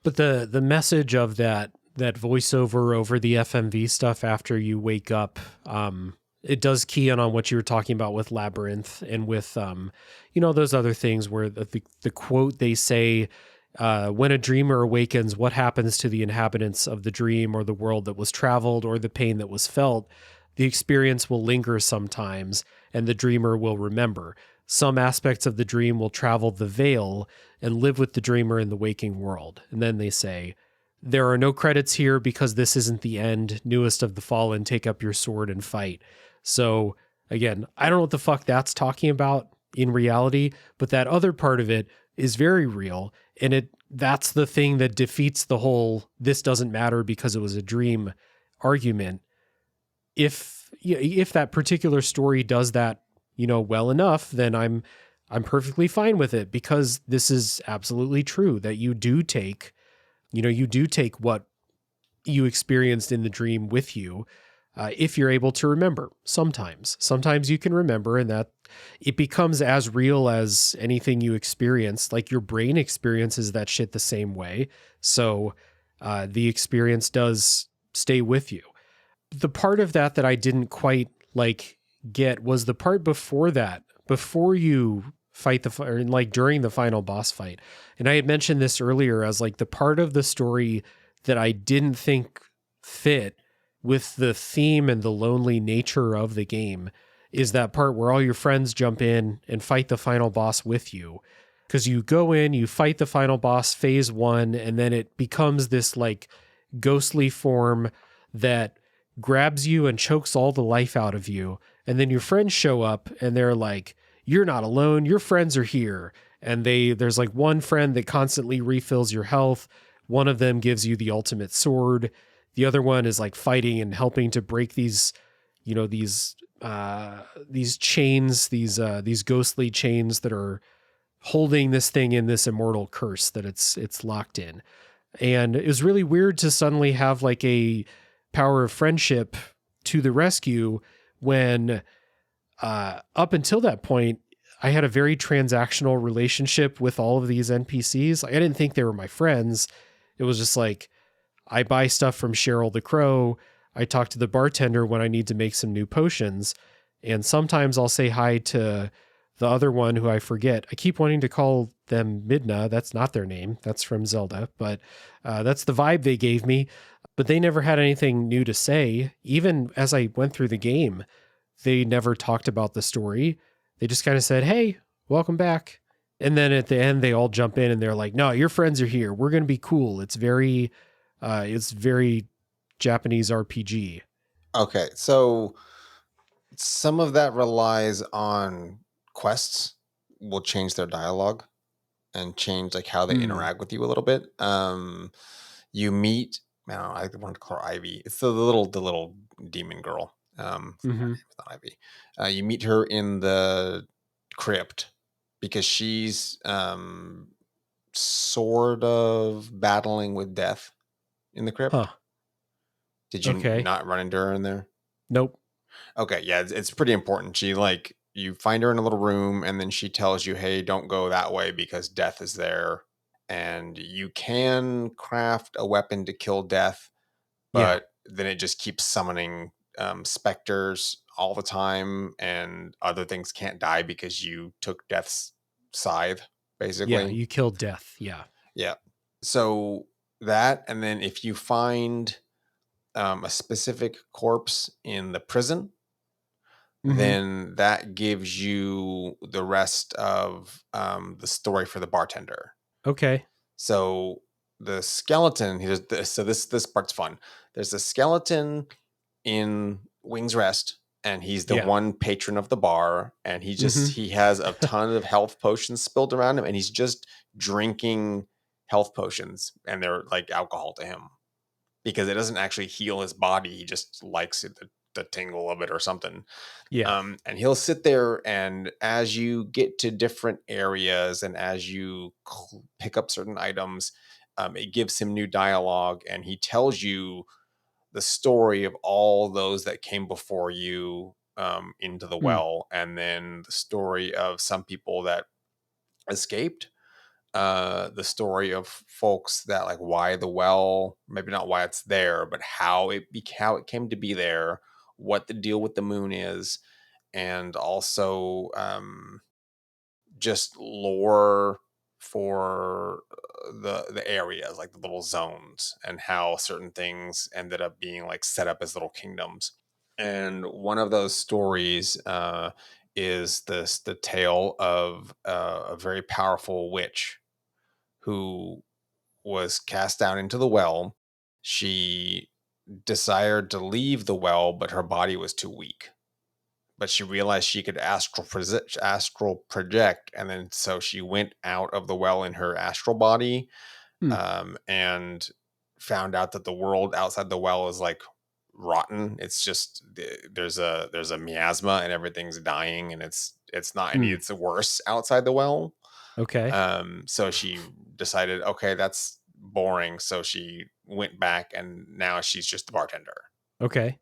But the message of that voiceover over the FMV stuff after you wake up, it does key in on what you were talking about with Labyrinth and with, those other things where the quote they say, when a dreamer awakens, what happens to the inhabitants of the dream or the world that was traveled or the pain that was felt? The experience will linger sometimes, and the dreamer will remember. Some aspects of the dream will travel the veil and live with the dreamer in the waking world. And then they say, there are no credits here because this isn't the end. Newest of the fallen, take up your sword and fight. So again, I don't know what the fuck that's talking about in reality, but that other part of it is very real. And that's the thing that defeats the whole, this doesn't matter because it was a dream argument. If that particular story does that, well enough, then I'm perfectly fine with it, because this is absolutely true that you do take what you experienced in the dream with you, if you're able to remember. Sometimes you can remember, and that it becomes as real as anything you experience. Like your brain experiences that shit the same way. So the experience does stay with you. The part of that I didn't quite get was the part before that, before you fight or like during the final boss fight. And I had mentioned this earlier as like the part of the story that I didn't think fit with the theme and the lonely nature of the game is that part where all your friends jump in and fight the final boss with you. Because you go in, you fight the final boss, phase 1, and then it becomes this like ghostly form that grabs you and chokes all the life out of you. And then your friends show up and they're like, you're not alone, your friends are here. And there's like one friend that constantly refills your health. One of them gives you the ultimate sword. The other one is like fighting and helping to break these chains, these ghostly chains that are holding this thing in this immortal curse that it's locked in. And it was really weird to suddenly have like a power of friendship to the rescue when up until that point, I had a very transactional relationship with all of these NPCs. Like, I didn't think they were my friends. It was just like, I buy stuff from Cheryl the Crow. I talk to the bartender when I need to make some new potions. And sometimes I'll say hi to the other one who I forget. I keep wanting to call them Midna. That's not their name. That's from Zelda. But that's the vibe they gave me. But they never had anything new to say. Even as I went through the game, they never talked about the story. They just kind of said, hey, welcome back. And then at the end, they all jump in and they're like, no, your friends are here. We're going to be cool. It's very Japanese RPG. Okay, so some of that relies on quests will change their dialogue and change like how they interact with you a little bit. You meet, I want to call her Ivy. It's the little demon girl. Her name is not Ivy. You meet her in the crypt because she's sort of battling with death in the crypt. Huh. Did you not run into her in there? Nope. Okay, yeah, it's pretty important. She like you find her in a little room and then she tells you, "Hey, don't go that way because death is there." And you can craft a weapon to kill death, but then it just keeps summoning specters all the time, and other things can't die because you took death's scythe, basically. Yeah, you killed death. Yeah. Yeah. So that, and then if you find a specific corpse in the prison, then that gives you the rest of the story for the bartender. Okay. So the skeleton, this part's fun. There's a skeleton in Wing's Rest, and he's the one patron of the bar, and he has a ton of health potions spilled around him, and he's just drinking health potions, and they're like alcohol to him because it doesn't actually heal his body. He just likes it, the tingle of it or something. Yeah. And he'll sit there, and as you get to different areas and as you pick up certain items, it gives him new dialogue, and he tells you the story of all those that came before you into the well, and then the story of some people that escaped, the story of folks that like why the well, maybe not why it's there, but how it came to be there, what the deal with the moon is, and also just lore for the areas, like the little zones, and how certain things ended up being like set up as little kingdoms. And one of those stories is the tale of a very powerful witch who was cast down into the well. She desired to leave the well, but her body was too weak. But she realized she could astral project, and then so she went out of the well in her astral body, and found out that the world outside the well is like rotten. It's just there's a miasma and everything's dying, and it's not any. It's worse outside the well. Okay. So she decided, okay, that's boring. So she went back, and now she's just the bartender. Okay.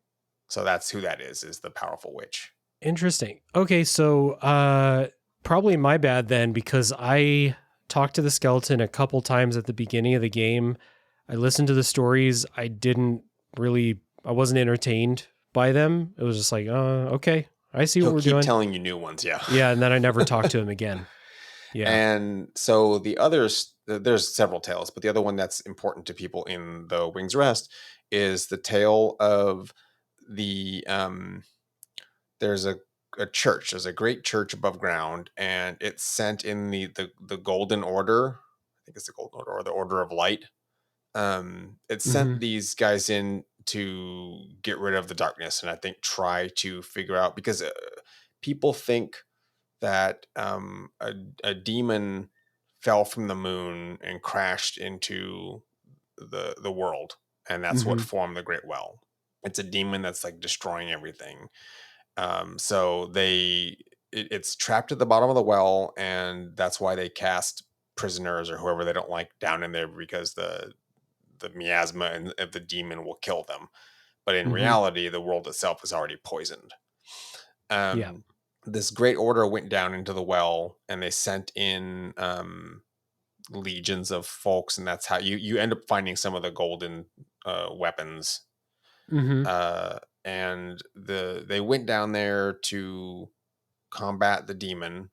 So that's who that is the powerful witch. Interesting. Okay, so probably my bad then, because I talked to the skeleton a couple times at the beginning of the game. I listened to the stories. I wasn't entertained by them. It was just like, okay, I see what we're doing. He'll keep telling you new ones, yeah. Yeah, and then I never talked to him again. Yeah. And so the others, there's several tales, but the other one that's important to people in the Wing's Rest is the tale of the there's a church. There's a great church above ground, and it's sent in the Golden Order. I think it's the Golden Order or the Order of Light. It sent these guys in to get rid of the darkness, and I think try to figure out, because people think that a demon fell from the moon and crashed into the world, and that's what formed the Great Well. It's a demon that's like destroying everything. So they it's trapped at the bottom of the well, and that's why they cast prisoners or whoever they don't like down in there, because the miasma and of the demon will kill them. But in Mm-hmm. reality, the world itself is already poisoned. Yeah. This great order went down into the well, and they sent in legions of folks, and that's how you end up finding some of the golden weapons. Mm-hmm. And they went down there to combat the demon,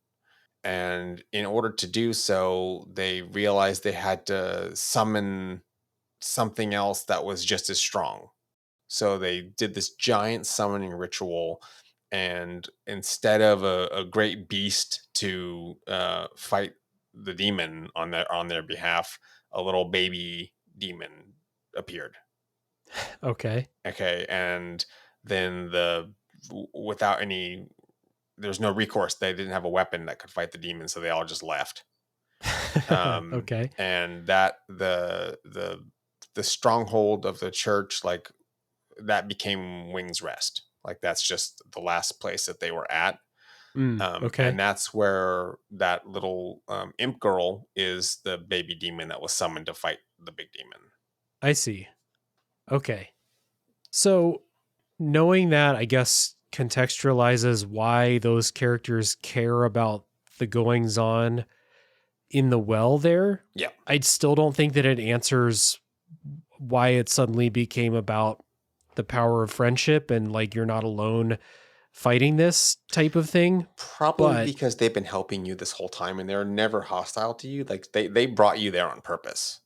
and in order to do so, they realized they had to summon something else that was just as strong. So they did this giant summoning ritual, and instead of a great beast to fight the demon on their behalf, a little baby demon appeared. Okay. Okay, and then without any, there's no recourse. They didn't have a weapon that could fight the demon, so they all just left. Okay. And that the stronghold of the church, like, that became Wing's Rest. Like, that's just the last place that they were at. And Okay. that's where that little imp girl is, the baby demon that was summoned to fight the big demon. I see. Okay. So knowing that, I guess, contextualizes why those characters care about the goings on in the well there. Yeah. I still don't think that it answers why it suddenly became about the power of friendship and like you're not alone fighting this type of thing. Probably But because they've been helping you this whole time, and they're never hostile to you. Like, they brought you there on purpose.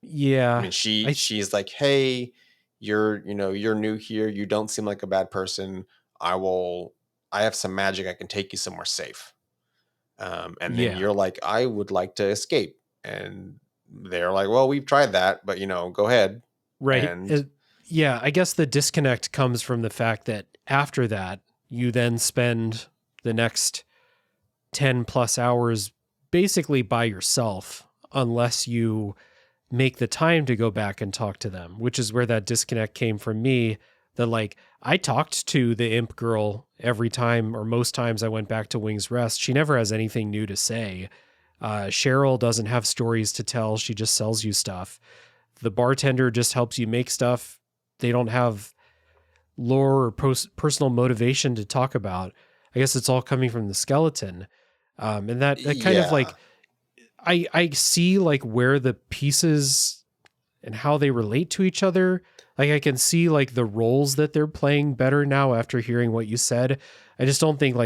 I yeah, mean, I she's like, "Hey, you're new here. You don't seem like a bad person. I will. I have some magic. I can take you somewhere safe." And then yeah, you're like, "I would like to escape," and they're like, "Well, we've tried that, but go ahead." right. And Yeah, I guess the disconnect comes from the fact that after that, you then spend the next 10 plus hours basically by yourself unless you make the time to go back and talk to them, which is where that disconnect came from me. That like I talked to the imp girl every time or most times I went back to Wing's Rest. She never has anything new to say. Cheryl doesn't have stories to tell. She just sells you stuff. The bartender just helps you make stuff. They don't have lore or personal motivation to talk about. I guess it's all coming from the skeleton. And that kind of like yeah, I see like where the pieces and how they relate to each other. Like I can see like the roles that they're playing better now after hearing what you said. I just don't think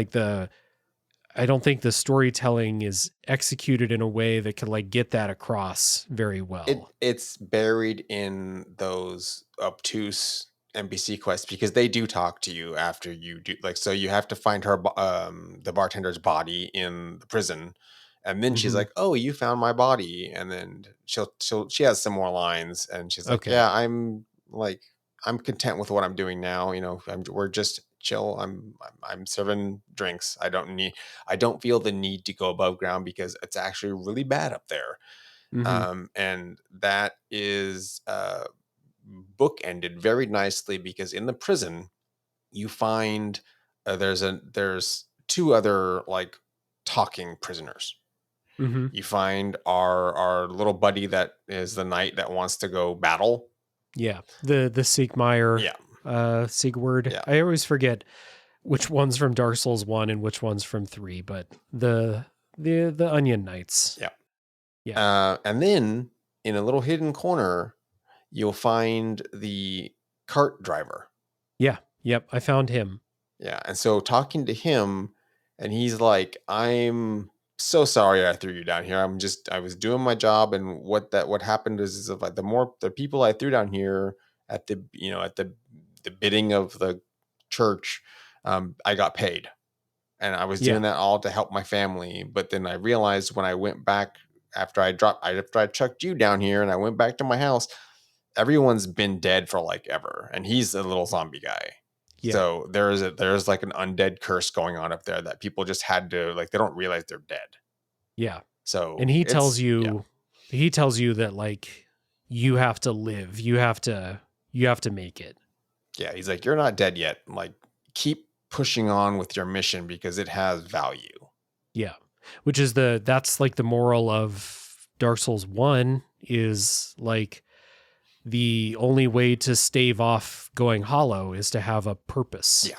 I don't think the storytelling is executed in a way that could like get that across very well. it's buried in those obtuse NPC quests, because they do talk to you after you do, like, so you have to find the bartender's body in the prison, and then she's Hmm. like, "Oh, you found my body," and then she has some more lines, and she's like, Okay. "Yeah, I'm content with what I'm doing now. We're just chill. I'm serving drinks. I don't feel the need to go above ground because it's actually really bad up there." Hmm. And that is bookended very nicely, because in the prison you find there's two other, like, talking prisoners. Hmm. You find our little buddy that is the knight that wants to go battle. Yeah. The Siegmeyer, Yeah, Siegward. yeah, I always forget which one's from Dark Souls 1 and which one's from 3, but the Onion Knights. yeah. Yeah. And then in a little hidden corner, you'll find the cart driver. Yeah. Yep. I found him. Yeah, and so talking to him, and he's like, "I'm so sorry I threw you down here. I was doing my job, and what happened is like, the people I threw down here at the bidding of the church, I got paid, and I was Yeah. doing that all to help my family. But then I realized when I went back after I chucked you down here, and I went back to my house, everyone's been dead for like ever, and he's a little zombie guy. Yeah. So there's like an undead curse going on up there that people just had to, like, they don't realize they're dead. Yeah. And So yeah, he tells you that like you have to live. You have to make it. yeah. He's like, "You're not dead yet. Like, keep pushing on with your mission because it has value. Yeah. Which is that's like the moral of Dark Souls 1 is like the only way to stave off going hollow is to have a purpose. Yeah.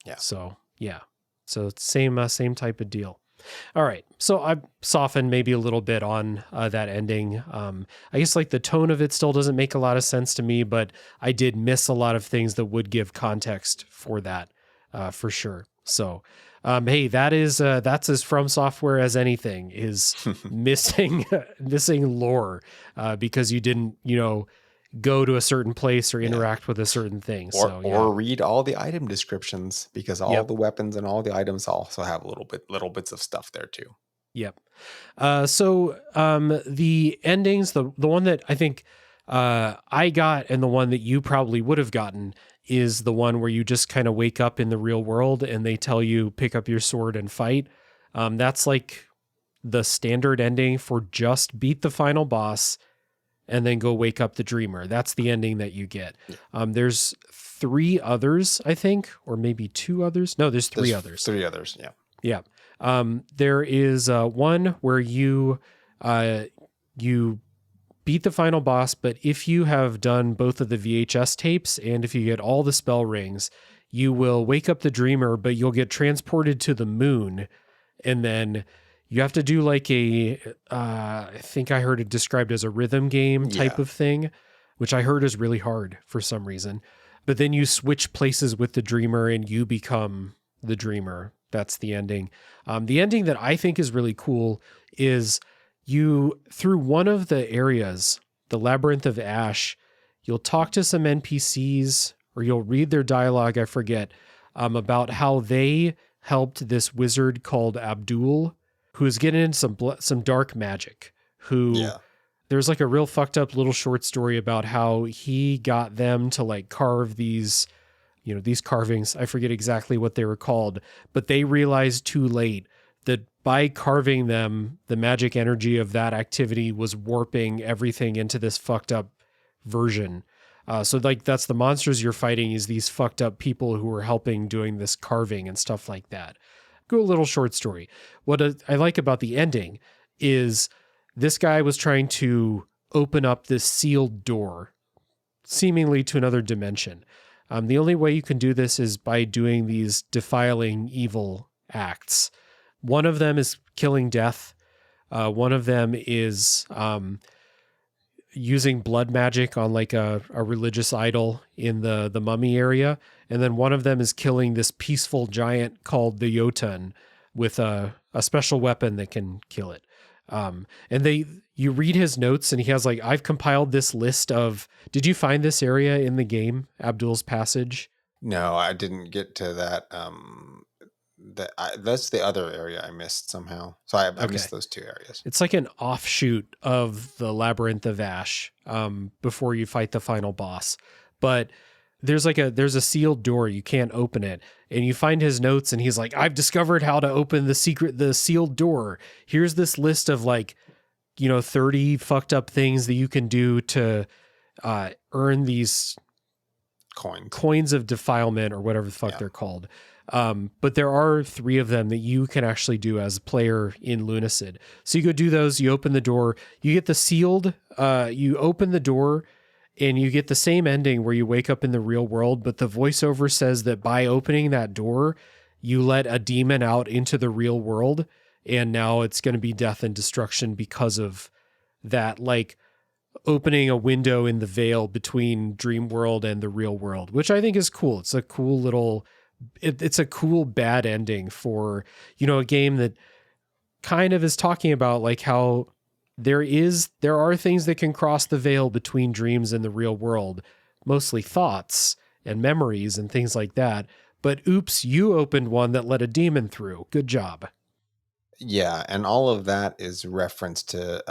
Yeah. So, yeah. So it's same type of deal. All right. So I've softened maybe a little bit on that ending. I guess like the tone of it still doesn't make a lot of sense to me, but I did miss a lot of things that would give context for that, for sure. So, hey, that's as From Software as anything is missing lore, because you didn't, go to a certain place or interact with a certain thing. Or read all the item descriptions, because all the weapons and all the items also have little bits of stuff there too. Yep. So the endings, the one that I think I got and the one that you probably would have gotten is the one where you just kind of wake up in the real world and they tell you pick up your sword and fight. That's like the standard ending for just beat the final boss and then go wake up the dreamer. That's the ending that you get. There's 3 others, I think, or maybe 2 others. No, there's 3 others. 3 others, yeah. Yeah. There is one where you beat the final boss, but if you have done both of the VHS tapes and if you get all the spell rings, you will wake up the dreamer, but you'll get transported to the moon, and then you have to do like I think I heard it described as a rhythm game type of thing, which I heard is really hard for some reason. But then you switch places with the dreamer and you become the dreamer. That's the ending. The ending that I think is really cool is you, through one of the areas, the Labyrinth of Ash, you'll talk to some NPCs or you'll read their dialogue, I forget, about how they helped this wizard called Abdul, who's getting into some dark magic, there's like a real fucked up little short story about how he got them to like carve these carvings. I forget exactly what they were called, but they realized too late that by carving them, the magic energy of that activity was warping everything into this fucked up version. So like that's the monsters you're fighting is these fucked up people who are helping doing this carving and stuff like that. Go a little short story. What I like about the ending is this guy was trying to open up this sealed door, seemingly to another dimension. The only way you can do this is by doing these defiling evil acts. One of them is killing death. One of them is using blood magic on like a religious idol in the mummy area. And then one of them is killing this peaceful giant called the Jotun with a special weapon that can kill it. And you read his notes and he has like, I've compiled this list of, did you find this area in the game, Abdul's Passage? No, I didn't get to that. That's the other area I missed somehow. So I missed those 2 areas. It's like an offshoot of the Labyrinth of Ash, before you fight the final boss. But there's a sealed door. You can't open it. And you find his notes and he's like, I've discovered how to open the sealed door. Here's this list of like, 30 fucked up things that you can do to earn these coins of defilement or whatever the fuck they're called. But there are 3 of them that you can actually do as a player in Lunacid. So you go do those, you open the door, you get the sealed, you open the door and you get the same ending where you wake up in the real world, but the voiceover says that by opening that door, you let a demon out into the real world. And now it's going to be death and destruction because of that, like opening a window in the veil between dream world and the real world, which I think is cool. It's a cool little, it's a cool bad ending for, a game that kind of is talking about like how there are things that can cross the veil between dreams and the real world, mostly thoughts and memories and things like that. But oops, you opened one that let a demon through. Good job. Yeah, and all of that is reference to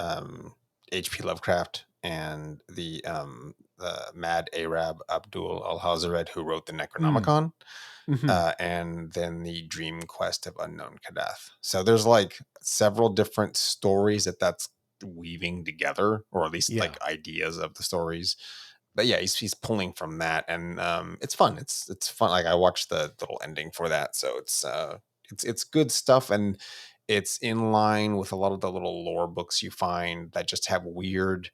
H.P. Lovecraft and the mad Arab Abdul al-Hazred who wrote the Necronomicon. And then the Dream Quest of Unknown Kadath. So there's like several different stories that's weaving together, or at least like ideas of the stories. but yeah, he's pulling from that, and it's fun. It's fun. Like I watched the little ending for that, so it's good stuff, and it's in line with a lot of the little lore books you find that just have weird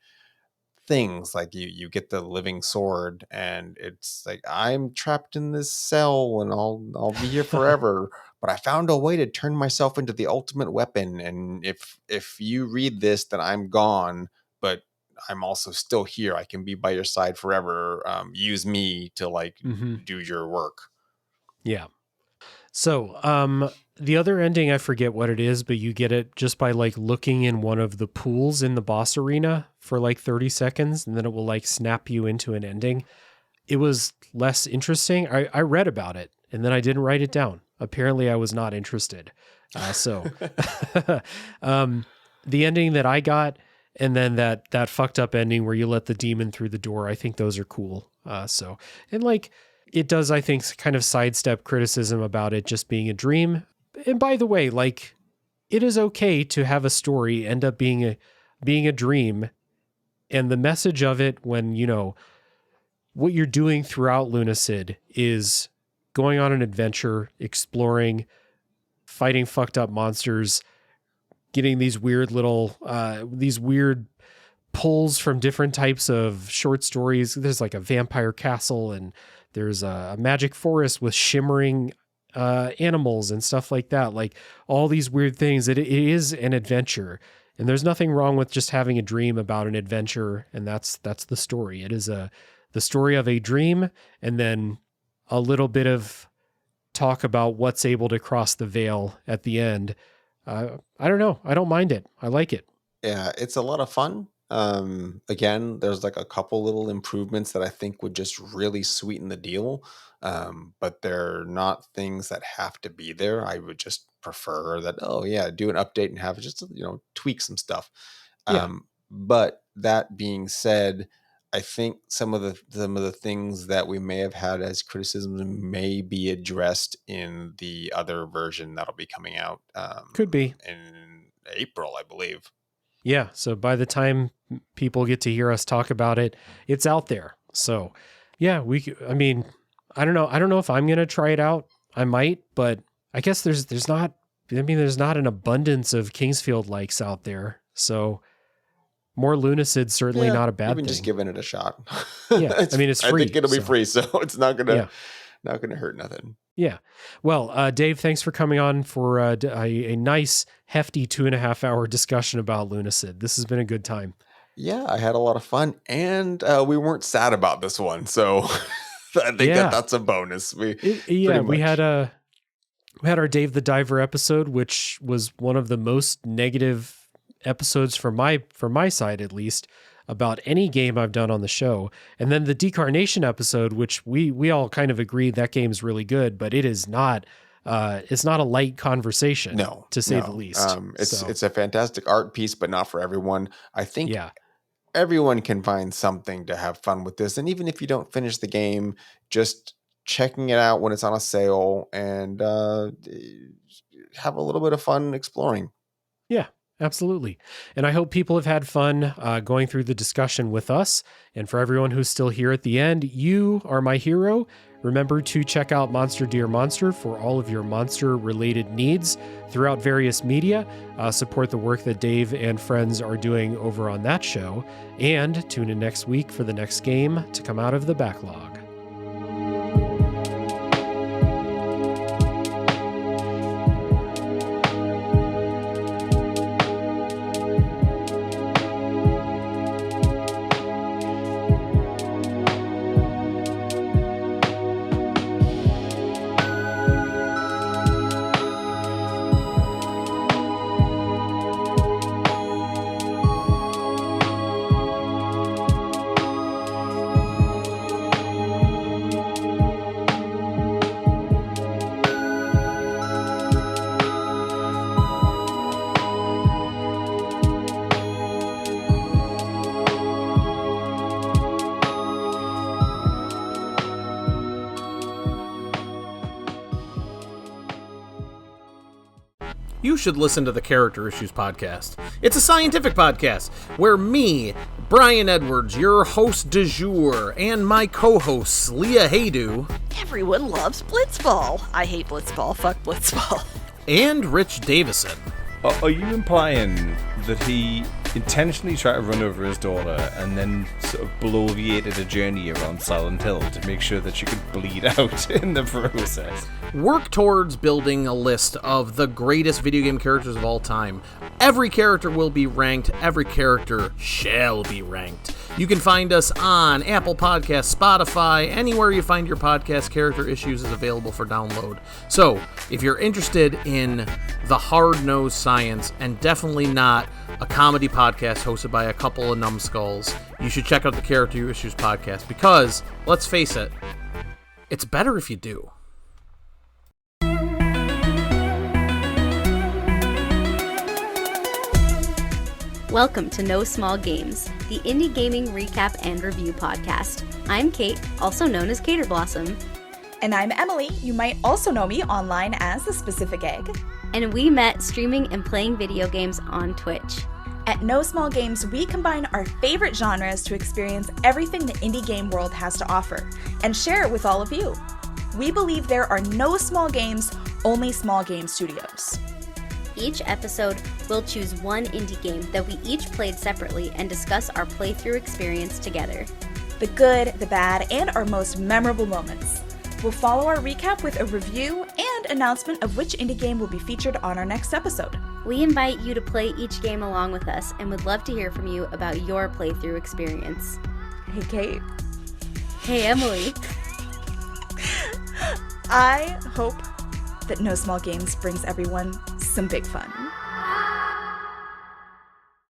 things. Like you get the living sword, and it's like, I'm trapped in this cell and I'll be here forever, but I found a way to turn myself into the ultimate weapon, and if you read this, then I'm gone, but I'm also still here. I can be by your side forever. Use me to like do your work. Yeah. So, the other ending, I forget what it is, but you get it just by like looking in one of the pools in the boss arena for like 30 seconds, and then it will like snap you into an ending. It was less interesting. I read about it and then I didn't write it down. Apparently I was not interested. The ending that I got, and then that fucked up ending where you let the demon through the door, I think those are cool. And like, it does, I think, kind of sidestep criticism about it just being a dream. And by the way, like, it is okay to have a story end up being a dream. And the message of it, when, you know, what you're doing throughout Lunacid is going on an adventure, exploring, fighting fucked up monsters, getting these weird little, these weird pulls from different types of short stories. There's like a vampire castle, and there's a magic forest with shimmering animals and stuff like that. Like all these weird things. It is an adventure, and there's nothing wrong with just having a dream about an adventure. And that's the story. It is the story of a dream, and then a little bit of talk about what's able to cross the veil at the end. I don't know. I don't mind it. I like it. Yeah, it's a lot of fun. Again, there's like a couple little improvements that I think would just really sweeten the deal. But they're not things that have to be there. I would just prefer that, oh yeah, do an update and have it just, tweak some stuff. Yeah. But that being said, I think some of the things that we may have had as criticisms may be addressed in the other version that'll be coming out. Could be in April, I believe. Yeah. So by the time people get to hear us talk about it, it's out there. So yeah, I don't know. I don't know if I'm going to try it out. I might, but I guess there's not an abundance of Kingsfield likes out there. So more Lunacid, certainly not a bad thing. Even just giving it a shot. Yeah. It's free. I think it'll be free. So it's not going to hurt nothing. Yeah. Well, Dave, thanks for coming on for a nice, hefty 2.5 hour discussion about Lunacid. This has been a good time. Yeah, I had a lot of fun, and we weren't sad about this one. So I think that's a bonus. We had our Dave the Diver episode, which was one of the most negative episodes from my side, at least, about any game I've done on the show. And then the Decarnation episode, which we all kind of agreed that game's really good, but it is not, it's not a light conversation, to say the least. It's a fantastic art piece, but not for everyone. I think everyone can find something to have fun with this. And even if you don't finish the game, just checking it out when it's on a sale and have a little bit of fun exploring. Yeah. Absolutely. And I hope people have had fun going through the discussion with us. And for everyone who's still here at the end, you are my hero. Remember to check out Monster Dear Monster for all of your monster-related needs throughout various media. Support the work that Dave and friends are doing over on that show. And tune in next week for the next game to come out of the backlog. You should listen to the Character Issues podcast. It's a scientific podcast where me, Brian Edwards, your host du jour, and my co-hosts, Leah Haydu. Everyone loves Blitzball. I hate Blitzball. Fuck Blitzball. And Rich Davison. Are you implying that he intentionally tried to run over his daughter and then sort of bloviated a journey around Silent Hill to make sure that she could bleed out in the process? Work towards building a list of the greatest video game characters of all time. Every character will be ranked. Every character shall be ranked. You can find us on Apple Podcasts, Spotify, anywhere you find your podcast. Character Issues is available for download. So, if you're interested in the hard-nosed science and definitely not a comedy podcast hosted by a couple of numbskulls, you should check out the Character Issues podcast because, let's face it, it's better if you do. Welcome to No Small Games, the indie gaming recap and review podcast. I'm Kate, also known as Cater Blossom. And I'm Emily. You might also know me online as The Specific Egg. And we met streaming and playing video games on Twitch. At No Small Games, we combine our favorite genres to experience everything the indie game world has to offer and share it with all of you. We believe there are no small games, only small game studios. Each episode, we'll choose one indie game that we each played separately and discuss our playthrough experience together. The good, the bad, and our most memorable moments. We'll follow our recap with a review and announcement of which indie game will be featured on our next episode. We invite you to play each game along with us and would love to hear from you about your playthrough experience. Hey, Kate. Hey, Emily. I hope that No Small Games brings everyone some big fun.